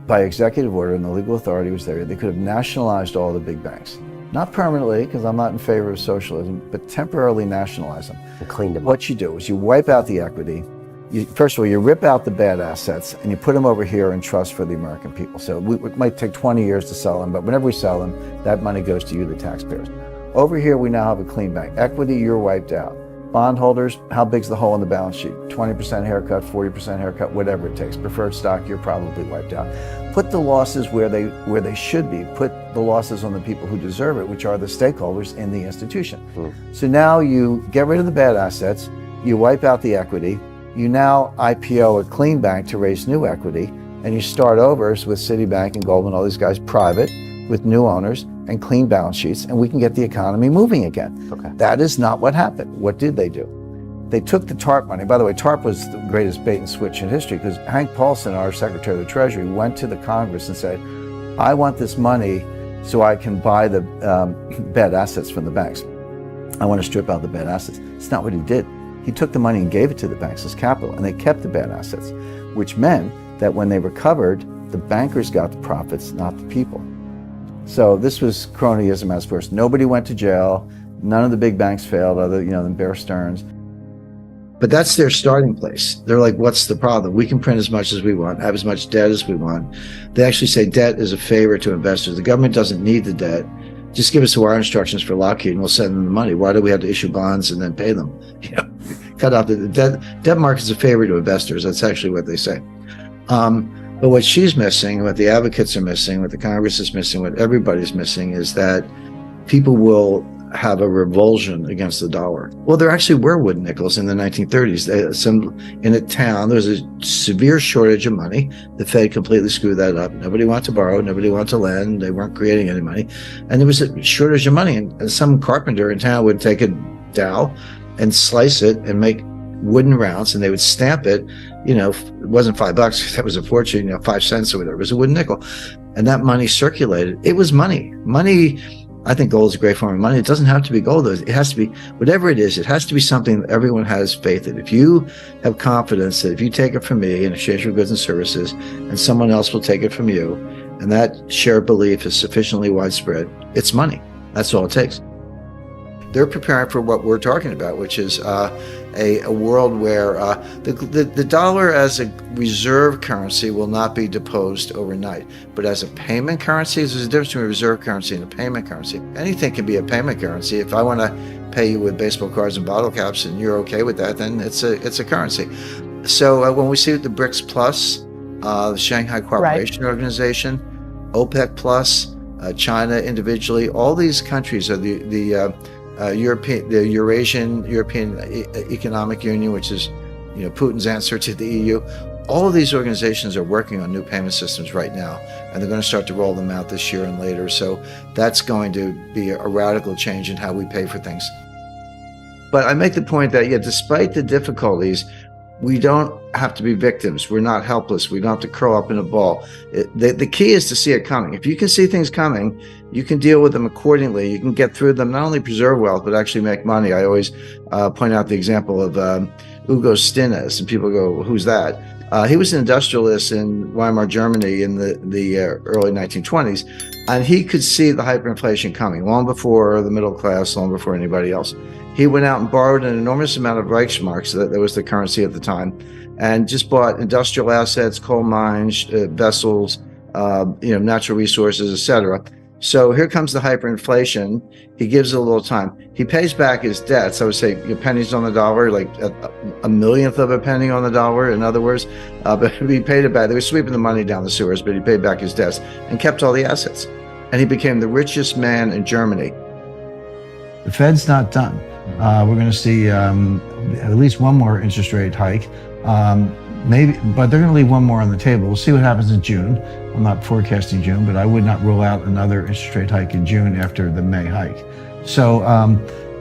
by executive order, and the legal authority was there, they could have nationalized all the big banks. Not permanently, because I'm not in favor of socialism, but temporarily nationalize them. And clean them up. What you do is you wipe out the equity. First of all, you rip out the bad assets and you put them over here in trust for the American people. So it might take 20 years to sell them, but whenever we sell them, that money goes to you, the taxpayers. Over here, we now have a clean bank. Equity, you're wiped out. Bondholders, how big's the hole in the balance sheet? 20% haircut, 40% haircut, whatever it takes. Preferred stock, you're probably wiped out. Put the losses where they should be. Put the losses on the people who deserve it, which are the stakeholders in the institution. So now you get rid of the bad assets, you wipe out the equity, you now IPO a clean bank to raise new equity, and you start over with Citibank and Goldman, all these guys private, with new owners and clean balance sheets, and we can get the economy moving again. Okay. That is not what happened. What did they do? They took the TARP money. By the way, TARP was the greatest bait and switch in history, because Hank Paulson, our Secretary of the Treasury, went to the Congress and said, I want this money so I can buy the bad assets from the banks. I want to strip out the bad assets. It's not what he did. He took the money and gave it to the banks as capital, and they kept the bad assets, which meant that when they recovered, the bankers got the profits, not the people. So this was cronyism as first. Nobody went to jail. None of the big banks failed, other than Bear Stearns. But that's their starting place. They're like, what's the problem? We can print as much as we want, have as much debt as we want. They actually say debt is a favor to investors. The government doesn't need the debt. Just give us the wire instructions for Lockheed and we'll send them the money. Why do we have to issue bonds and then pay them? Cut off the debt market's a favor to investors. That's actually what they say. But what she's missing, what the advocates are missing, what the Congress is missing, what everybody's missing is that people will have a revulsion against the dollar. Well, there actually were wooden nickels in the 1930s. In a town, there was a severe shortage of money. The Fed completely screwed that up. Nobody wanted to borrow. Nobody wanted to lend. They weren't creating any money. And there was a shortage of money. And some carpenter in town would take a dowel and slice it and make wooden rounds, and they would stamp it. It wasn't $5, that was a fortune, 5 cents or whatever. It was a wooden nickel. And that money circulated. It was money. Money, I think gold is a great form of money. It doesn't have to be gold. It has to be, whatever it is, it has to be something that everyone has faith in. If you have confidence that if you take it from me in exchange for goods and services, and someone else will take it from you, and that shared belief is sufficiently widespread, it's money. That's all it takes. They're preparing for what we're talking about, which is a world where the dollar as a reserve currency will not be deposed overnight. But as a payment currency, there's a difference between a reserve currency and a payment currency. Anything can be a payment currency. If I want to pay you with baseball cards and bottle caps and you're okay with that, then it's a currency. So when we see the BRICS Plus, the Shanghai Cooperation Organization, OPEC Plus, China individually, all these countries are the Eurasian European Economic Union, which is Putin's answer to the EU. All of these organizations are working on new payment systems right now, and they're going to start to roll them out this year and later. So that's going to be a radical change in how we pay for things. But I make the point that, despite the difficulties, we don't have to be victims. We're not helpless. We don't have to curl up in a ball. The key is to see it coming. If you can see things coming, you can deal with them accordingly. You can get through them, not only preserve wealth, but actually make money. I always point out the example of Hugo Stinnes, and people go, well, who's that? He was an industrialist in Weimar, Germany in the early 1920s, and he could see the hyperinflation coming long before the middle class, long before anybody else. He went out and borrowed an enormous amount of Reichsmarks, that was the currency at the time, and just bought industrial assets, coal mines, vessels, natural resources, etc. So here comes the hyperinflation. He gives it a little time. He pays back his debts. I would say pennies on the dollar, like a millionth of a penny on the dollar, in other words. But he paid it back. They were sweeping the money down the sewers, but he paid back his debts and kept all the assets. And he became the richest man in Germany. The Fed's not done. We're going to see at least one more interest rate hike, maybe, but they're going to leave one more on the table. We'll see what happens in June. I'm not forecasting June, but I would not rule out another interest rate hike in June after the May hike. So,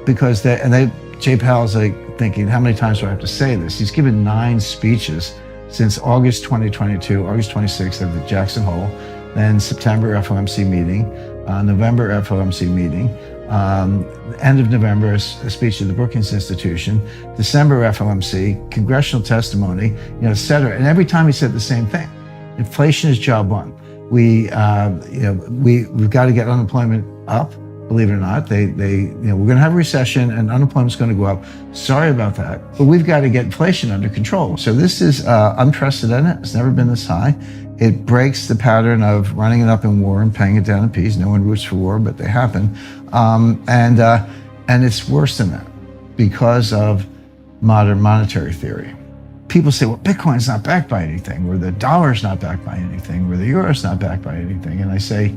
because Jay Powell's thinking, how many times do I have to say this? He's given 9 speeches since August 2022, August 26th at the Jackson Hole, then September FOMC meeting, November FOMC meeting, end of November, a speech at the Brookings Institution, December FOMC, congressional testimony, et cetera. And every time he said the same thing: inflation is job one. We've got to get unemployment up. Believe it or not, we're going to have a recession and unemployment's going to go up. Sorry about that, but we've got to get inflation under control. So this is unprecedented. It's never been this high. It breaks the pattern of running it up in war and paying it down in peace. No one roots for war, but they happen. And it's worse than that, because of modern monetary theory. People say, well, Bitcoin's not backed by anything, or the dollar's not backed by anything, or the euro's not backed by anything. And I say,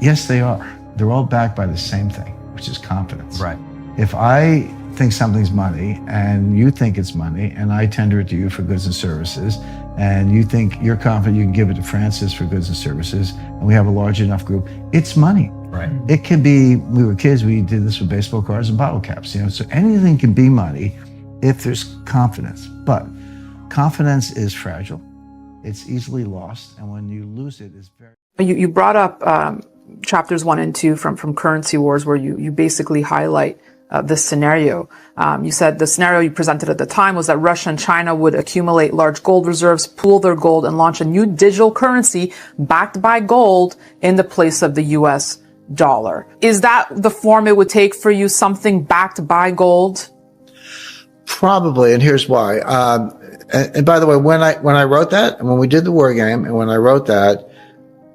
yes, they are. They're all backed by the same thing, which is confidence. Right. If I think something's money and you think it's money and I tender it to you for goods and services and you think you're confident you can give it to Francis for goods and services and we have a large enough group, it's money. Right. It can be, we were kids, we did this with baseball cards and bottle caps, so anything can be money if there's confidence. But confidence is fragile. It's easily lost. And when you lose it, it's very... You brought up chapters 1 and 2 from Currency Wars, where you basically highlight this scenario. You said the scenario you presented at the time was that Russia and China would accumulate large gold reserves, pool their gold, and launch a new digital currency backed by gold in the place of the US dollar. Is that the form it would take for you, something backed by gold? Probably, and here's why. And by the way, when I wrote that, and when we did the war game, and when I wrote that,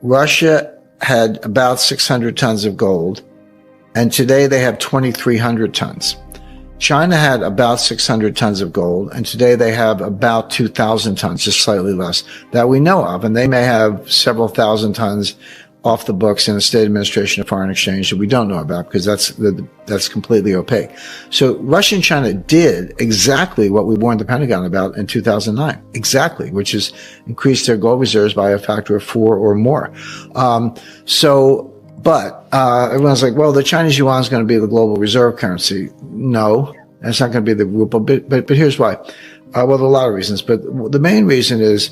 Russia had about 600 tons of gold, and today they have 2,300 tons. China had about 600 tons of gold, and today they have about 2,000 tons, just slightly less, that we know of. And they may have several thousand tons off the books in the State Administration of Foreign Exchange that we don't know about, because that's completely opaque. So Russia and China did exactly what we warned the Pentagon about in 2009, exactly, which is increase their gold reserves by a factor of 4 or more. But everyone's like, well, the Chinese yuan is going to be the global reserve currency. No, it's not going to be the ruble. But here's why. Well, there are a lot of reasons, but the main reason is,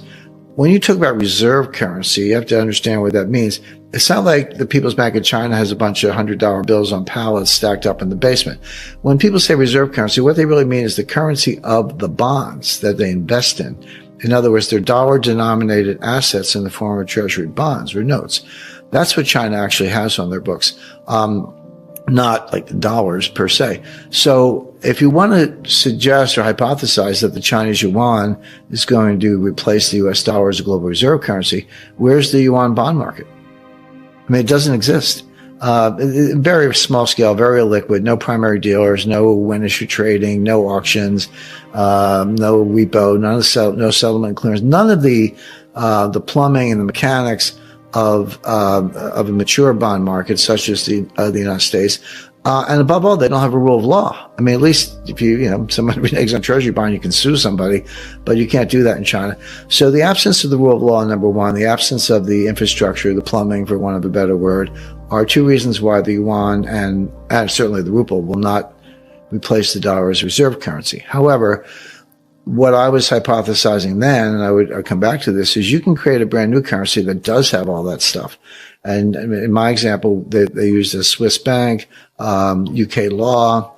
when you talk about reserve currency, you have to understand what that means. It's not like the People's Bank of China has a bunch of $100 bills on pallets stacked up in the basement. When people say reserve currency, what they really mean is the currency of the bonds that they invest in. In other words, they're dollar-denominated assets in the form of treasury bonds or notes. That's what China actually has on their books, not like the dollars per se. So if you want to suggest or hypothesize that the Chinese yuan is going to replace the US dollar as a global reserve currency, where's the yuan bond market? I mean, it doesn't exist. Very small scale, very illiquid, no primary dealers, no win issue trading, no auctions, no repo, no settlement clearance, none of the plumbing and the mechanics of a mature bond market such as the United States. And above all, they don't have a rule of law. I mean, at least if somebody reneges on treasury bond, you can sue somebody, but you can't do that in China. So the absence of the rule of law, number one, the absence of the infrastructure, the plumbing, for want of a better word, are two reasons why the yuan and certainly the ruble will not replace the dollar as reserve currency. However, what I was hypothesizing then, and I would come back to this, is you can create a brand new currency that does have all that stuff. And in my example, they used a Swiss bank, UK law,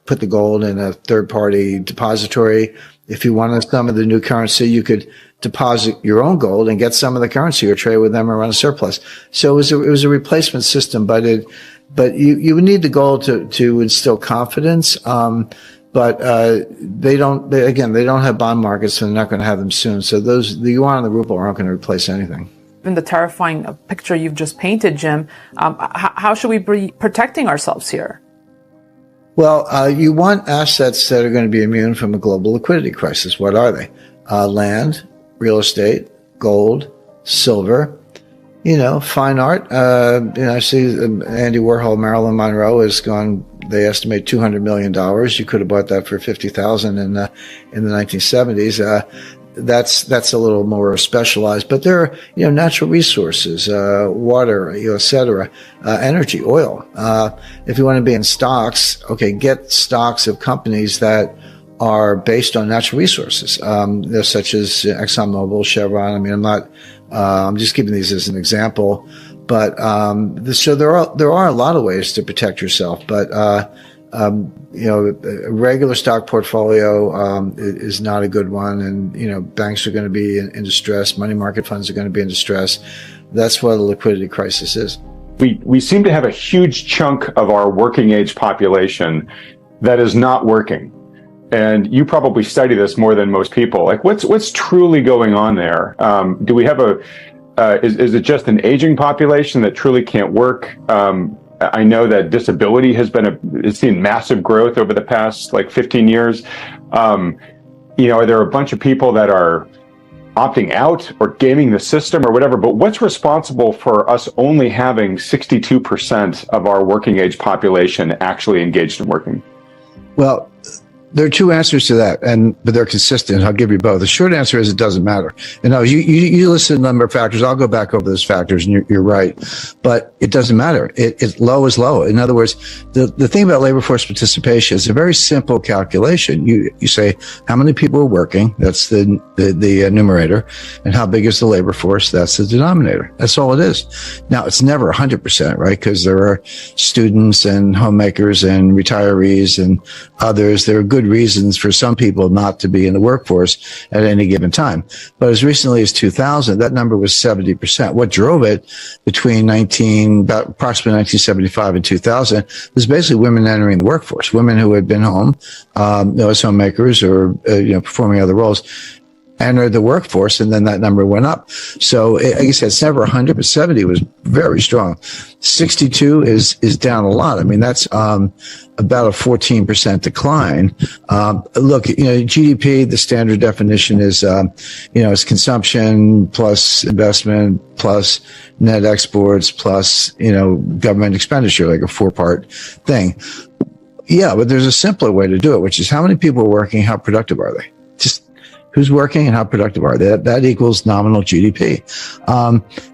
put the gold in a third-party depository. If you wanted some of the new currency, you could deposit your own gold and get some of the currency or trade with them or run a surplus. So it was a replacement system, but you would need the gold to instill confidence. But they don't have bond markets, so they're not going to have them soon. So the yuan and the ruble aren't going to replace anything. In the terrifying picture you've just painted, Jim, how should we be protecting ourselves here? Well, you want assets that are going to be immune from a global liquidity crisis. What are they? Land, real estate, gold, silver, fine art. I see Andy Warhol, Marilyn Monroe has gone, they estimate $200 million. You could have bought that for $50,000 in the 1970s. That's a little more specialized, but there are, natural resources, water, et cetera, energy, oil. If you want to be in stocks, okay, get stocks of companies that are based on natural resources, such as ExxonMobil, Chevron. I mean, I'm just giving these as an example, but so there are a lot of ways to protect yourself, but a regular stock portfolio is not a good one, and banks are going to be in distress, money market funds are going to be in distress. That's what a liquidity crisis is. We seem to have a huge chunk of our working age population that is not working. And you probably study this more than most people. Like, what's truly going on there? Do we have is it just an aging population that truly can't work? I know that disability has seen massive growth over the past like 15 years. Are there a bunch of people that are opting out or gaming the system or whatever, but what's responsible for us only having 62% of our working age population actually engaged in working? Well, there are two answers to that, but they're consistent. I'll give you both. The short answer is it doesn't matter. You listed a number of factors. I'll go back over those factors, and you're right. But it doesn't matter. It's low is low. In other words, the thing about labor force participation is a very simple calculation. You say how many people are working. That's the numerator, and how big is the labor force. That's the denominator. That's all it is. Now it's never 100%, right? Because there are students and homemakers and retirees and others. There are good reasons for some people not to be in the workforce at any given time. But as recently as 2000, that number was 70%. What drove it between approximately 1975 and 2000 was basically women entering the workforce, women who had been home, as homemakers or, performing other roles, entered the workforce, and then that number went up. So, like I said, it's never 100, but 70 was very strong. 62 is down a lot. I mean, that's about a 14% decline. Look, GDP, the standard definition is, it's consumption plus investment plus net exports plus, government expenditure, like a 4-part thing. Yeah, but there's a simpler way to do it, which is how many people are working, how productive are they? Just who's working and how productive are they? That equals nominal GDP.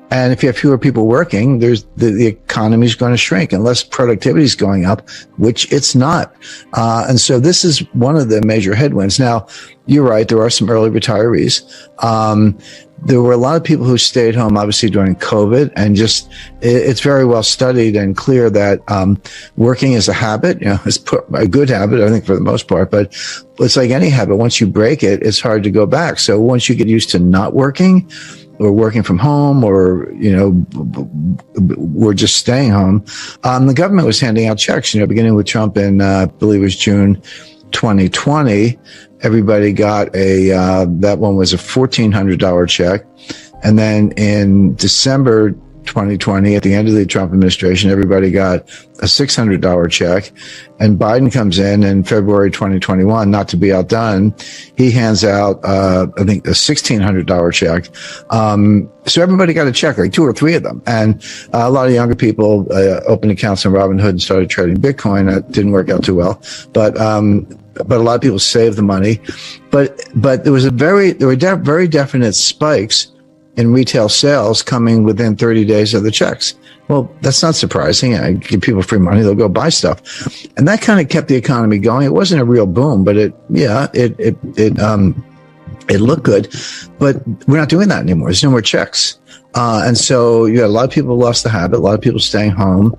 And if you have fewer people working, the economy is going to shrink unless productivity is going up, which it's not. And so this is one of the major headwinds. Now, you're right. There are some early retirees. There were a lot of people who stayed home, obviously, during COVID, and it's very well studied and clear that working is a habit. It's a good habit, I think, for the most part. But it's like any habit. Once you break it, it's hard to go back. So once you get used to not working, or working from home, or we're just staying home, the government was handing out checks. Beginning with Trump in, I believe it was June 2020. Everybody got that one was a $1,400 check. And then in December 2020, at the end of the Trump administration, everybody got a $600 check. And Biden comes in February 2021, not to be outdone. He hands out, I think, a $1,600 check. So everybody got a check, like 2 or 3 of them. And a lot of younger people opened accounts on Robinhood and started trading Bitcoin. That didn't work out too well. But a lot of people saved the money. But there were very definite spikes in retail sales coming within 30 days of the checks. Well, that's not surprising. I give people free money, they'll go buy stuff. And that kind of kept the economy going. It wasn't a real boom, but it looked good. But we're not doing that anymore. There's no more checks. And so you had a lot of people lost the habit, a lot of people staying home,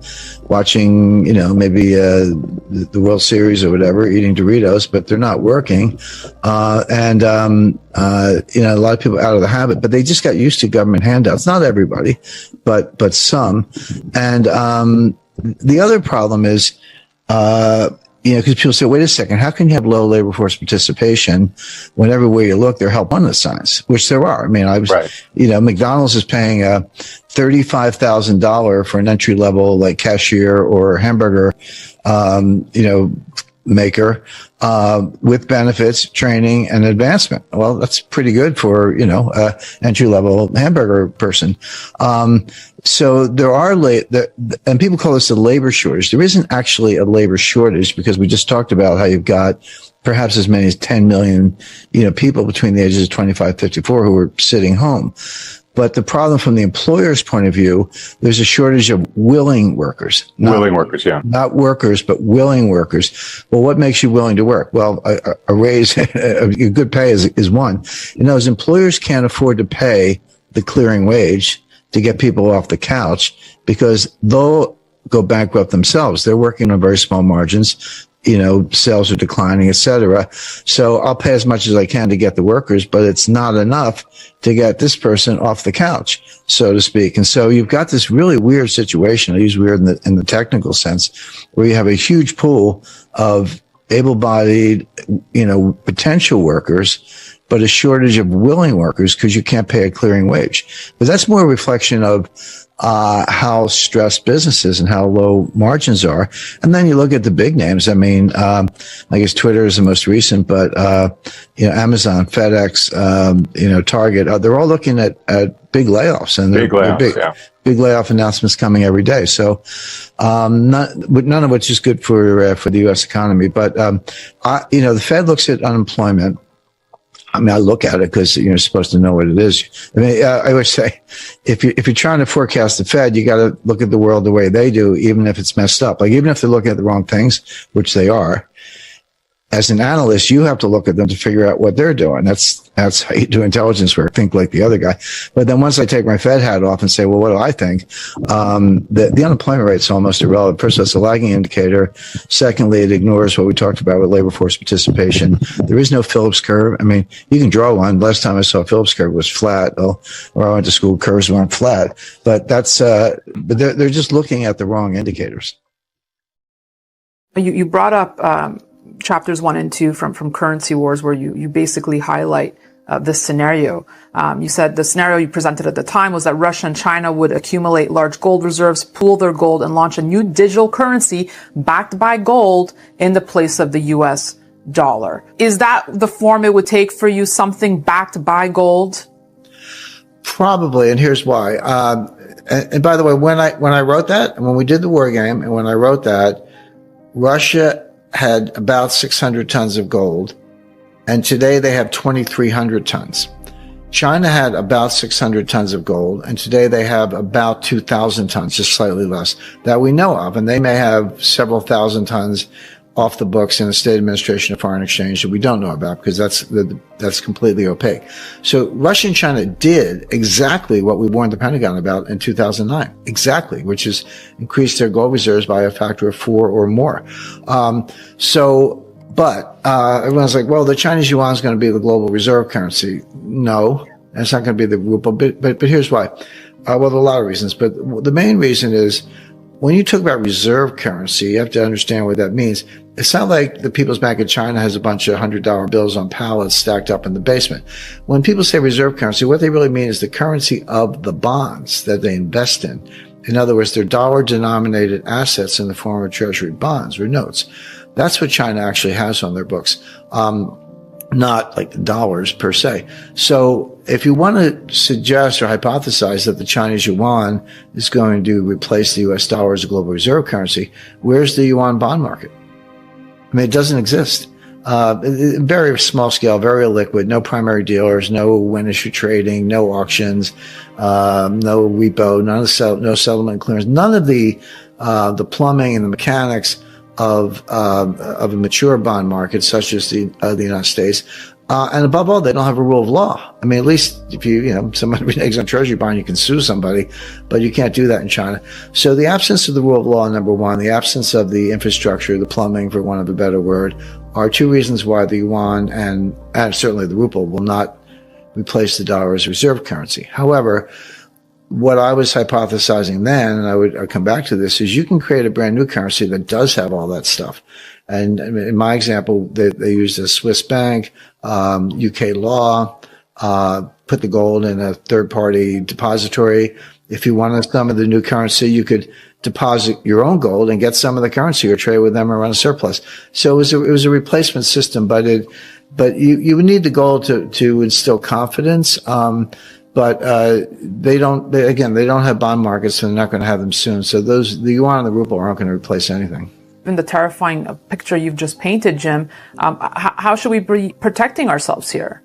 watching, maybe the World Series or whatever, eating Doritos, but they're not working. And a lot of people out of the habit, but they just got used to government handouts. Not everybody, but some. And the other problem is, because people say, wait a second, how can you have low labor force participation when everywhere you look, there are help wanted signs, which there are. I mean, McDonald's is paying a $35,000 for an entry level, like cashier or hamburger, maker, with benefits, training, and advancement. Well, that's pretty good for, entry level hamburger person. So there are and people call this a labor shortage. There isn't actually a labor shortage because we just talked about how you've got perhaps as many as 10 million, people between the ages of 25 and 54 who are sitting home. But the problem from the employer's point of view, there's a shortage of willing workers. Willing workers, yeah. Not workers, but willing workers. Well, what makes you willing to work? Well, a raise, a good pay is one. As employers can't afford to pay the clearing wage to get people off the couch because they'll go bankrupt themselves. They're working on very small margins. Sales are declining, et cetera. So I'll pay as much as I can to get the workers, but it's not enough to get this person off the couch, so to speak. And so you've got this really weird situation. I use weird in the technical sense, where you have a huge pool of able-bodied, potential workers, but a shortage of willing workers because you can't pay a clearing wage. But that's more a reflection of how stressed businesses and how low margins are. And then you look at the big names. I mean, I guess Twitter is the most recent, but, Amazon, FedEx, Target, they're all looking at big layoffs and big layoffs, big layoff announcements coming every day. So, none of which is good for the U.S. economy. But, the Fed looks at unemployment. I mean, I look at it because you're supposed to know what it is. I mean, I always say, if you're trying to forecast the Fed, you got to look at the world the way they do, even if it's messed up. Like, even if they're looking at the wrong things, which they are, as an analyst, you have to look at them to figure out what they're doing. That's how you do intelligence work. Think like the other guy. But then once I take my Fed hat off and say, well, what do I think? The unemployment rate is almost irrelevant. First, it's a lagging indicator. Secondly, it ignores what we talked about with labor force participation. There is no Phillips curve. I mean, you can draw one. Last time I saw a Phillips curve was flat. Or I went to school, curves weren't flat. But but they're just looking at the wrong indicators. You brought up chapters 1 and 2 from Currency Wars, where you basically highlight this scenario. You said the scenario you presented at the time was that Russia and China would accumulate large gold reserves, pool their gold, and launch a new digital currency backed by gold in the place of the U.S. dollar. Is that the form it would take for you, something backed by gold? Probably, and here's why. And by the way, when I wrote that, and when we did the war game, and when I wrote that, Russia had about 600 tons of gold, and today they have 2,300 tons. China had about 600 tons of gold, and today they have about 2,000 tons, just slightly less, that we know of. And they may have several thousand tons off the books in the State Administration of Foreign Exchange that we don't know about, because that's completely opaque. So Russia and China did exactly what we warned the Pentagon about in 2009, exactly, which is increase their gold reserves by a factor of 4 or more. But everyone's like, well, the Chinese yuan is going to be the global reserve currency. No, it's not going to be the ruble. But here's why. Well, there are a lot of reasons, but the main reason is, when you talk about reserve currency, you have to understand what that means. It's not like the People's Bank of China has a bunch of $100 bills on pallets stacked up in the basement. When people say reserve currency, what they really mean is the currency of the bonds that they invest in. In other words, they're dollar-denominated assets in the form of treasury bonds or notes. That's what China actually has on their books. Not like the dollars per se. So if you want to suggest or hypothesize that the Chinese yuan is going to replace the US dollar as a global reserve currency, where's the yuan bond market? I mean, it doesn't exist. Very small scale, very illiquid, no primary dealers, no win issue trading, no auctions, no repo, no settlement clearance, none of the plumbing and the mechanics of a mature bond market such as the United States. And above all, they don't have a rule of law. I mean, at least if somebody reneges on treasury bond, you can sue somebody, but you can't do that in China. So the absence of the rule of law, number one, the absence of the infrastructure, the plumbing, for want of a better word, are two reasons why the yuan and certainly the ruble will not replace the dollar as reserve currency. However, what I was hypothesizing then, and I'd come back to this, is you can create a brand new currency that does have all that stuff. And in my example, they used a Swiss bank, UK law, put the gold in a third-party depository. If you wanted some of the new currency, you could deposit your own gold and get some of the currency or trade with them or run a surplus. So it was a replacement system, but you would need the gold to instill confidence. But they don't have bond markets, so they're not going to have them soon. So the yuan and the ruble aren't going to replace anything. In the terrifying picture you've just painted, Jim, how should we be protecting ourselves here?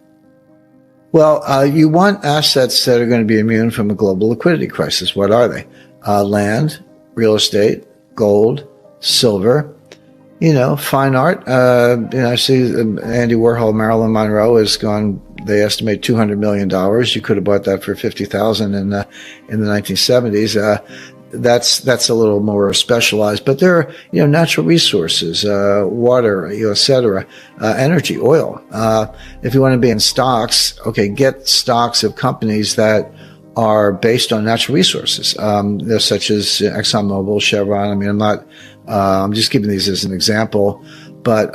Well, you want assets that are going to be immune from a global liquidity crisis. What are they? Land, real estate, gold, silver, fine art. I see Andy Warhol, Marilyn Monroe has gone, they estimate $200 million. You could have bought that for $50,000 in the 1970s. That's a little more specialized, but there are, natural resources, water, et cetera, energy, oil. If you want to be in stocks, okay, get stocks of companies that are based on natural resources, such as ExxonMobil, Chevron. I mean, I'm just giving these as an example, but,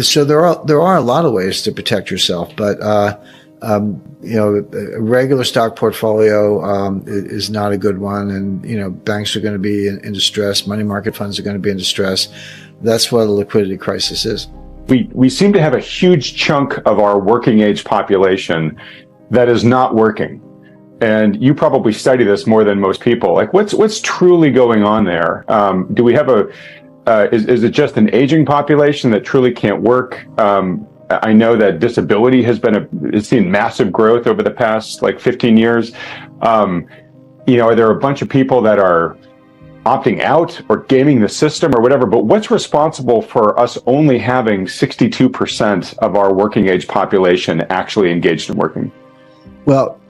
so there are a lot of ways to protect yourself, but, A regular stock portfolio is not a good one. And, banks are going to be in distress. Money market funds are going to be in distress. That's what a liquidity crisis is. We seem to have a huge chunk of our working age population that is not working. And you probably study this more than most people. Like, what's truly going on there? Do we have is it just an aging population that truly can't work? I know that disability has seen massive growth over the past 15 years. Are there a bunch of people that are opting out or gaming the system or whatever? But what's responsible for us only having 62% of our working age population actually engaged in working? Well,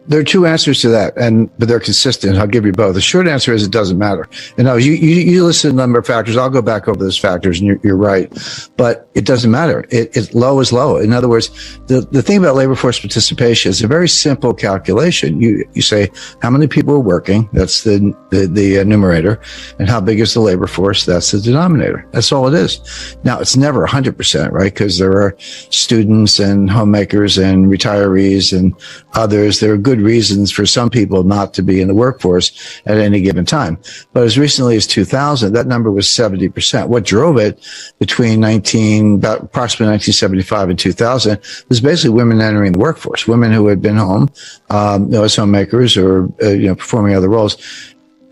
there are two answers to that, but they're consistent. I'll give you both. The short answer is it doesn't matter. You listed a number of factors. I'll go back over those factors, and you're right. But it doesn't matter. It's low is low. In other words, the thing about labor force participation is a very simple calculation. You say how many people are working. That's the numerator, and how big is the labor force? That's the denominator. That's all it is. Now, it's never 100%, right? Because there are students and homemakers and retirees and others. There are good reasons for some people not to be in the workforce at any given time. But as recently as 2000, that number was 70%. What drove it between approximately 1975 and 2000 was basically women entering the workforce, women who had been home, as homemakers or, performing other roles,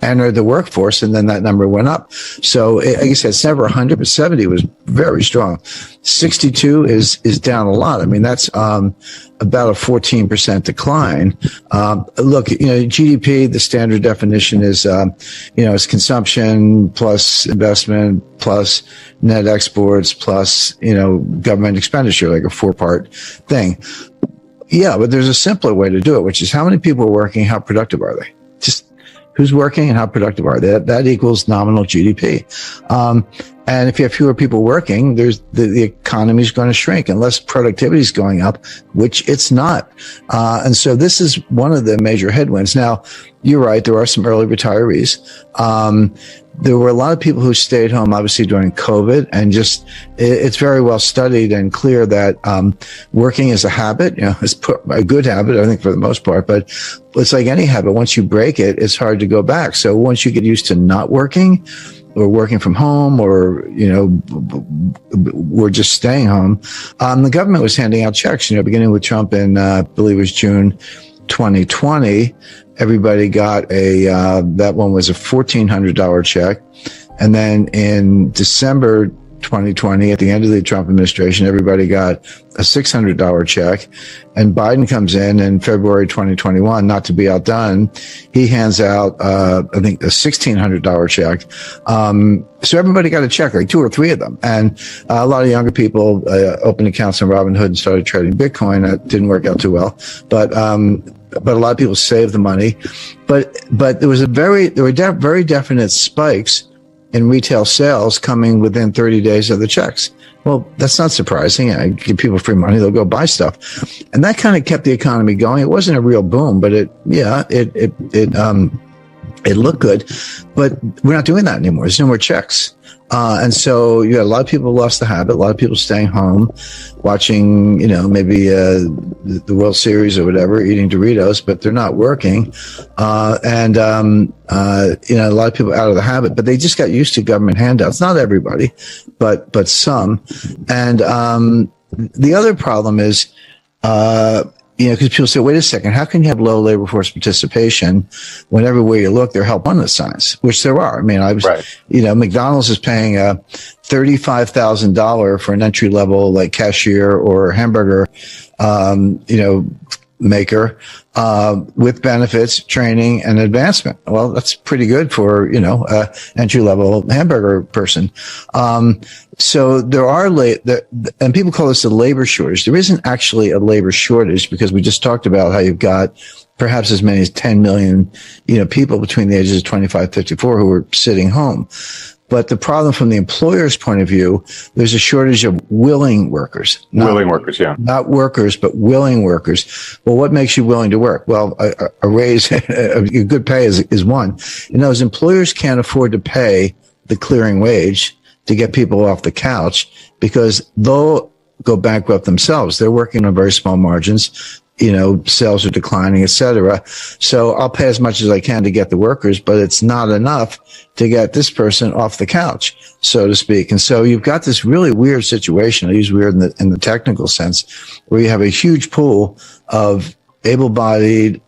entered the workforce, and then that number went up. So, like I said, it's never 100, but 70 was very strong. 62 is down a lot. I mean, that's about a 14% decline. Look, GDP, the standard definition is, is consumption plus investment plus net exports plus, government expenditure, like a 4-part thing. Yeah, but there's a simpler way to do it, which is how many people are working, how productive are they? Just who's working and how productive are they? That equals nominal GDP. And if you have fewer people working, the economy is going to shrink unless productivity is going up, which it's not. And so this is one of the major headwinds. Now, you're right. There are some early retirees. There were a lot of people who stayed home, obviously, during COVID, and it's very well studied and clear that working is a habit. It's a good habit, I think, for the most part. But it's like any habit. Once you break it, it's hard to go back. So once you get used to not working, or working from home, or we're just staying home, the government was handing out checks. Beginning with Trump in, I believe it was June 2020. Everybody got that one was a $1,400 check. And then in December 2020, at the end of the Trump administration, everybody got a $600 check. And Biden comes in February 2021, not to be outdone. He hands out, I think, a $1,600 check. So everybody got a check, like 2 or 3 of them. And a lot of younger people opened accounts on Robinhood and started trading Bitcoin. That didn't work out too well. But a lot of people saved the money. But there were very definite spikes in retail sales coming within 30 days of the checks. Well, that's not surprising. I give people free money, they'll go buy stuff. And that kind of kept the economy going. It wasn't a real boom, but it looked good. But we're not doing that anymore. There's no more checks. And so you had a lot of people lost the habit, a lot of people staying home, watching, maybe the World Series or whatever, eating Doritos, but they're not working. And a lot of people out of the habit, but they just got used to government handouts. Not everybody, but some. And the other problem is, because people say, wait a second, how can you have low labor force participation when everywhere you look, there are help wanted signs, which there are. I mean, McDonald's is paying $35,000 for an entry level, like cashier or hamburger, maker, with benefits, training, and advancement. Well, that's pretty good for, a entry level hamburger person. So there are and people call this a labor shortage. There isn't actually a labor shortage because we just talked about how you've got perhaps as many as 10 million, people between the ages of 25 and 54 who are sitting home. But the problem from the employer's point of view, there's a shortage of willing workers. Not workers, but willing workers. Well, what makes you willing to work? Well, a raise, a good pay is one. As employers can't afford to pay the clearing wage to get people off the couch, because though go bankrupt themselves. They're working on very small margins. Sales are declining, et cetera. So I'll pay as much as I can to get the workers, but it's not enough to get this person off the couch, so to speak. And so you've got this really weird situation. I use weird in the technical sense, where you have a huge pool of able-bodied,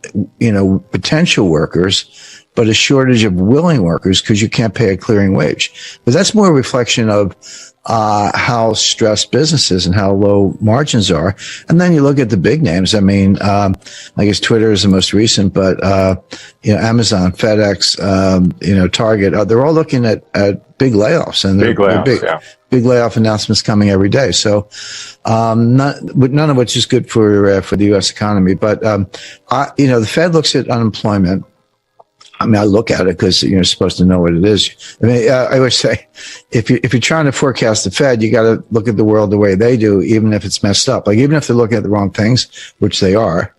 potential workers, but a shortage of willing workers because you can't pay a clearing wage. But that's more a reflection of how stressed businesses and how low margins are. And then you look at the big names. I mean, I guess Twitter is the most recent, but, Amazon, FedEx, Target, they're all looking at big layoffs, and big layoff announcements coming every day. So, none of which is good for the U.S. economy. But, the Fed looks at unemployment. I mean, I look at it because you're supposed to know what it is. I mean, I always say, if you're trying to forecast the Fed, you got to look at the world the way they do, even if it's messed up. Like, even if they're looking at the wrong things, which they are,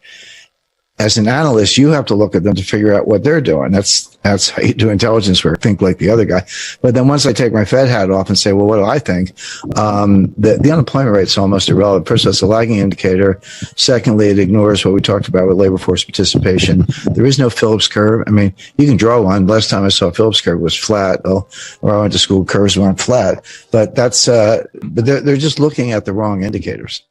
as an analyst, you have to look at them to figure out what they're doing. That's how you do intelligence work. Think like the other guy. But then once I take my Fed hat off and say, well, what do I think? The unemployment rate is almost irrelevant. First of all, it's a lagging indicator. Secondly, it ignores what we talked about with labor force participation. There is no Phillips curve. I mean, you can draw one. Last time I saw a Phillips curve was flat. Or I went to school, curves weren't flat. But but they're just looking at the wrong indicators.